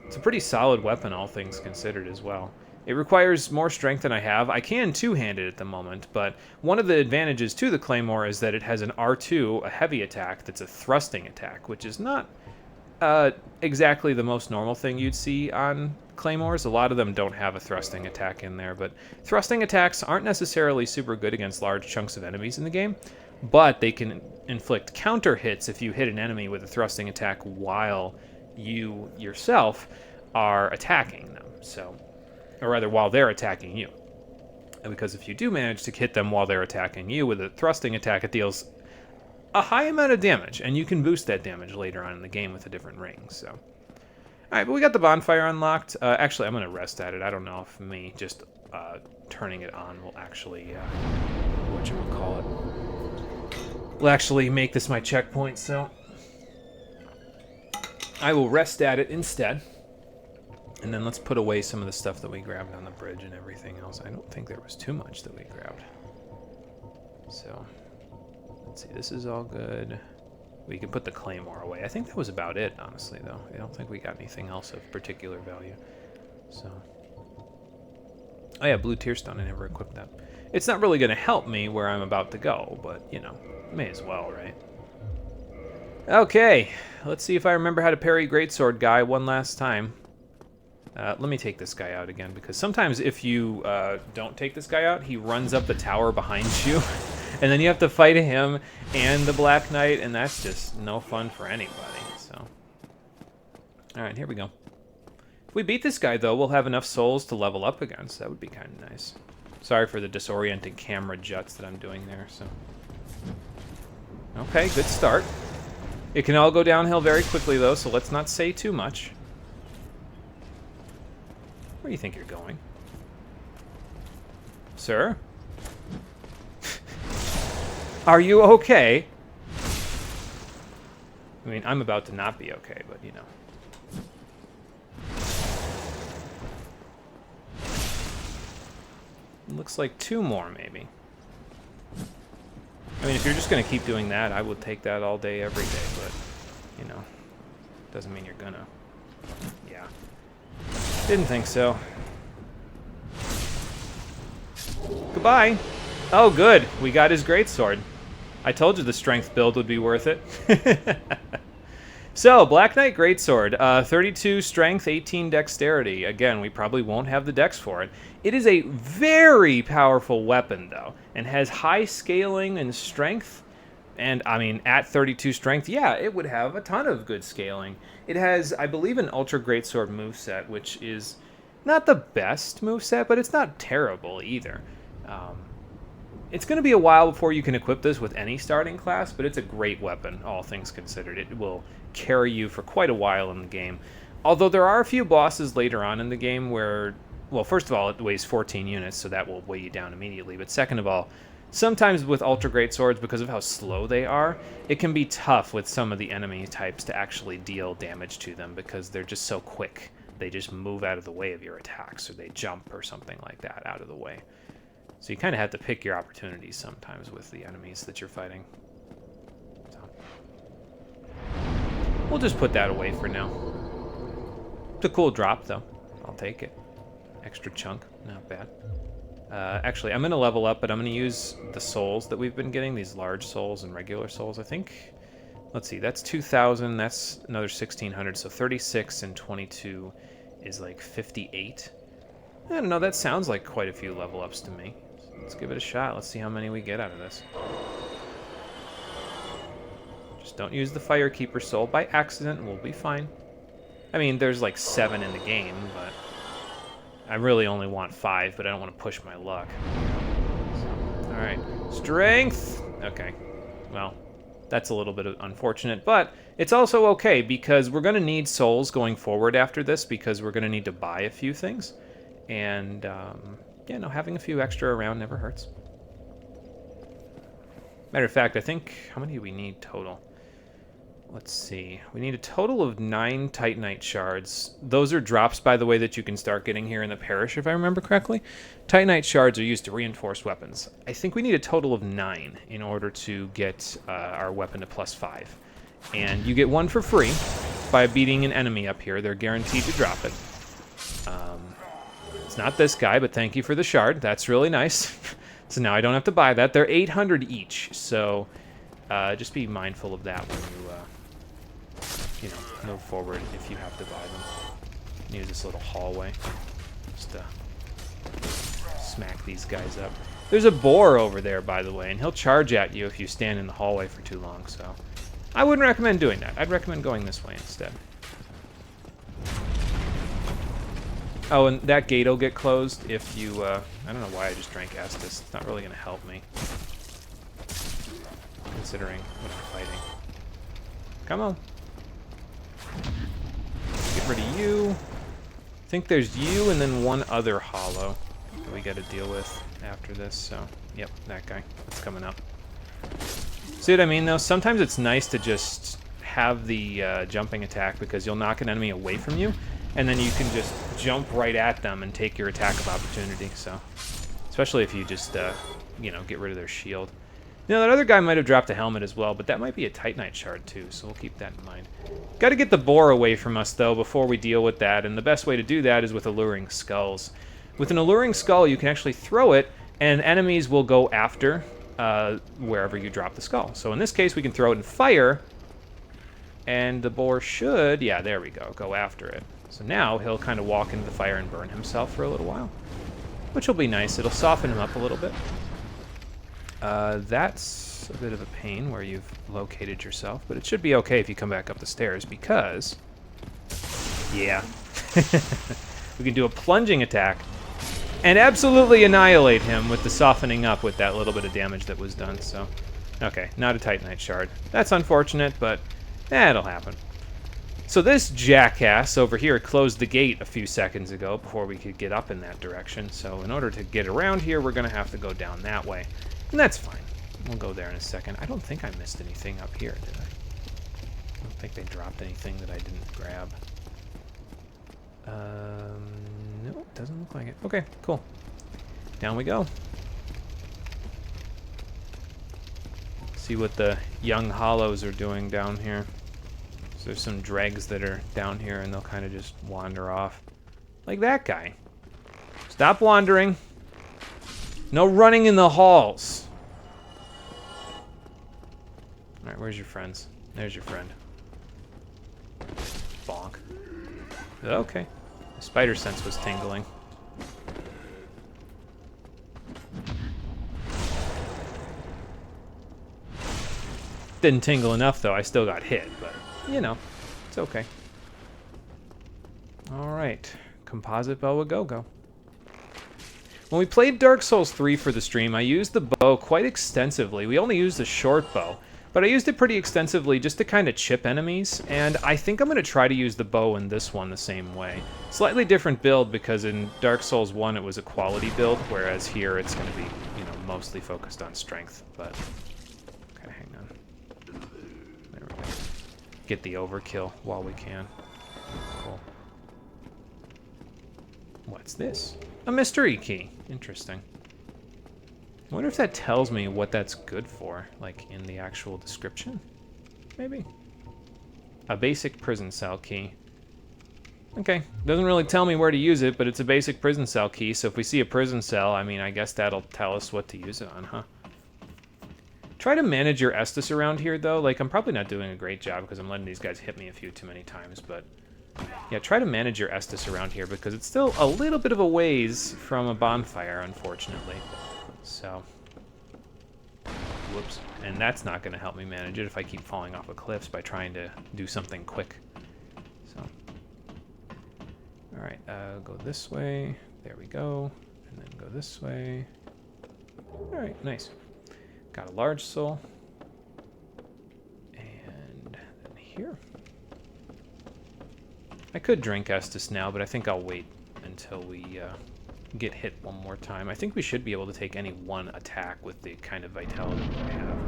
It's a pretty solid weapon, all things considered, as well. It requires more strength than I have. I can two-hand it at the moment, but one of the advantages to the Claymore is that it has an R2, a heavy attack, that's a thrusting attack, which is not exactly the most normal thing you'd see on Claymores. A lot of them don't have a thrusting attack in there, but thrusting attacks aren't necessarily super good against large chunks of enemies in the game, but they can inflict counter hits if you hit an enemy with a thrusting attack while you yourself are attacking them. So, or rather, while they're attacking you. And because if you do manage to hit them while they're attacking you with a thrusting attack, it deals a high amount of damage, and you can boost that damage later on in the game with a different ring. So, all right, but we got the bonfire unlocked. Actually, I'm going to rest at it. I don't know if me just turning it on will actually, whatchamacallit, will actually make this my checkpoint, so I will rest at it instead. And then let's put away some of the stuff that we grabbed on the bridge and everything else. I don't think there was too much that we grabbed. So, let's see, this is all good. We can put the Claymore away. I think that was about it, honestly, though. I don't think we got anything else of particular value. So, oh yeah, Blue Tearstone, I never equipped that. It's not really going to help me where I'm about to go, but, you know, may as well, right? Okay, let's see if I remember how to parry Greatsword Guy one last time. Let me take this guy out again, because sometimes if you don't take this guy out, he runs up the tower behind you, and then you have to fight him and the Black Knight, and that's just no fun for anybody, so. Alright, here we go. If we beat this guy, though, we'll have enough souls to level up again, so that would be kind of nice. Sorry for the disorienting camera juts that I'm doing there, so. Okay, good start. It can all go downhill very quickly, though, so let's not say too much. Where do you think you're going? Sir? Are you okay? I mean, I'm about to not be okay, but you know. It looks like 2 more, maybe. I mean, if you're just going to keep doing that, I would take that all day, every day, but, you know, doesn't mean you're gonna. Yeah. Didn't think so. Goodbye. Oh, good. We got his greatsword. I told you the strength build would be worth it. So, Black Knight Greatsword. 32 strength, 18 dexterity. Again, we probably won't have the dex for it. It is a very powerful weapon, though, and has high scaling and strength. And, I mean, at 32 strength, yeah, it would have a ton of good scaling. It has, I believe, an Ultra Greatsword moveset, which is not the best moveset, but it's not terrible either. It's going to be a while before you can equip this with any starting class, but it's a great weapon, all things considered. It will carry you for quite a while in the game. Although there are a few bosses later on in the game where, well, first of all, it weighs 14 units, so that will weigh you down immediately. But second of all, sometimes with Ultra Great Swords, because of how slow they are, it can be tough with some of the enemy types to actually deal damage to them because they're just so quick. They just move out of the way of your attacks, or they jump or something like that out of the way. So you kind of have to pick your opportunities sometimes with the enemies that you're fighting. So. We'll just put that away for now. It's a cool drop, though. I'll take it. Extra chunk, not bad. Actually, I'm going to level up, but I'm going to use the souls that we've been getting, these large souls and regular souls. I think, let's see, that's 2,000, that's another 1,600, so 36 and 22 is like 58. I don't know, that sounds like quite a few level ups to me. Let's give it a shot. Let's see how many we get out of this. Just don't use the Firekeeper soul by accident, and we'll be fine. I mean, there's like 7 in the game, but I really only want 5, but I don't want to push my luck. So, all right, strength. Okay, well, that's a little bit unfortunate, but it's also okay because we're going to need souls going forward after this because we're going to need to buy a few things. And, yeah, no, having a few extra around never hurts. Matter of fact, I think, how many do we need total? Let's see. We need a total of 9 Titanite shards. Those are drops, by the way, that you can start getting here in the parish, if I remember correctly. Titanite shards are used to reinforce weapons. I think we need a total of 9 in order to get our weapon to +5. And you get 1 for free by beating an enemy up here. They're guaranteed to drop it. It's not this guy, but thank you for the shard. That's really nice. So now I don't have to buy that. They're 800 each, so just be mindful of that when you move forward if you have to buy them. Use this little hallway just to smack these guys up. There's a boar over there, by the way, and he'll charge at you if you stand in the hallway for too long, so I wouldn't recommend doing that. I'd recommend going this way instead. Oh, and that gate will get closed if you, I don't know why I just drank Estus. It's not really going to help me, considering what I'm fighting. Come on. Get rid of you. I think there's you and then one other hollow that we got to deal with after this, so, yep, that guy. That's coming up. See what I mean, though? Sometimes it's nice to just have the jumping attack because you'll knock an enemy away from you, and then you can just jump right at them and take your attack of opportunity, so. Especially if you just, get rid of their shield. That other guy might have dropped a helmet as well, but that might be a Titanite shard too, so we'll keep that in mind. Got to get the boar away from us, though, before we deal with that, and the best way to do that is with alluring skulls. With an alluring skull, you can actually throw it, and enemies will go after wherever you drop the skull. So in this case, we can throw it in fire, and the boar should, yeah, there we go after it. So now he'll kind of walk into the fire and burn himself for a little while, which will be nice. It'll soften him up a little bit. That's a bit of a pain where you've located yourself, but it should be okay if you come back up the stairs because, yeah, we can do a plunging attack and absolutely annihilate him with the softening up with that little bit of damage that was done. So, okay, not a Titanite shard. That's unfortunate, but it'll happen. So this jackass over here closed the gate a few seconds ago before we could get up in that direction. So in order to get around here, we're going to have to go down that way. And that's fine. We'll go there in a second. I don't think I missed anything up here, did I? I don't think they dropped anything that I didn't grab. No, doesn't look like it. Okay, cool. Down we go. See what the young hollows are doing down here. So there's some dregs that are down here, and they'll kind of just wander off. Like that guy. Stop wandering. No running in the halls. Alright, where's your friends? There's your friend. Bonk. Okay. The spider sense was tingling. Didn't tingle enough, though. I still got hit, but, it's okay. Alright. Composite bow a go-go. When we played Dark Souls 3 for the stream, I used the bow quite extensively. We only used the short bow, but I used it pretty extensively just to kind of chip enemies, and I think I'm going to try to use the bow in this one the same way. Slightly different build because in Dark Souls 1 it was a quality build, whereas here it's going to be, mostly focused on strength, but... Okay, hang on. There we go. Get the overkill while we can. Cool. What's this? A mystery key. Interesting. I wonder if that tells me what that's good for, like in the actual description. Maybe. A basic prison cell key. Okay, doesn't really tell me where to use it, but it's a basic prison cell key, so if we see a prison cell, I guess that'll tell us what to use it on, huh? Try to manage your Estus around here, though. Like, I'm probably not doing a great job because I'm letting these guys hit me a few too many times, but... yeah, try to manage your Estus around here because it's still a little bit of a ways from a bonfire, unfortunately. So, whoops. And that's not going to help me manage it if I keep falling off of cliffs by trying to do something quick. So, alright, go this way. There we go. And then go this way. Alright, nice. Got a large soul. And then here. I could drink Estus now, but I think I'll wait until we get hit one more time. I think we should be able to take any one attack with the kind of vitality that I have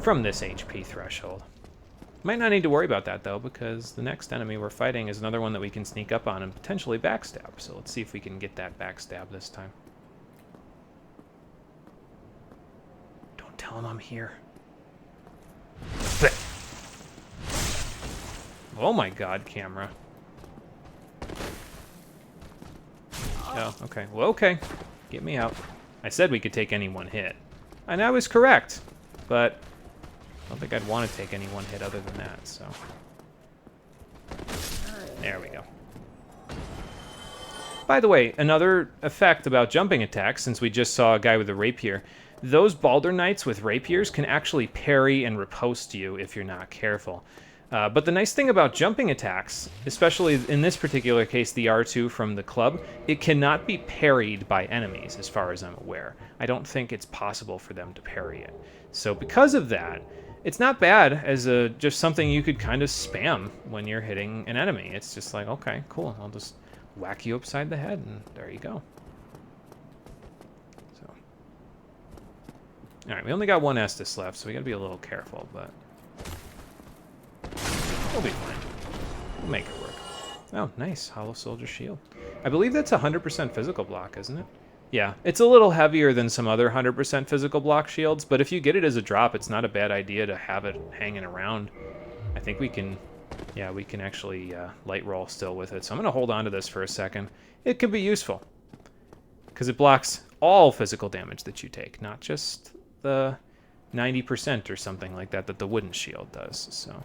from this HP threshold. Might not need to worry about that, though, because the next enemy we're fighting is another one that we can sneak up on and potentially backstab. So let's see if we can get that backstab this time. Don't tell him I'm here. Oh my god, camera. Oh, okay. Well, okay. Get me out. I said we could take any one hit. And I was correct. But I don't think I'd want to take any one hit other than that, so. There we go. By the way, another effect about jumping attacks, since we just saw a guy with a rapier, those Baldur Knights with rapiers can actually parry and riposte you if you're not careful. But the nice thing about jumping attacks, especially in this particular case, the R2 from the club, it cannot be parried by enemies, as far as I'm aware. I don't think it's possible for them to parry it. So because of that, it's not bad as just something you could kind of spam when you're hitting an enemy. It's just like, okay, cool, I'll just whack you upside the head, and there you go. So, all right, we only got one Estus left, so we gotta be a little careful, but we'll be fine. We'll make it work. Oh, nice, Hollow Soldier Shield. I believe that's 100% physical block, isn't it? Yeah, it's a little heavier than some other 100% physical block shields, but if you get it as a drop, it's not a bad idea to have it hanging around. I think we can, yeah, we can actually light roll still with it. So I'm going to hold on to this for a second. It can be useful, because it blocks all physical damage that you take, not just the 90% or something like that that the wooden shield does. So,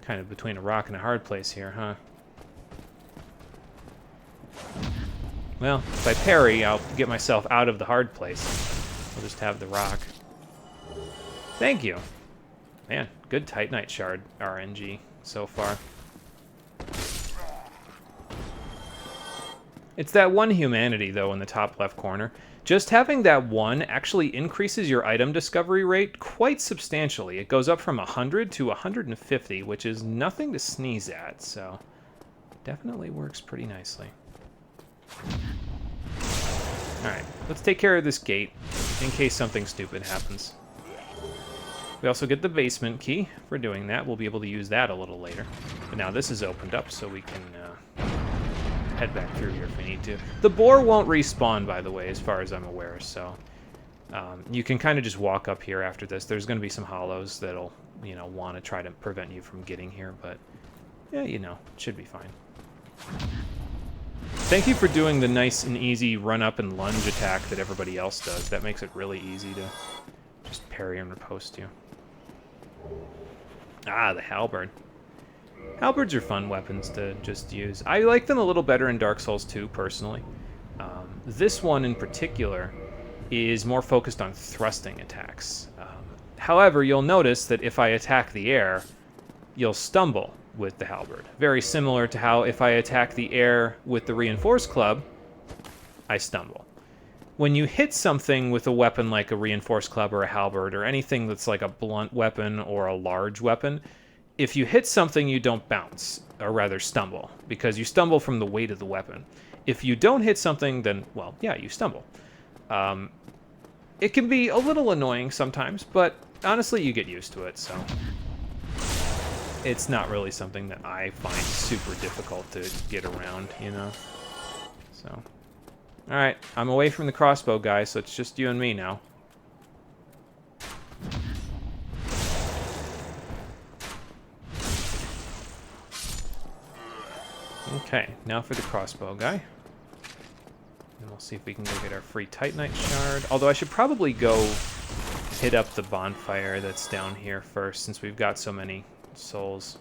kind of between a rock and a hard place here, huh? Well, if I parry, I'll get myself out of the hard place. I'll just have the rock. Thank you. Man, good Titanite Shard RNG so far. It's that one humanity, though, in the top left corner. Just having that one actually increases your item discovery rate quite substantially. It goes up from 100 to 150, which is nothing to sneeze at, so definitely works pretty nicely. Alright, let's take care of this gate, in case something stupid happens. We also get the basement key for doing that. We'll be able to use that a little later. But now this is opened up, so we can head back through here if we need to. The boar won't respawn, by the way, as far as I'm aware, so you can kind of just walk up here after this. There's going to be some hollows that'll, you know, want to try to prevent you from getting here, but yeah, you know, it should be fine. Thank you for doing the nice and easy run-up and lunge attack that everybody else does. That makes it really easy to just parry and riposte you. Ah, the halberd. Halberds are fun weapons to just use. I like them a little better in Dark Souls 2, personally. This one in particular is more focused on thrusting attacks. However, you'll notice that if I attack the air, you'll stumble with the halberd. Very similar to how if I attack the air with the reinforced club, I stumble. When you hit something with a weapon like a reinforced club or a halberd or anything that's like a blunt weapon or a large weapon, if you hit something, you don't bounce, or rather stumble, because you stumble from the weight of the weapon. If you don't hit something, then, well, yeah, you stumble. It can be a little annoying sometimes, but honestly, you get used to it, so it's not really something that I find super difficult to get around, you know? So, alright, I'm away from the crossbow guy, so it's just you and me now. Okay, now for the crossbow guy. And we'll see if we can go get our free Titanite Shard. Although I should probably go hit up the bonfire that's down here first, since we've got so many souls.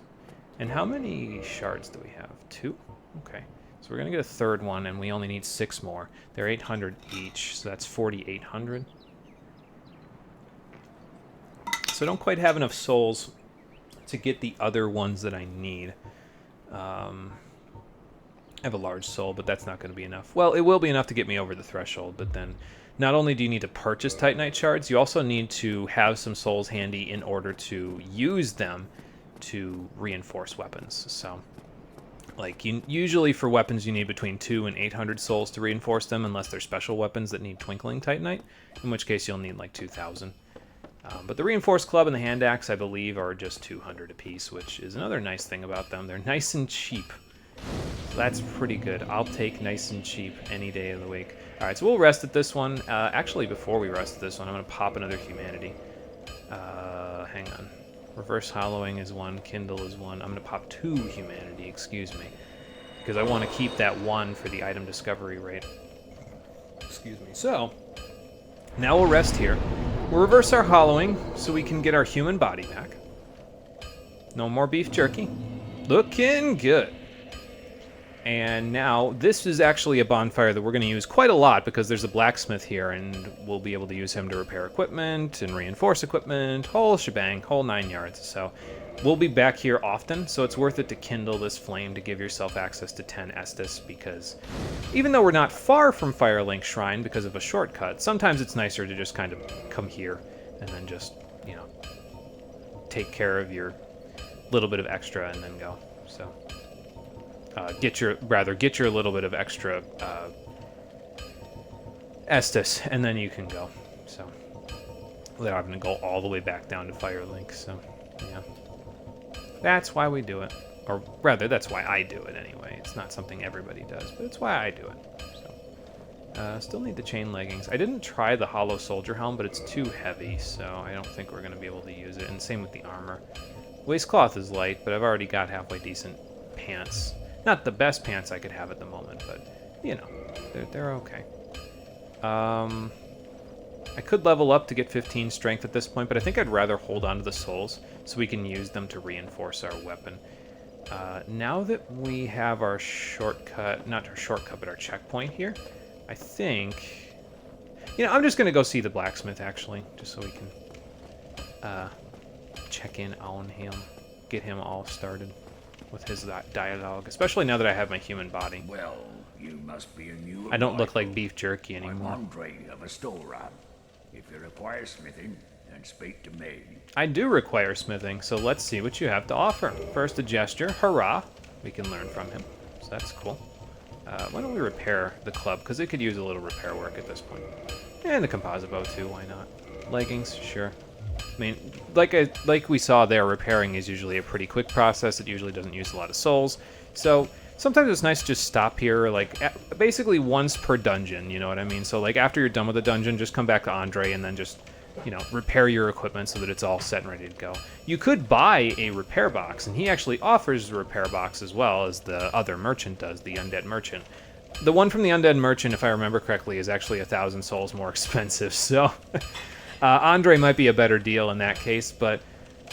And how many shards do we have? 2? Okay. So we're going to get a third one, and we only need 6 more. They're 800 each, so that's 4,800. So I don't quite have enough souls to get the other ones that I need. I have a large soul, but that's not going to be enough. Well, it will be enough to get me over the threshold, but then not only do you need to purchase Titanite Shards, you also need to have some souls handy in order to use them to reinforce weapons. So, like, usually for weapons you need between 2 and 800 souls to reinforce them, unless they're special weapons that need Twinkling Titanite, in which case you'll need like 2,000. But the Reinforced Club and the Hand Axe, I believe, are just 200 apiece, which is another nice thing about them. They're nice and cheap. So that's pretty good. I'll take nice and cheap any day of the week. Alright, so we'll rest at this one. Actually, before we rest at this one, I'm going to pop another Humanity. Hang on. Reverse Hollowing is 1, Kindle is 1. I'm going to pop 2 Humanity, excuse me. because I want to keep that 1 for the item discovery rate. Excuse me. So, now we'll rest here. We'll reverse our hollowing so we can get our human body back. No more beef jerky. Looking good. And now, this is actually a bonfire that we're going to use quite a lot because there's a blacksmith here, and we'll be able to use him to repair equipment and reinforce equipment, whole shebang, whole 9 yards. So we'll be back here often, so it's worth it to kindle this flame to give yourself access to 10 Estus, because even though we're not far from Firelink Shrine because of a shortcut, sometimes it's nicer to just kind of come here and then just, you know, take care of your little bit of extra and then go. So get your little bit of extra Estus, and then you can go. So without having to go all the way back down to Firelink. So yeah, that's why we do it, or rather, that's why I do it anyway. It's not something everybody does, but it's why I do it. So still need the chain leggings. I didn't try the hollow soldier helm, but it's too heavy, so I don't think we're going to be able to use it. And same with the armor. Waistcloth is light, but I've already got halfway decent pants. Not the best pants I could have at the moment, but, you know, they're okay. I could level up to get 15 strength at this point, but I think I'd rather hold on to the souls so we can use them to reinforce our weapon. Now that we have our shortcut, not our shortcut, but our checkpoint here, I think... You know, I'm just going to go see the blacksmith, actually, just so we can check in on him, get him all started with his dialogue, especially now that I have my human body. Well, you must be a new I don't look like arrival. beef jerky I'm anymore. Andre of a store run. If you require smithing, then speak to me. I do require smithing, so let's see what you have to offer. First, a gesture. Hurrah! We can learn from him, so that's cool. Why don't we repair the club, because it could use a little repair work at this point. And the composite bow, too, why not? Leggings, sure. I mean, like we saw there, repairing is usually a pretty quick process. It usually doesn't use a lot of souls. So sometimes it's nice to just stop here, like, basically once per dungeon, you know what I mean? So, like, after you're done with the dungeon, just come back to Andre and then just, you know, repair your equipment so that it's all set and ready to go. You could buy a repair box, and he actually offers a repair box as well as the other merchant does, the Undead Merchant. The one from the Undead Merchant, if I remember correctly, is actually 1,000 souls more expensive, so... Andre might be a better deal in that case, but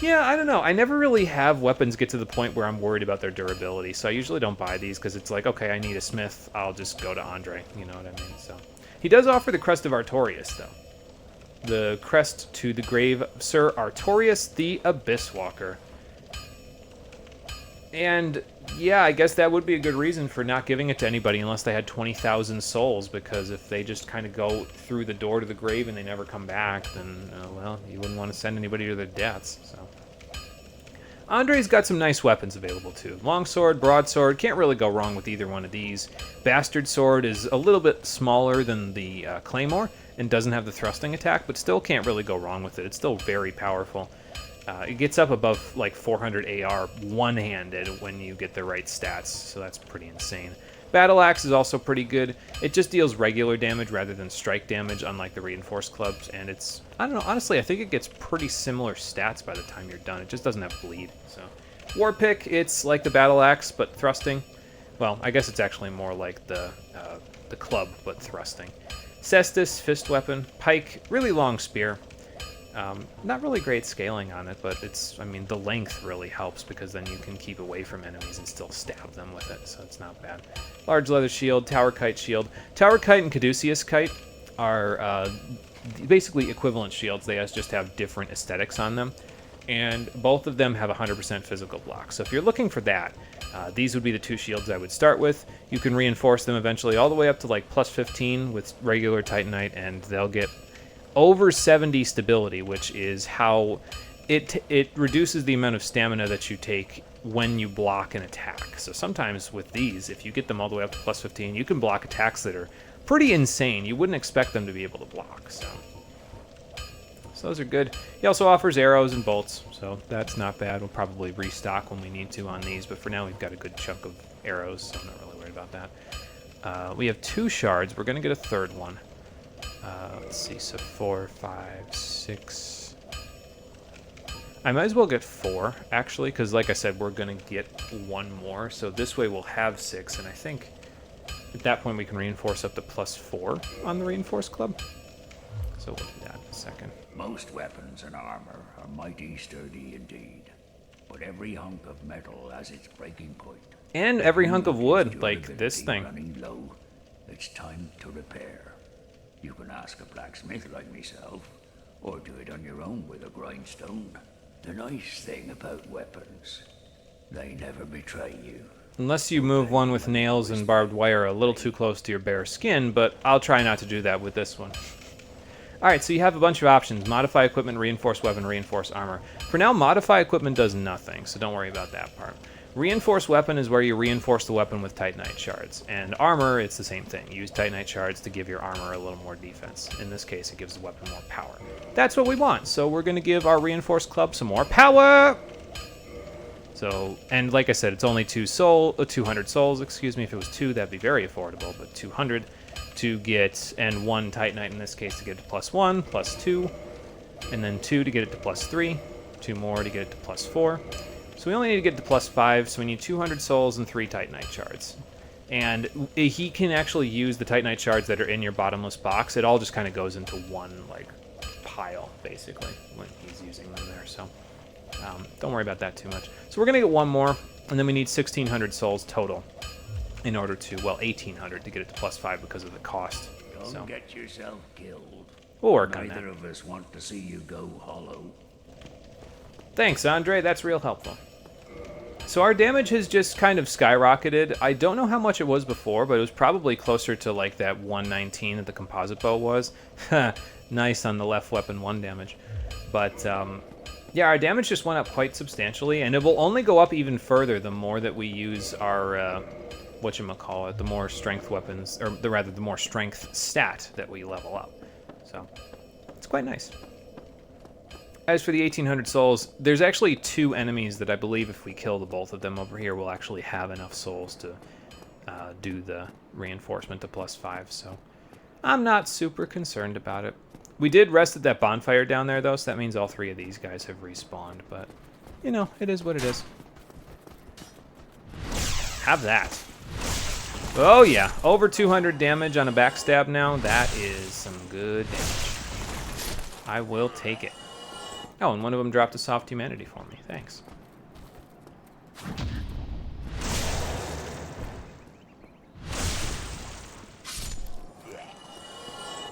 yeah, I don't know. I never really have weapons get to the point where I'm worried about their durability, so I usually don't buy these because it's like, okay, I need a smith, I'll just go to Andre, you know what I mean? So he does offer the Crest of Artorias, though. The crest to the grave, Sir Artorias the Abyss Walker. And yeah, I guess that would be a good reason for not giving it to anybody unless they had 20,000 souls, because if they just kind of go through the door to the grave and they never come back, then, well, you wouldn't want to send anybody to their deaths, so. Andre's got some nice weapons available, too. Longsword, broadsword, can't really go wrong with either one of these. Bastard sword is a little bit smaller than the claymore and doesn't have the thrusting attack, but still can't really go wrong with it. It's still very powerful. It gets up above like 400 AR one-handed when you get the right stats, so that's pretty insane. Battle Axe is also pretty good. It just deals regular damage rather than strike damage, unlike the reinforced clubs, and it's, I don't know, honestly, I think it gets pretty similar stats by the time you're done. It just doesn't have bleed, so. War Pick, it's like the Battle Axe, but thrusting. Well, I guess it's actually more like the club, but thrusting. Cestus, fist weapon. Pike, really long spear. Not really great scaling on it, but it's, I mean, the length really helps because then you can keep away from enemies and still stab them with it, so it's not bad. Large leather shield, Tower Kite shield. Tower Kite and Caduceus Kite are basically equivalent shields. They just have different aesthetics on them, and both of them have 100% physical block. So if you're looking for that, these would be the two shields I would start with. You can reinforce them eventually all the way up to like plus 15 with regular Titanite, and they'll get over 70 stability, which is how it reduces the amount of stamina that you take when you block an attack. So sometimes with these, if you get them all the way up to plus 15, you can block attacks that are pretty insane. You wouldn't expect them to be able to block, so those are good. He also offers arrows and bolts, so that's not bad. We'll probably restock when we need to on these, but for now we've got a good chunk of arrows, so I'm not really worried about that. We have 2 shards. We're going to get a third one. Let's see, so 4, 5, 6. I might as well get 4, actually, because like I said, we're going to get 1 more. So this way we'll have 6, and I think at that point we can reinforce up to +4 on the Reinforced Club. So we'll do that in a second. Most weapons and armor are mighty sturdy indeed, but every hunk of metal has its breaking point. And every hunk of wood, like this thing. Running low, it's time to repair. You can ask a blacksmith like myself, or do it on your own with a grindstone. The nice thing about weapons, they never betray you. Unless you move one with nails and barbed wire a little too close to your bare skin, but I'll try not to do that with this one. Alright, so you have a bunch of options. Modify equipment, reinforce weapon, reinforce armor. For now, modify equipment does nothing, so don't worry about that part. Reinforce weapon is where you reinforce the weapon with Titanite shards. And armor, it's the same thing. Use Titanite shards to give your armor a little more defense. In this case, it gives the weapon more power. That's what we want, so we're going to give our Reinforced Club some more power! So, and like I said, it's only 200 souls, excuse me. If it was 2, that'd be very affordable, but 200 to get, and 1 Titanite in this case to get it to +1, +2, and then 2 to get it to +3, 2 more to get it to +4. So we only need to get to +5, so we need 200 souls and 3 Titanite shards. And he can actually use the Titanite shards that are in your bottomless box. It all just kind of goes into one, like, pile, basically, when he's using them there, so don't worry about that too much. So we're going to get 1 more, and then we need 1,600 souls total in order to, well, 1,800 to get it to +5 because of the cost. Don't get yourself killed. We'll work on that. Neither of us want to see you go hollow. Thanks, Andre. That's real helpful. So our damage has just kind of skyrocketed. I don't know how much it was before, but it was probably closer to like that 119 that the composite bow was. Nice on the left weapon, 1 damage. But yeah, our damage just went up quite substantially, and it will only go up even further the more that we use our, whatchamacallit, the more strength weapons, or rather the more strength stat that we level up. So it's quite nice. As for the 1,800 souls, there's actually 2 enemies that I believe if we kill the both of them over here, we'll actually have enough souls to do the reinforcement to +5, so I'm not super concerned about it. We did rest at that bonfire down there, though, so that means all 3 of these guys have respawned, but, you know, it is what it is. Have that. Oh, yeah. Over 200 damage on a backstab now. That is some good damage. I will take it. Oh, and one of them dropped a soft humanity for me. Thanks.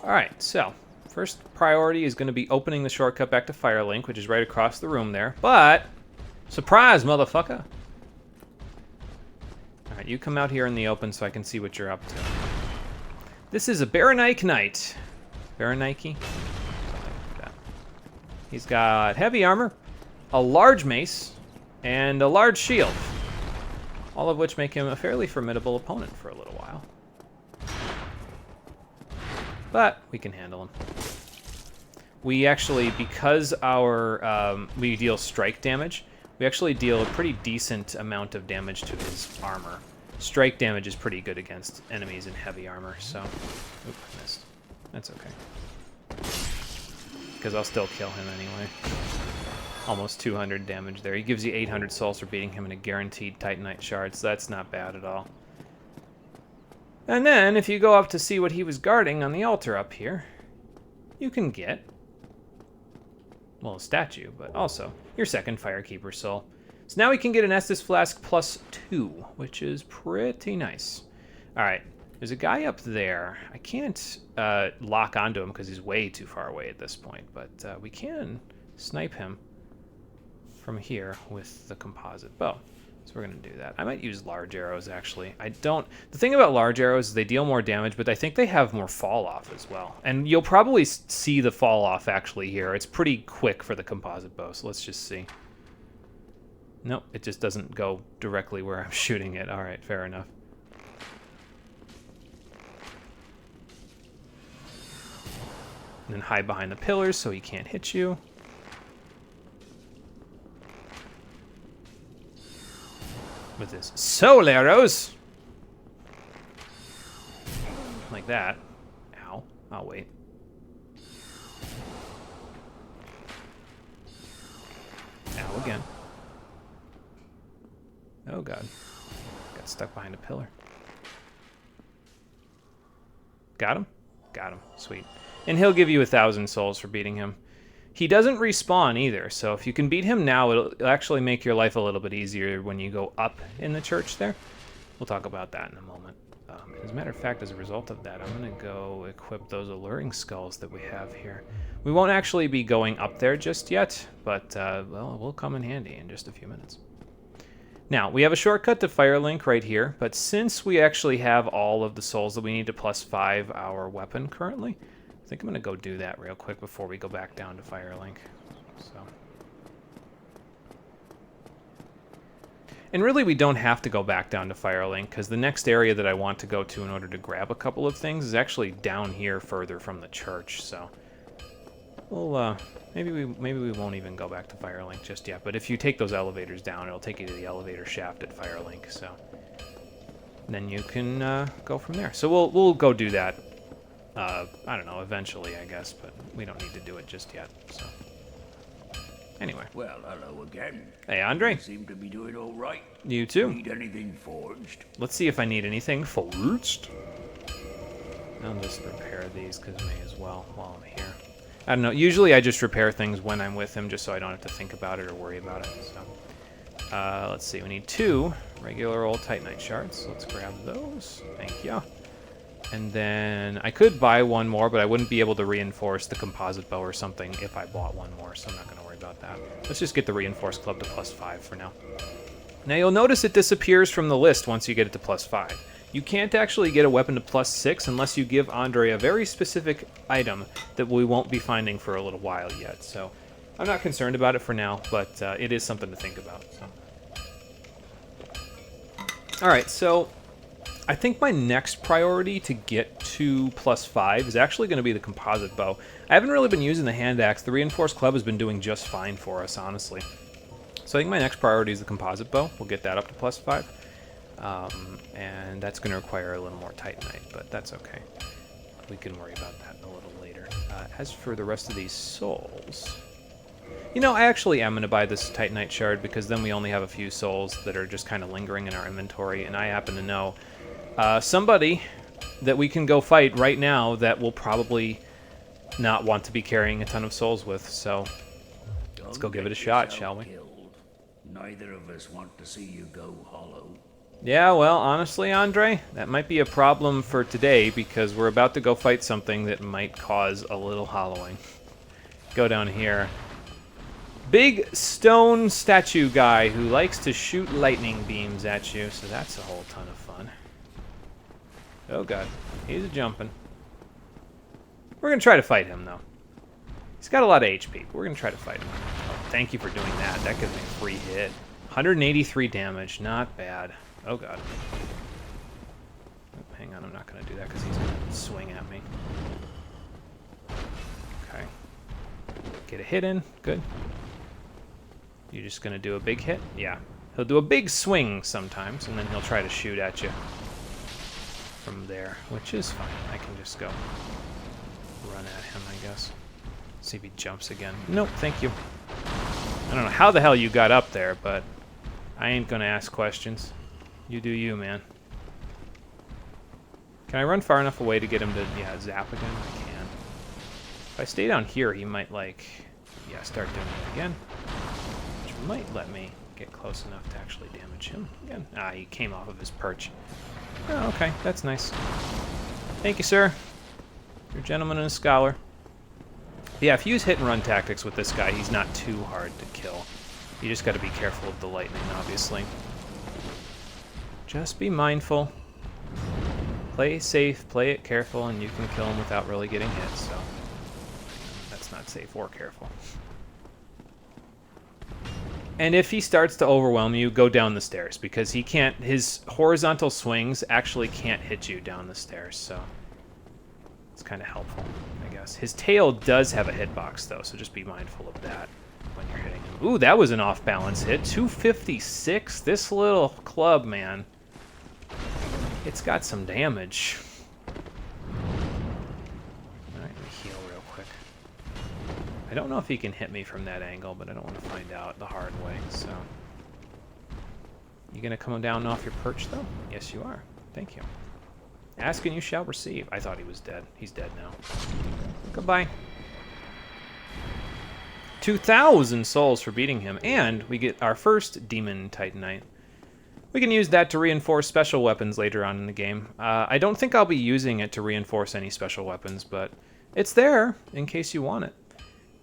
Alright, so first priority is going to be opening the shortcut back to Firelink, which is right across the room there. But, surprise, motherfucker! Alright, you come out here in the open so I can see what you're up to. This is a Baronike Knight. Baronike? He's got heavy armor, a large mace, and a large shield. All of which make him a fairly formidable opponent for a little while. But we can handle him. We actually, because our we deal strike damage, we actually deal a pretty decent amount of damage to his armor. Strike damage is pretty good against enemies in heavy armor, so... Oop, I missed. That's okay. Because I'll still kill him anyway. Almost 200 damage there. He gives you 800 souls for beating him in a guaranteed Titanite shard, so that's not bad at all. And then, if you go up to see what he was guarding on the altar up here, you can get, well, a statue, but also your second Firekeeper soul. So now we can get an Estus Flask +2, which is pretty nice. Alright, there's a guy up there. I can't lock onto him because he's way too far away at this point, but we can snipe him from here with the composite bow. So we're going to do that. I might use large arrows, actually. The thing about large arrows is they deal more damage, but I think they have more fall off as well. And you'll probably see the fall off actually here. It's pretty quick for the composite bow, so let's just see. Nope, it just doesn't go directly where I'm shooting it. All right, fair enough. And then hide behind the pillars so he can't hit you. With his soul arrows. Like that. Ow. I'll wait. again. Oh god. Got stuck behind a pillar. Got him? Got him. Sweet. And he'll give you 1,000 souls for beating him. He doesn't respawn either, so if you can beat him now, it'll actually make your life a little bit easier when you go up in the church there. We'll talk about that in a moment. As a matter of fact, as a result of that, I'm going to go equip those alluring skulls that we have here. We won't actually be going up there just yet, but, well, it will come in handy in just a few minutes. Now, we have a shortcut to Firelink right here, but since we actually have all of the souls that we need to +5 our weapon currently, I think I'm going to go do that real quick before we go back down to Firelink. So. And really, we don't have to go back down to Firelink, because the next area that I want to go to in order to grab a couple of things is actually down here further from the church, so... Well, maybe we won't even go back to Firelink just yet, but if you take those elevators down, it'll take you to the elevator shaft at Firelink, so... Then you can go from there. So we'll go do that, I don't know, eventually, I guess, but we don't need to do it just yet, so... Anyway. Well, hello again. Hey, Andre. You seem to be doing all right. You too. Need anything forged? Let's see if I need anything forged. I'll just repair these, because I may as well while I'm here. I don't know. Usually I just repair things when I'm with him, just so I don't have to think about it or worry about it. So, let's see. We need 2 regular old Titanite shards. Let's grab those. Thank you. And then I could buy one more, but I wouldn't be able to reinforce the composite bow or something if I bought one more, so I'm not going to worry about that. Let's just get the reinforced club to +5 for now. Now you'll notice it disappears from the list once you get it to +5. You can't actually get a weapon to +6 unless you give Andre a very specific item that we won't be finding for a little while yet. So I'm not concerned about it for now, but it is something to think about. So. Alright, so I think my next priority to get to +5 is actually going to be the composite bow. I haven't really been using the hand axe. The reinforced club has been doing just fine for us, honestly. So I think my next priority is the composite bow. We'll get that up to +5. And that's going to require a little more Titanite, but that's okay. We can worry about that a little later. As for the rest of these souls... You know, I actually am going to buy this Titanite shard because then we only have a few souls that are just kind of lingering in our inventory, and I happen to know somebody that we can go fight right now that will probably not want to be carrying a ton of souls with, so let's go give it a shot, shall we? Neither of us want to see you go hollow. Yeah, well, honestly, Andre, that might be a problem for today because we're about to go fight something that might cause a little hollowing. Go down here. Big stone statue guy who likes to shoot lightning beams at you, so that's a whole ton of fun. Oh god, he's a jumping. We're gonna try to fight him though. He's got a lot of HP, but we're gonna try to fight him. Oh, thank you for doing that. That gives me a free hit. 183 damage, not bad. Oh god. Oh, hang on, I'm not gonna do that because he's gonna swing at me. Okay. Get a hit in, good. You're just gonna do a big hit? Yeah. He'll do a big swing sometimes, and then he'll try to shoot at you from there, which is fine. I can just go run at him, I guess. See if he jumps again. Nope, thank you. I don't know how the hell you got up there, but I ain't gonna ask questions. You do you, man. Can I run far enough away to get him to, yeah, zap again? I can. If I stay down here, he might, like, yeah, start doing it again. Which might let me get close enough to actually damage him again. Ah, he came off of his perch. Oh, okay, that's nice. Thank you, sir. You're a gentleman and a scholar. Yeah, if you use hit-and-run tactics with this guy, he's not too hard to kill. You just got to be careful of the lightning, obviously. Just be mindful. Play safe, play it careful, and you can kill him without really getting hit, so... That's not safe or careful. And if he starts to overwhelm you, go down the stairs, because he can't... His horizontal swings actually can't hit you down the stairs, so... It's kind of helpful, I guess. His tail does have a hitbox, though, so just be mindful of that when you're hitting him. Ooh, that was an off-balance hit. 256. This little club, man. It's got some damage. Alright, let me heal real quick. I I don't know if he can hit me from that angle, but I don't want to find out the hard way, so... You gonna come down off your perch, though? Yes, you are. Thank you. Ask and you shall receive. I thought he was dead. He's dead now. Goodbye. 2,000 souls for beating him, and we get our first Demon Titanite. We can use that to reinforce special weapons later on in the game. I don't think I'll be using it to reinforce any special weapons, but it's there in case you want it.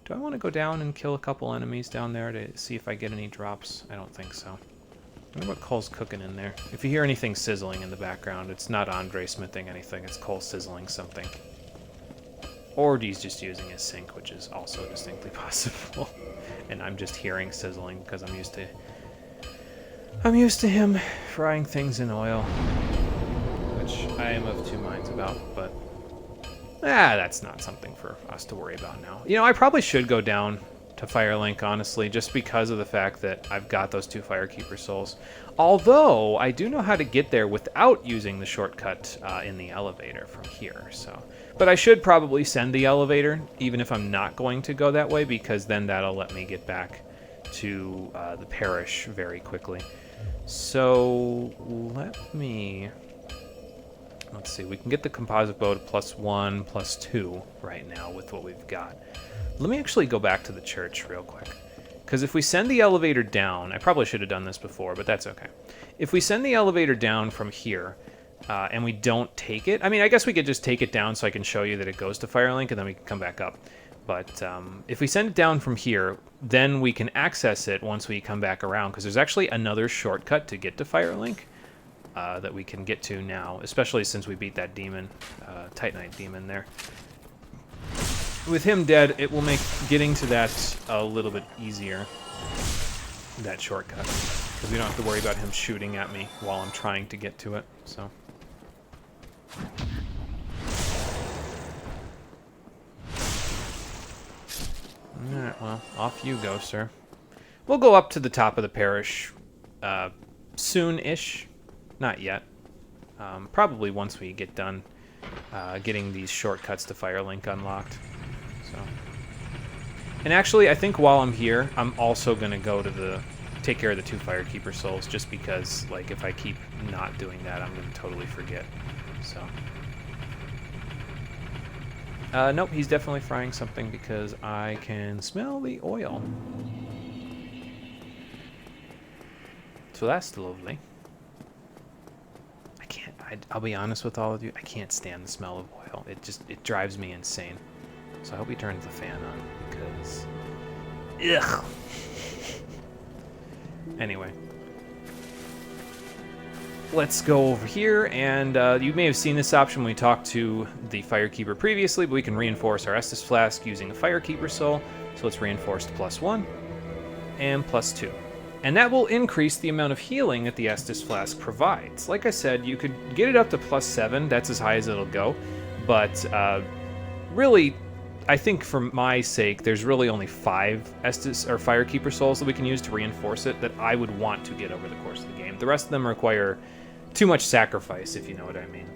Do I want to go down and kill a couple enemies down there to see if I get any drops? I don't think so. I wonder what Cole's cooking in there. If you hear anything sizzling in the background, it's not Andre smithing anything, it's Cole sizzling something. Or he's just using his sink, which is also distinctly possible. And I'm just hearing sizzling because I'm used to him frying things in oil. Which I am of two minds about, but that's not something for us to worry about now. You know, I probably should go down to Firelink, honestly, just because of the fact that I've got those 2 Firekeeper souls. Although, I do know how to get there without using the shortcut in the elevator from here, so... But I should probably send the elevator, even if I'm not going to go that way, because then that'll let me get back to the parish very quickly. So, let me... Let's see, we can get the composite bow to +1, +2 right now with what we've got. Let me actually go back to the church real quick. Because if we send the elevator down, I probably should have done this before, but that's okay. If we send the elevator down from here, and we don't take it, I mean, I guess we could just take it down so I can show you that it goes to Firelink, and then we can come back up. But if we send it down from here, then we can access it once we come back around, because there's actually another shortcut to get to Firelink that we can get to now, especially since we beat that demon, Titanite demon there. With him dead, it will make getting to that a little bit easier, that shortcut, because we don't have to worry about him shooting at me while I'm trying to get to it, so. Alright, well, off you go, sir. We'll go up to the top of the parish soon-ish. Not yet. Probably once we get done getting these shortcuts to Firelink unlocked. So. And actually, I think while I'm here, I'm also going to go to take care of the 2 Firekeeper souls, just because, like, if I keep not doing that, I'm going to totally forget. So. Nope, he's definitely frying something because I can smell the oil. So that's lovely. I'll be honest with all of you, I can't stand the smell of oil. It drives me insane. So I hope he turns the fan on, because... Ugh! Anyway. Let's go over here, and you may have seen this option when we talked to the Firekeeper previously, but we can reinforce our Estus Flask using a Firekeeper soul. So let's reinforce to +1 and +2. And that will increase the amount of healing that the Estus Flask provides. Like I said, you could get it up to +7, that's as high as it'll go. But really, I think for my sake, there's really only 5 Estus or Firekeeper souls that we can use to reinforce it that I would want to get over the course of the game. The rest of them require too much sacrifice, if you know what I mean.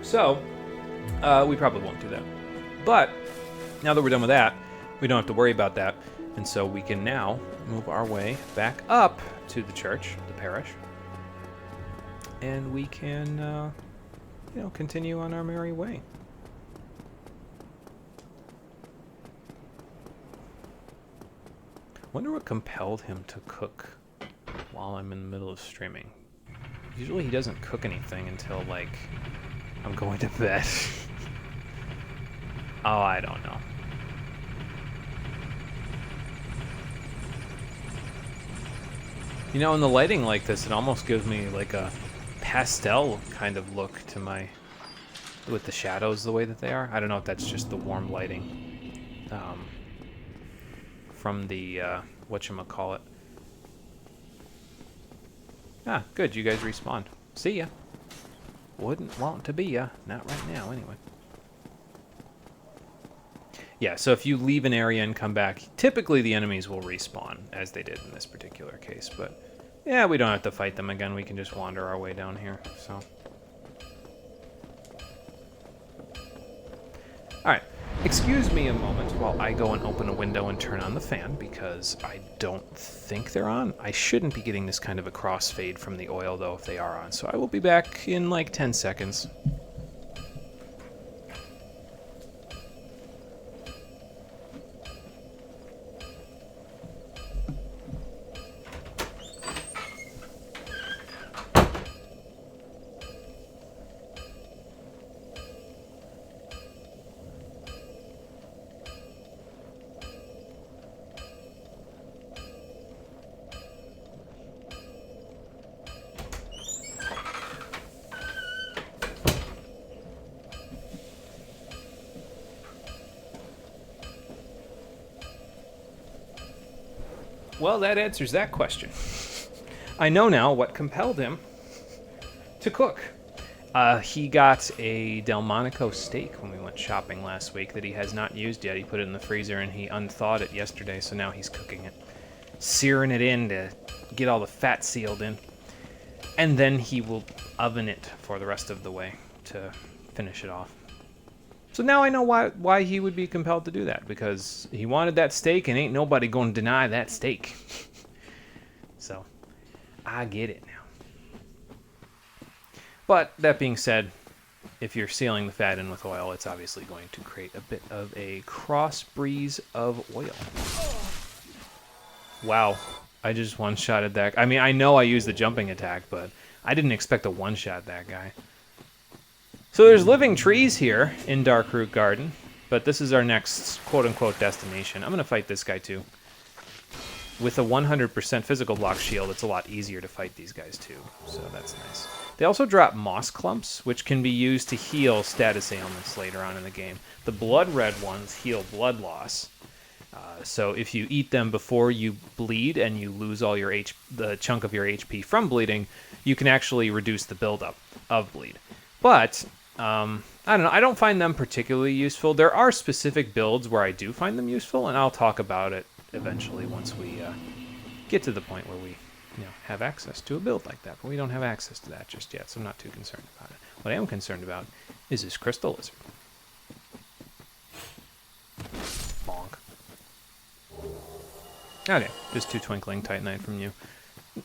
So, we probably won't do that. But, now that we're done with that, we don't have to worry about that, and so we can now move our way back up to the church, the parish, and we can, continue on our merry way. Wonder what compelled him to cook while I'm in the middle of streaming. Usually he doesn't cook anything until, like, I'm going to bed. Oh, I don't know. You know, in the lighting like this, it almost gives me like a pastel kind of look to with the shadows the way that they are. I don't know if that's just the warm lighting from the, whatchamacallit. Ah, good, you guys respawned. See ya. Wouldn't want to be ya. Not right now, anyway. Yeah, so if you leave an area and come back, typically the enemies will respawn, as they did in this particular case, but yeah, we don't have to fight them again, we can just wander our way down here, so. Alright, excuse me a moment while I go and open a window and turn on the fan, because I don't think they're on. I shouldn't be getting this kind of a crossfade from the oil, though, if they are on. So I will be back in like 10 seconds. Well, that answers that question. I know now what compelled him to cook. He got a Delmonico steak when we went shopping last week that he has not used yet. He put it in the freezer and he unthawed it yesterday, so now he's cooking it. Searing it in to get all the fat sealed in. And then he will oven it for the rest of the way to finish it off. So now I know why he would be compelled to do that, because he wanted that steak and ain't nobody going to deny that steak. So, I get it now. But, that being said, if you're sealing the fat in with oil, it's obviously going to create a bit of a cross breeze of oil. Wow, I just one-shotted that. I mean, I know I used the jumping attack, but I didn't expect to one-shot that guy. So there's living trees here in Darkroot Garden, but this is our next quote-unquote destination. I'm going to fight this guy too. With a 100% physical block shield, it's a lot easier to fight these guys too, so that's nice. They also drop moss clumps, which can be used to heal status ailments later on in the game. The blood red ones heal blood loss. So if you eat them before you bleed and you lose all your the chunk of your HP from bleeding, you can actually reduce the buildup of bleed. But I don't know. I don't find them particularly useful. There are specific builds where I do find them useful, and I'll talk about it eventually once we get to the point where we have access to a build like that. But we don't have access to that just yet, so I'm not too concerned about it. What I am concerned about is this crystal lizard. Bonk. Okay, just 2 twinkling Titanite from you.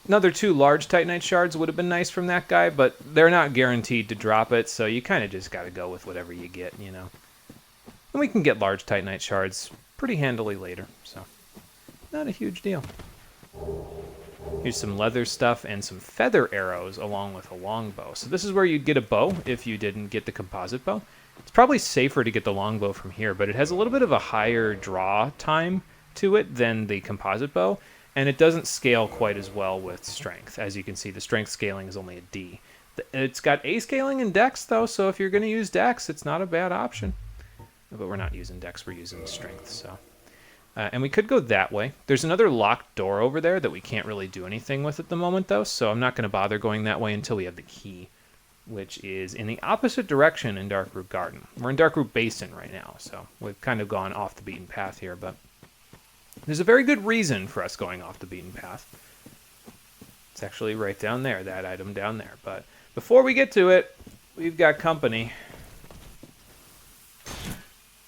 Another 2 large Titanite shards would have been nice from that guy, but they're not guaranteed to drop it, so you kind of just got to go with whatever you get, you know. And we can get large Titanite shards pretty handily later, so not a huge deal. Here's some leather stuff and some feather arrows along with a longbow. So this is where you'd get a bow if you didn't get the composite bow. It's probably safer to get the longbow from here, but it has a little bit of a higher draw time to it than the composite bow. And it doesn't scale quite as well with strength. As you can see, the strength scaling is only a D. It's got A scaling and Dex, though, so if you're going to use Dex, it's not a bad option. But we're not using Dex, we're using strength, so. And we could go that way. There's another locked door over there that we can't really do anything with at the moment, though, so I'm not going to bother going that way until we have the key, which is in the opposite direction in Darkroot Garden. We're in Darkroot Basin right now, so we've kind of gone off the beaten path here, but there's a very good reason for us going off the beaten path. It's actually right down there, that item down there. But before we get to it, we've got company.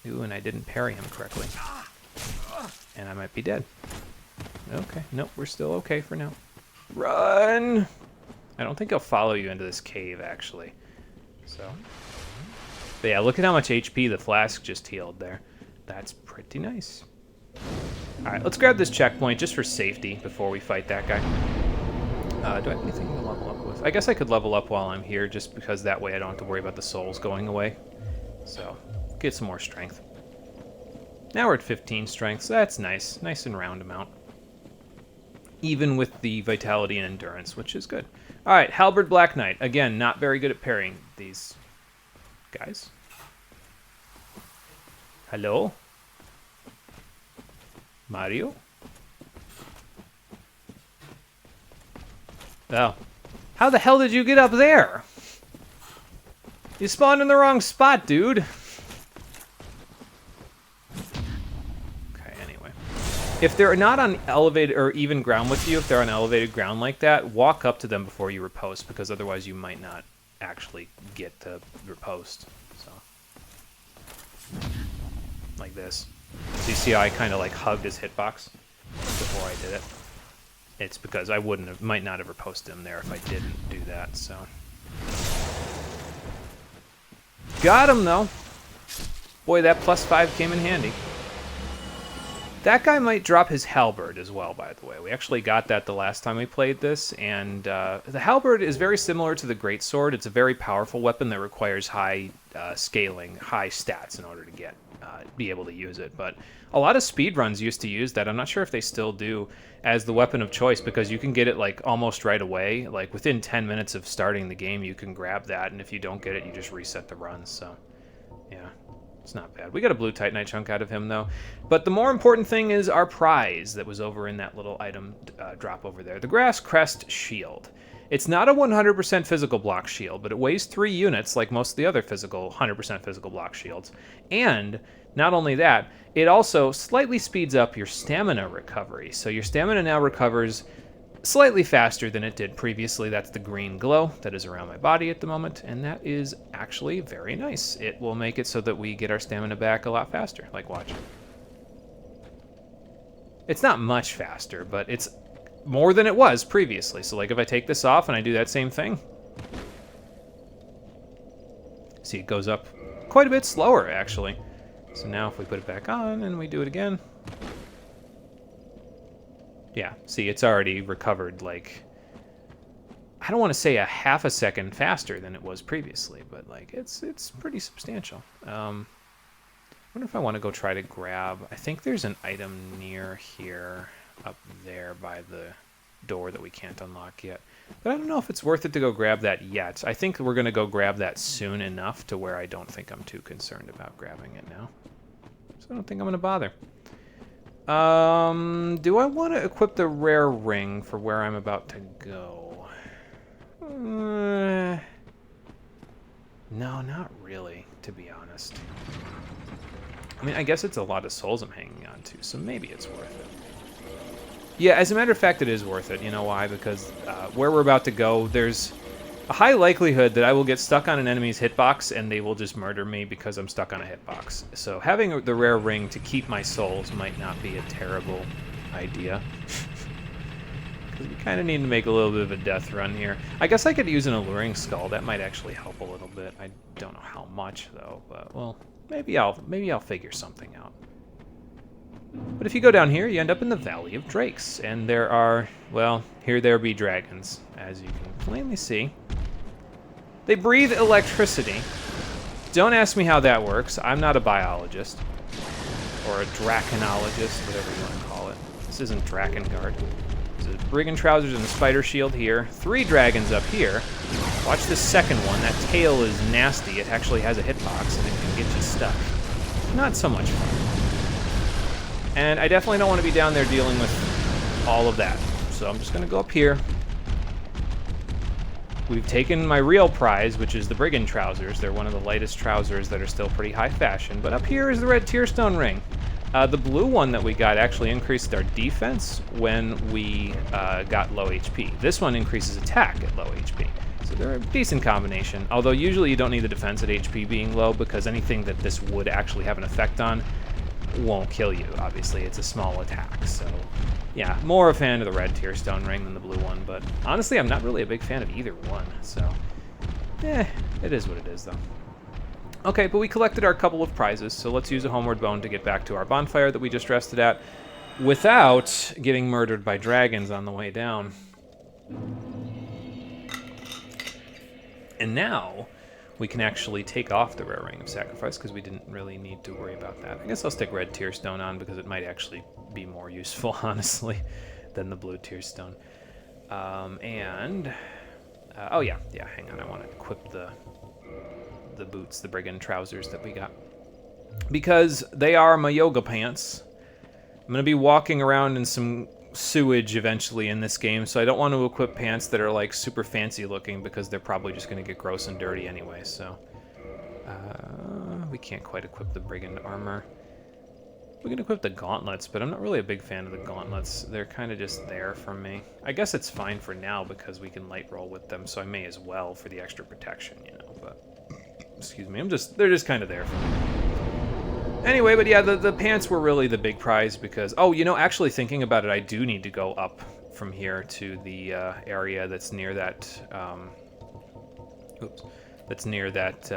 Ooh, and I didn't parry him correctly. And I might be dead. Okay, nope, we're still okay for now. Run! I don't think I'll follow you into this cave, actually. So, but yeah, look at how much HP the flask just healed there. That's pretty nice. Alright, let's grab this checkpoint just for safety before we fight that guy. Do I have anything to level up with? I guess I could level up while I'm here, just because that way I don't have to worry about the souls going away. So, get some more strength. Now we're at 15 strength, so that's nice. Nice and round amount. Even with the vitality and endurance, which is good. Alright, Halberd Black Knight. Again, not very good at parrying these guys. Hello? Mario? Oh. How the hell did you get up there? You spawned in the wrong spot, dude. Okay, anyway. If they're not on elevated or even ground with you, if they're on elevated ground like that, walk up to them before you riposte, because otherwise you might not actually get to riposte. So. like this. So you see how I kind of like hugged his hitbox before I did it. It's because I might not ever post him there if I didn't do that, so. Got him, though. Boy, that +5 came in handy. That guy might drop his halberd as well, by the way. We actually got that the last time we played this, and the halberd is very similar to the greatsword. It's a very powerful weapon that requires high scaling, high stats in order to be able to use it. But a lot of speedruns used to use that. I'm not sure if they still do, as the weapon of choice, because you can get it like almost right away. Like within 10 minutes of starting the game, you can grab that, and if you don't get it, you just reset the run. So, yeah. It's not bad. We got a blue Titanite chunk out of him, though. But the more important thing is our prize that was over in that little item drop over there. The Grass Crest Shield. It's not a 100% physical block shield, but it weighs 3 units like most of the other 100% physical block shields. And not only that, it also slightly speeds up your stamina recovery. So your stamina now recovers slightly faster than it did previously. That's the green glow that is around my body at the moment, and that is actually very nice. It will make it so that we get our stamina back a lot faster. Like, watch. It's not much faster, but it's more than it was previously. So like if I take this off and I do that same thing, see, it goes up quite a bit slower actually. So now if we put it back on and we do it again, yeah, see, it's already recovered, like, I don't want to say a half a second faster than it was previously, but, like, it's pretty substantial. I wonder if I want to go try to grab, I think there's an item near here, up there by the door that we can't unlock yet. But I don't know if it's worth it to go grab that yet. I think we're going to go grab that soon enough to where I don't think I'm too concerned about grabbing it now. So I don't think I'm going to bother. Do I want to equip the rare ring for where I'm about to go? No, not really, to be honest. I mean, I guess it's a lot of souls I'm hanging on to, so maybe it's worth it. Yeah, as a matter of fact, it is worth it. You know why? Because where we're about to go, there's a high likelihood that I will get stuck on an enemy's hitbox and they will just murder me because I'm stuck on a hitbox. So having the rare ring to keep my souls might not be a terrible idea. Because we kind of need to make a little bit of a death run here. I guess I could use an alluring skull. That might actually help a little bit. I don't know how much though, but well, maybe I'll figure something out. But if you go down here, you end up in the Valley of Drakes, and there are, well, here there be dragons, as you can plainly see. They breathe electricity. Don't ask me how that works. I'm not a biologist, or a draconologist, whatever you want to call it. This isn't Drakengard. There's a brigand trousers and a spider shield here. 3 dragons up here. Watch this second one. That tail is nasty. It actually has a hitbox, and it can get you stuck. Not so much fun. And I definitely don't want to be down there dealing with all of that. So I'm just going to go up here. We've taken my real prize, which is the brigand trousers. They're one of the lightest trousers that are still pretty high fashion. But up here is the red tearstone ring. The blue one that we got actually increased our defense when we got low HP. This one increases attack at low HP. So they're a decent combination. Although usually you don't need the defense at HP being low because anything that this would actually have an effect on won't kill you. Obviously, it's a small attack. So yeah, more a fan of the red tearstone ring than the blue one. But honestly, I'm not really a big fan of either one. So it is what it is though. Okay, but we collected our couple of prizes, so let's use a homeward bone to get back to our bonfire that we just rested at without getting murdered by dragons on the way down. And now we can actually take off the rare ring of sacrifice because we didn't really need to worry about that. I guess I'll stick red tearstone on because it might actually be more useful, honestly, than the blue tearstone. Oh yeah, hang on, I want to equip the boots, the brigand trousers that we got. Because they are my yoga pants. I'm going to be walking around in some sewage eventually in this game, so I don't want to equip pants that are like super fancy looking because they're probably just going to get gross and dirty anyway, so we can't quite equip the brigand armor. We can equip the gauntlets, but I'm not really a big fan of the gauntlets. They're kind of just there for me. I guess it's fine for now because we can light roll with them, so I may as well for the extra protection, you know, but excuse me, they're just kind of there for me. Anyway, but yeah, the pants were really the big prize because... Oh, you know, actually thinking about it, I do need to go up from here to the area that's near that... oops. That's near that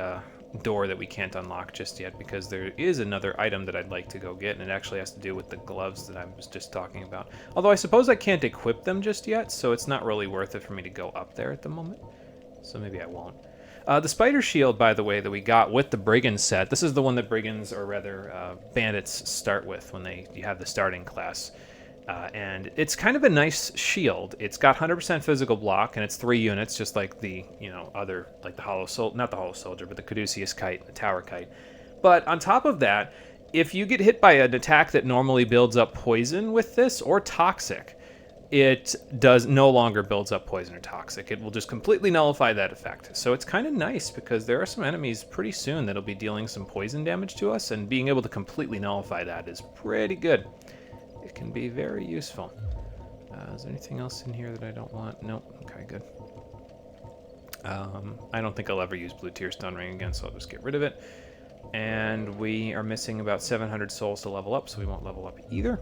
door that we can't unlock just yet, because there is another item that I'd like to go get, and it actually has to do with the gloves that I was just talking about. Although I suppose I can't equip them just yet, so it's not really worth it for me to go up there at the moment. So maybe I won't. The spider shield, by the way, that we got with the brigand set, this is the one that brigands, or rather bandits, start with when you have the starting class. And it's kind of a nice shield. It's got 100% physical block, and it's 3 units, just like the, other, like the Hollow Soldier, not the Hollow Soldier, but the Caduceus Kite, the Tower Kite. But on top of that, if you get hit by an attack that normally builds up poison with this, or toxic, it does no longer builds up poison or toxic. It will just completely nullify that effect. So it's kind of nice, because there are some enemies pretty soon that'll be dealing some poison damage to us, and being able to completely nullify that is pretty good. It can be very useful. Is there anything else in here that I don't want? Nope. Okay, good. I don't think I'll ever use Blue Tear Stone Ring again, so I'll just get rid of it. And we are missing about 700 souls to level up, so we won't level up either.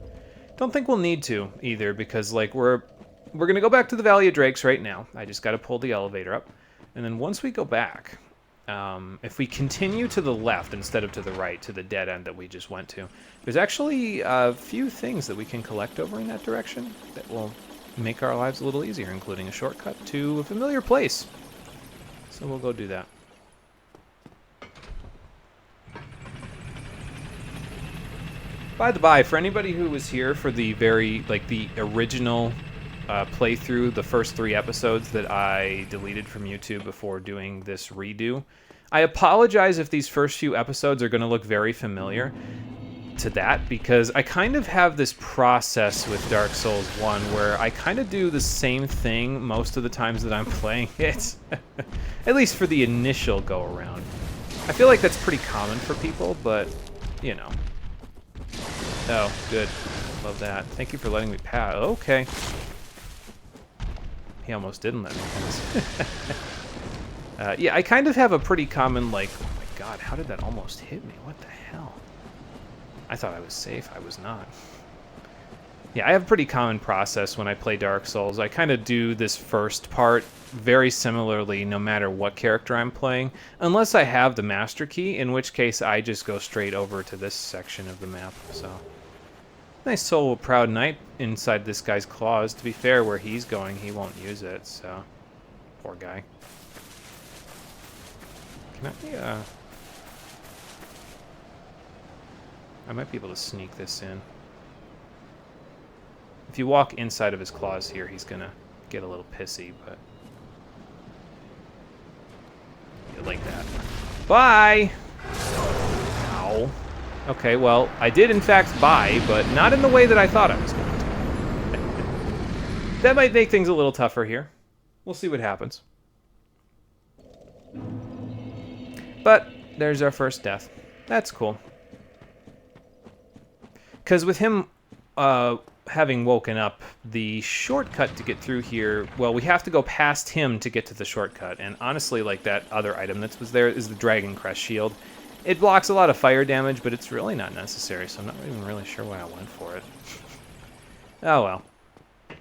Don't think we'll need to either, because like we're gonna go back to the Valley of Drakes right now. I just got to pull the elevator up, and then once we go back, if we continue to the left instead of to the right, to the dead end that we just went to, there's actually a few things that we can collect over in that direction that will make our lives a little easier, including a shortcut to a familiar place. So we'll go do that. By the by, for anybody who was here for the the original playthrough, the first 3 episodes that I deleted from YouTube before doing this redo, I apologize if these first few episodes are going to look very familiar to that, because I kind of have this process with Dark Souls 1 where I kind of do the same thing most of the times that I'm playing it, at least for the initial go-around. I feel like that's pretty common for people, but, you know. Oh, good. Love that. Thank you for letting me pass. Okay. He almost didn't let me pass. Yeah, I kind of have a pretty common, like, oh my god, how did that almost hit me? What the hell? I thought I was safe. I was not. Yeah, I have a pretty common process when I play Dark Souls. I kind of do this first part very similarly no matter what character I'm playing, unless I have the Master Key, in which case I just go straight over to this section of the map, so... Nice Soul Proud Knight inside this guy's claws. To be fair, where he's going, he won't use it, so... Poor guy. Can I might be able to sneak this in. If you walk inside of his claws here, he's gonna get a little pissy, but... You like that. Bye! Ow. Okay, well, I did in fact buy, but not in the way that I thought I was going to. That might make things a little tougher here. We'll see what happens. But there's our first death. That's cool. Because with him having woken up, the shortcut to get through here, well, we have to go past him to get to the shortcut. And honestly, like that other item that was there is the Dragon Crest Shield. It blocks a lot of fire damage, but it's really not necessary, so I'm not even really sure why I went for it. Oh well.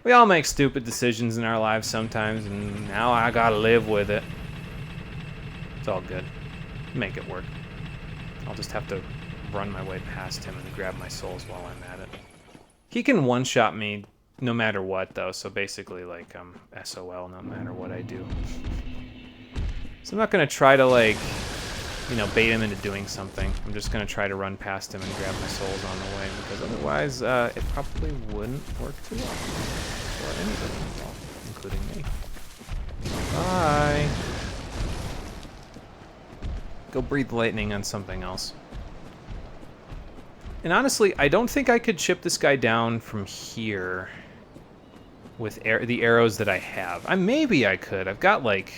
We all make stupid decisions in our lives sometimes, and now I gotta live with it. It's all good. Make it work. I'll just have to run my way past him and grab my souls while I'm at it. He can one-shot me no matter what, though, so basically, like, I'm SOL no matter what I do. So I'm not gonna try to, like... you know, bait him into doing something. I'm just going to try to run past him and grab my souls on the way, because otherwise it probably wouldn't work too well for anybody involved, including me. Bye! Go breathe lightning on something else. And honestly, I don't think I could chip this guy down from here with the arrows that I have. Maybe I could. I've got, like...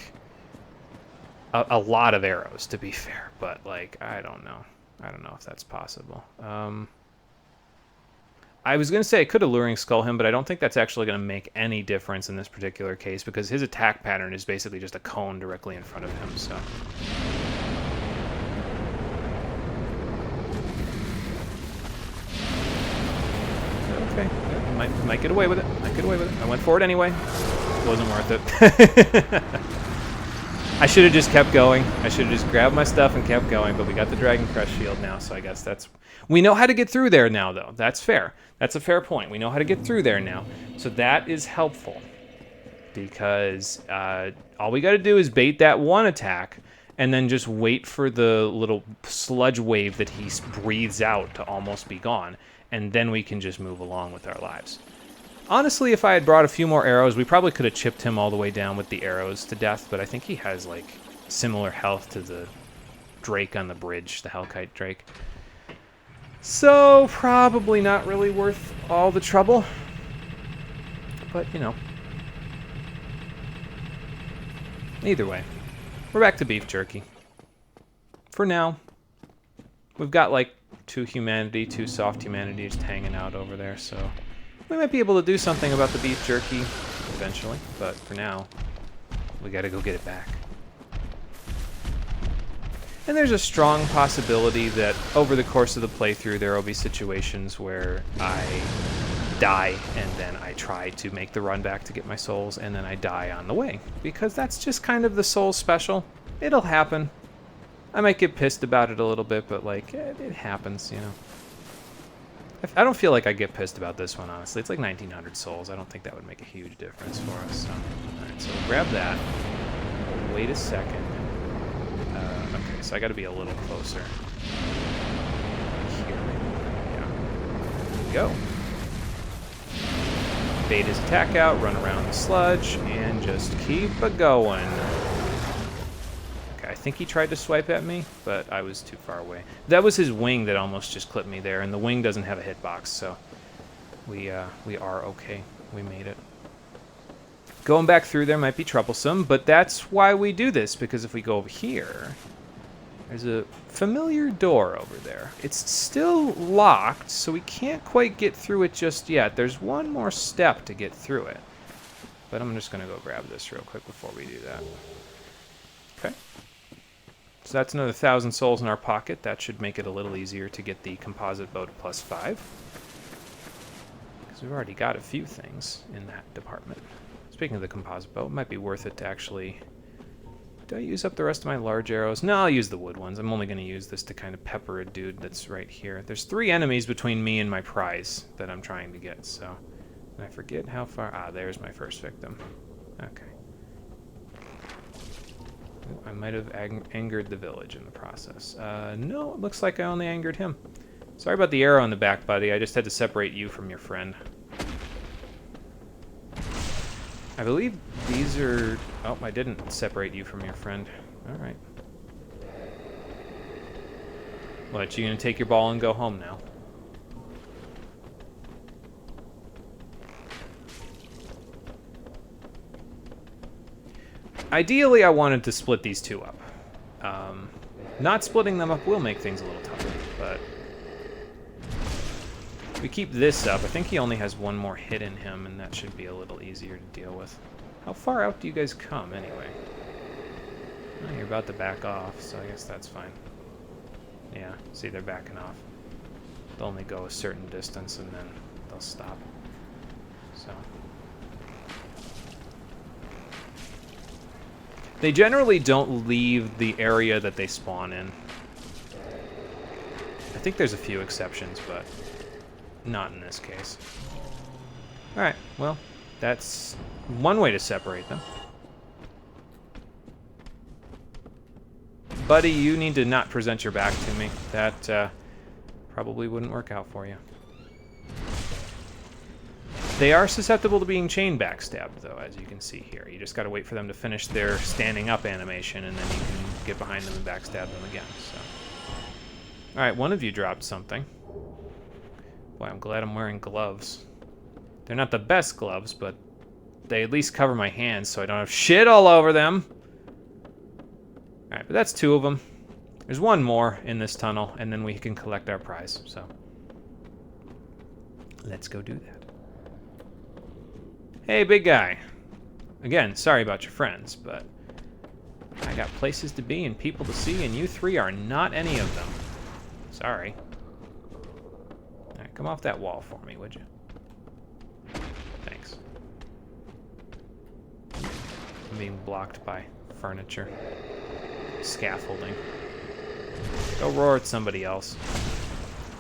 a lot of arrows, to be fair, but, like, I don't know. I don't know if that's possible. I was going to say I could Alluring Skull him, but I don't think that's actually going to make any difference in this particular case, because his attack pattern is basically just a cone directly in front of him, so... Might get away with it. Might get away with it. I went for it anyway. Wasn't worth it. I should have just kept going. I should have just grabbed my stuff and kept going, but we got the Dragon Crush shield now, so I guess that's... We know how to get through there now, though. That's fair. That's a fair point. We know how to get through there now. So that is helpful. Because all we got to do is bait that one attack, and then just wait for the little sludge wave that he breathes out to almost be gone, and then we can just move along with our lives. Honestly, if I had brought a few more arrows, we probably could have chipped him all the way down with the arrows to death, but I think he has, like, similar health to the Drake on the bridge, the Hellkite Drake. So, probably not really worth all the trouble. But, you know. Either way, we're back to beef jerky. For now. We've got, like, 2 soft humanity just hanging out over there, so... We might be able to do something about the beef jerky eventually, but for now, we gotta go get it back. And there's a strong possibility that over the course of the playthrough, there will be situations where I die, and then I try to make the run back to get my souls, and then I die on the way. Because that's just kind of the soul special. It'll happen. I might get pissed about it a little bit, but, like, it happens, you know. I don't feel like I get pissed about this one, honestly. It's like 1,900 souls. I don't think that would make a huge difference for us. So. Alright, so we'll grab that. Wait a second. Okay, so I gotta be a little closer. Here. Yeah. There we go. Bait his attack out, run around the sludge, and just keep a-going. I think he tried to swipe at me, but I was too far away. That was his wing that almost just clipped me there, and the wing doesn't have a hitbox, so we are okay. We made it. Going back through there might be troublesome, but that's why we do this, because if we go over here, there's a familiar door over there. It's still locked, so we can't quite get through it just yet. There's one more step to get through it, but I'm just going to go grab this real quick before we do that. Okay. So that's another 1,000 souls in our pocket. That should make it a little easier to get the composite bow to +5. Because we've already got a few things in that department. Speaking of the composite bow, it might be worth it to actually... Do I use up the rest of my large arrows? No, I'll use the wood ones. I'm only going to use this to kind of pepper a dude that's right here. There's 3 enemies between me and my prize that I'm trying to get, so... And I forget how far... Ah, there's my first victim. Okay. I might have angered the village in the process. No, it looks like I only angered him. Sorry about the arrow in the back, buddy. I just had to separate you from your friend. I believe these are... Oh, I didn't separate you from your friend. Alright. What, you gonna take your ball and go home now? Ideally, I wanted to split these 2 up. Not splitting them up will make things a little tougher, but... If we keep this up, I think he only has 1 more hit in him, and that should be a little easier to deal with. How far out do you guys come, anyway? Oh, you're about to back off, so I guess that's fine. Yeah, see, they're backing off. They'll only go a certain distance, and then they'll stop. So... They generally don't leave the area that they spawn in. I think there's a few exceptions, but not in this case. Alright, well, that's one way to separate them. Buddy, you need to not present your back to me. That probably wouldn't work out for you. They are susceptible to being chain backstabbed, though, as you can see here. You just got to wait for them to finish their standing up animation, and then you can get behind them and backstab them again. So, all right, one of you dropped something. Boy, I'm glad I'm wearing gloves. They're not the best gloves, but they at least cover my hands so I don't have shit all over them. All right, but that's 2 of them. There's 1 more in this tunnel, and then we can collect our prize. So, let's go do that. Hey, big guy. Again, sorry about your friends, but I got places to be and people to see, and you 3 are not any of them. Sorry. Alright, come off that wall for me, would you? I'm being blocked by furniture. Scaffolding. Go roar at somebody else.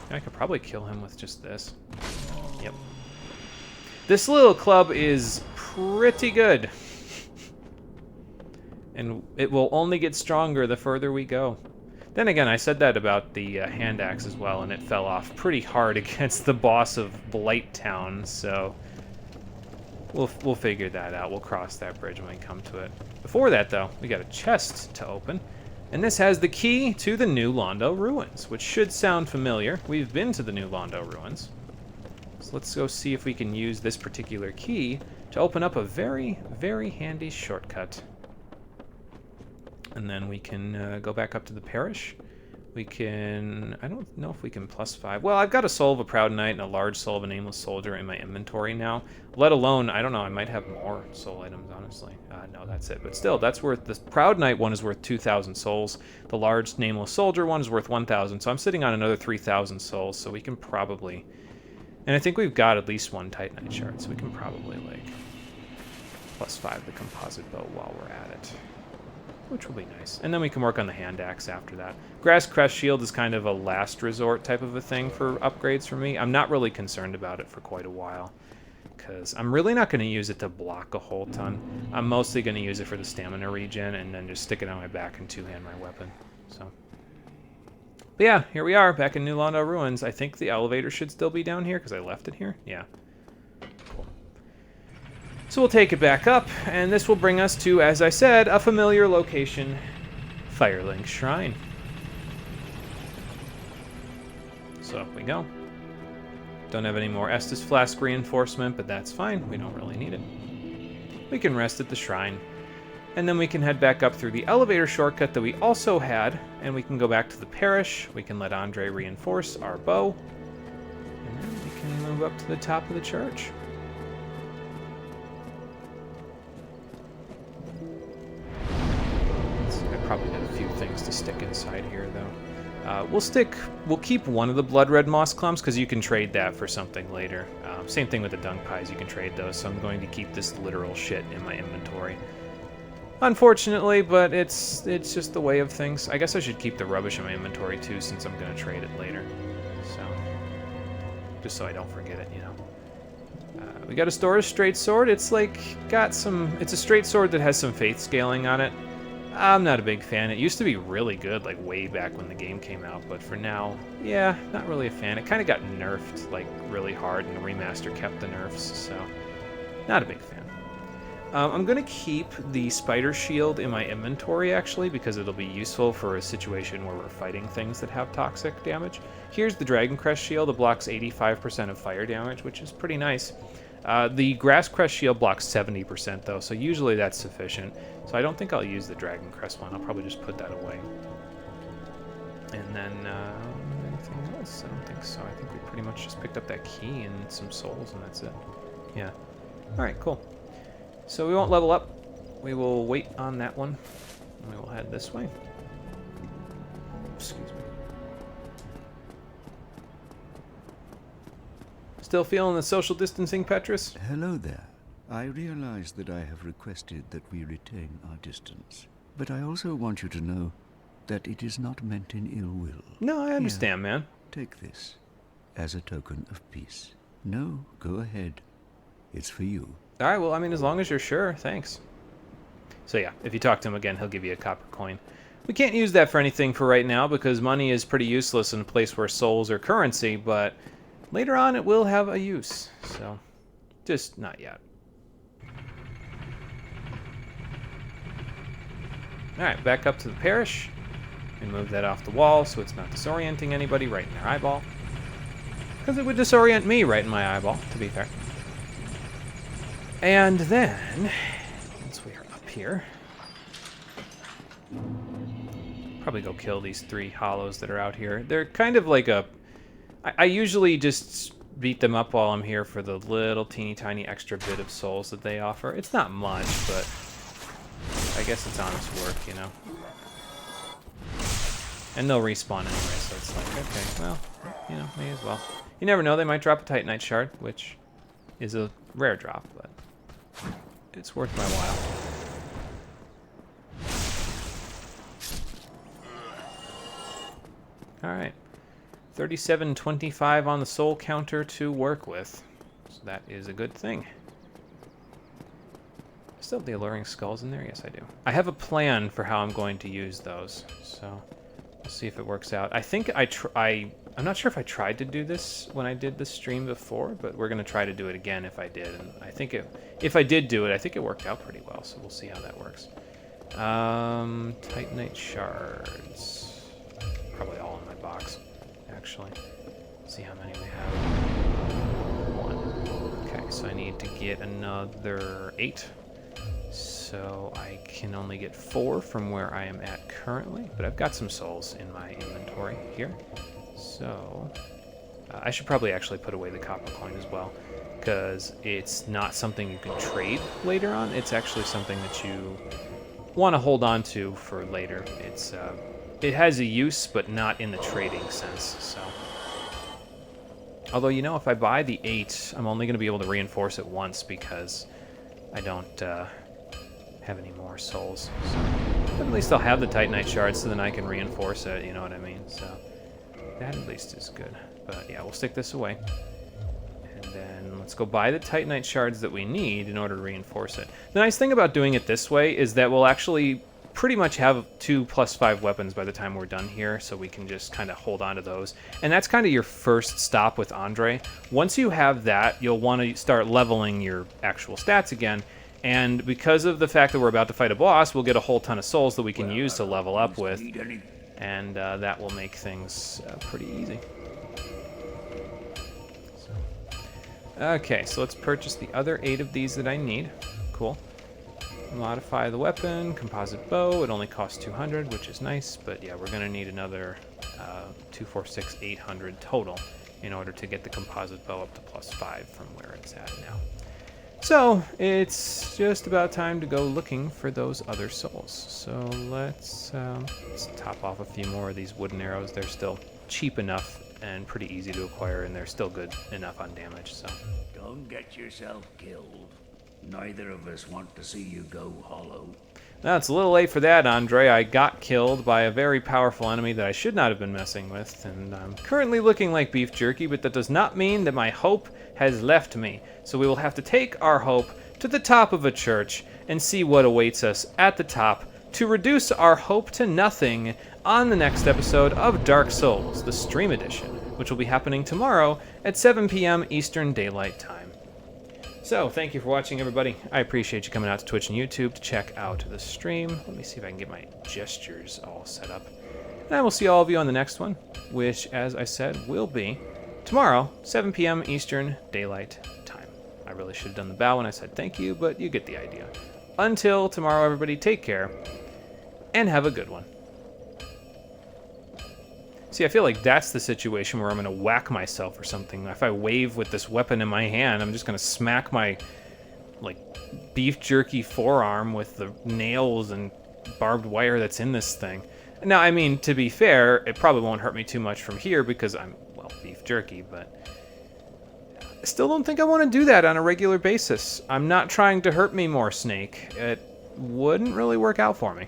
I could probably kill him with just this. Yep. This little club is pretty good. And it will only get stronger the further we go. Then again, I said that about the hand axe as well, and it fell off pretty hard against the boss of Blight Town, so we'll figure that out. We'll cross that bridge when we come to it. Before that, though, we got a chest to open, and this has the key to the New Londo Ruins, which should sound familiar. We've been to the New Londo Ruins. So let's go see if we can use this particular key to open up a very, very handy shortcut. And then we can go back up to the parish. We can... I don't know if we can +5. Well, I've got a Soul of a Proud Knight and a large Soul of a Nameless Soldier in my inventory now. Let alone, I don't know, I might have more soul items, honestly. No, that's it. But still, that's worth... The Proud Knight one is worth 2,000 souls. The large Nameless Soldier one is worth 1,000. So I'm sitting on another 3,000 souls, so we can probably... And I think we've got at least one Titanite shard, so we can probably, like, +5 the composite bow while we're at it. Which will be nice. And then we can work on the hand axe after that. Grass Crest Shield is kind of a last resort type of a thing for upgrades for me. I'm not really concerned about it for quite a while, because I'm really not going to use it to block a whole ton. I'm mostly going to use it for the stamina regen and then just stick it on my back and two-hand my weapon. So, but yeah, here we are, back in New Londo Ruins. I think the elevator should still be down here, because I left it here. Yeah. So we'll take it back up, and this will bring us to, as I said, a familiar location, Firelink Shrine. So up we go. Don't have any more Estus Flask reinforcement, but that's fine. We don't really need it. We can rest at the shrine, and then we can head back up through the elevator shortcut that we also had, and we can go back to the parish. We can let Andre reinforce our bow, and then we can move up to the top of the church. Probably got a few things to stick inside here, though. We'll keep one of the blood red moss clumps because you can trade that for something later. Same thing with the dung pies, you can trade those. So I'm going to keep this literal shit in my inventory. Unfortunately, but it's just the way of things. I guess I should keep the rubbish in my inventory too, since I'm going to trade it later. So just so I don't forget it, you know. We got a Storage Straight Sword. It's like it's a straight sword that has some faith scaling on it. I'm not a big fan. It used to be really good, like way back when the game came out, but for now, yeah, not really a fan. It kind of got nerfed, like really hard, and the remaster kept the nerfs, so not a big fan. I'm going to keep the Spider Shield in my inventory, actually, because it'll be useful for a situation where we're fighting things that have toxic damage. Here's the Dragon Crest Shield. It blocks 85% of fire damage, which is pretty nice. The Grass Crest Shield blocks 70%, though, so usually that's sufficient. So I don't think I'll use the Dragon Crest one. I'll probably just put that away. And then, anything else? I don't think so. I think we pretty much just picked up that key and some souls, and that's it. Yeah. Alright, cool. So we won't level up. We will wait on that one. And we will head this way. Excuse me. Still feeling the social distancing, Petrus? Hello there. I realize that I have requested that we retain our distance. But I also want you to know that it is not meant in ill will. No, I understand, man. Take this as a token of peace. No, go ahead. It's for you. All right, well, I mean, as long as you're sure, thanks. So yeah, if you talk to him again, he'll give you a copper coin. We can't use that for anything for right now because money is pretty useless in a place where souls are currency, but later on it will have a use, so just not yet. Alright, back up to the parish. And move that off the wall so it's not disorienting anybody right in their eyeball. Because it would disorient me right in my eyeball, to be fair. And then, once we are up here, probably go kill these 3 hollows that are out here. They're kind of like a... I usually just beat them up while I'm here for the little teeny tiny extra bit of souls that they offer. It's not much, but I guess it's honest work, you know. And they'll respawn anyway, so it's like, okay, well, you know, may as well. You never know, they might drop a Titanite shard, which is a rare drop, but it's worth my while. All right. 3725 on the soul counter to work with. So that is a good thing. Still have the alluring skulls in there? Yes, I do. I have a plan for how I'm going to use those. So we'll see if it works out. I think I'm not sure if I tried to do this when I did the stream before, but we're going to try to do it again if I did. And I think if I did do it, I think it worked out pretty well. So we'll see how that works. Titanite shards. Probably all in my box, actually. Let's see how many we have. 1. Okay, so I need to get another 8. So I can only get 4 from where I am at currently, but I've got some souls in my inventory here. So I should probably actually put away the copper coin as well, because it's not something you can trade later on. It's actually something that you want to hold on to for later. It has a use, but not in the trading sense. So, although, you know, if I buy the 8, I'm only going to be able to reinforce it once because I don't have any more souls. So, but at least I'll have the Titanite shards, so then I can reinforce it. You know what I mean? So that at least is good. But yeah, we'll stick this away. And then let's go buy the Titanite shards that we need in order to reinforce it. The nice thing about doing it this way is that we'll actually pretty much have 2 +5 weapons by the time we're done here, so we can just kind of hold on to those. And that's kind of your first stop with Andre. Once you have that, you'll want to start leveling your actual stats again. And because of the fact that we're about to fight a boss, we'll get a whole ton of souls that we can use to level up with. And that will make things pretty easy. Okay, so let's purchase the other 8 of these that I need. Cool. Modify the weapon, composite bow. It only costs 200, which is nice, but yeah, we're going to need another 246, 800 total in order to get the composite bow up to +5 from where it's at now. So it's just about time to go looking for those other souls. So let's top off a few more of these wooden arrows. They're still cheap enough and pretty easy to acquire, and they're still good enough on damage. So don't get yourself killed. Neither of us want to see you go hollow. Now, it's a little late for that, Andre. I got killed by a very powerful enemy that I should not have been messing with, and I'm currently looking like beef jerky, but that does not mean that my hope has left me. So we will have to take our hope to the top of a church and see what awaits us at the top to reduce our hope to nothing on the next episode of Dark Souls, the Stream Edition, which will be happening tomorrow at 7 p.m. Eastern Daylight Time. So, thank you for watching, everybody. I appreciate you coming out to Twitch and YouTube to check out the stream. Let me see if I can get my gestures all set up. And I will see all of you on the next one, which, as I said, will be tomorrow, 7 p.m. Eastern Daylight Time. I really should have done the bow when I said thank you, but you get the idea. Until tomorrow, everybody, take care, and have a good one. See, I feel like that's the situation where I'm going to whack myself or something. If I wave with this weapon in my hand, I'm just going to smack my, like, beef jerky forearm with the nails and barbed wire that's in this thing. Now, I mean, to be fair, it probably won't hurt me too much from here because I'm, well, beef jerky, but I still don't think I want to do that on a regular basis. I'm not trying to hurt me more, Snake. It wouldn't really work out for me.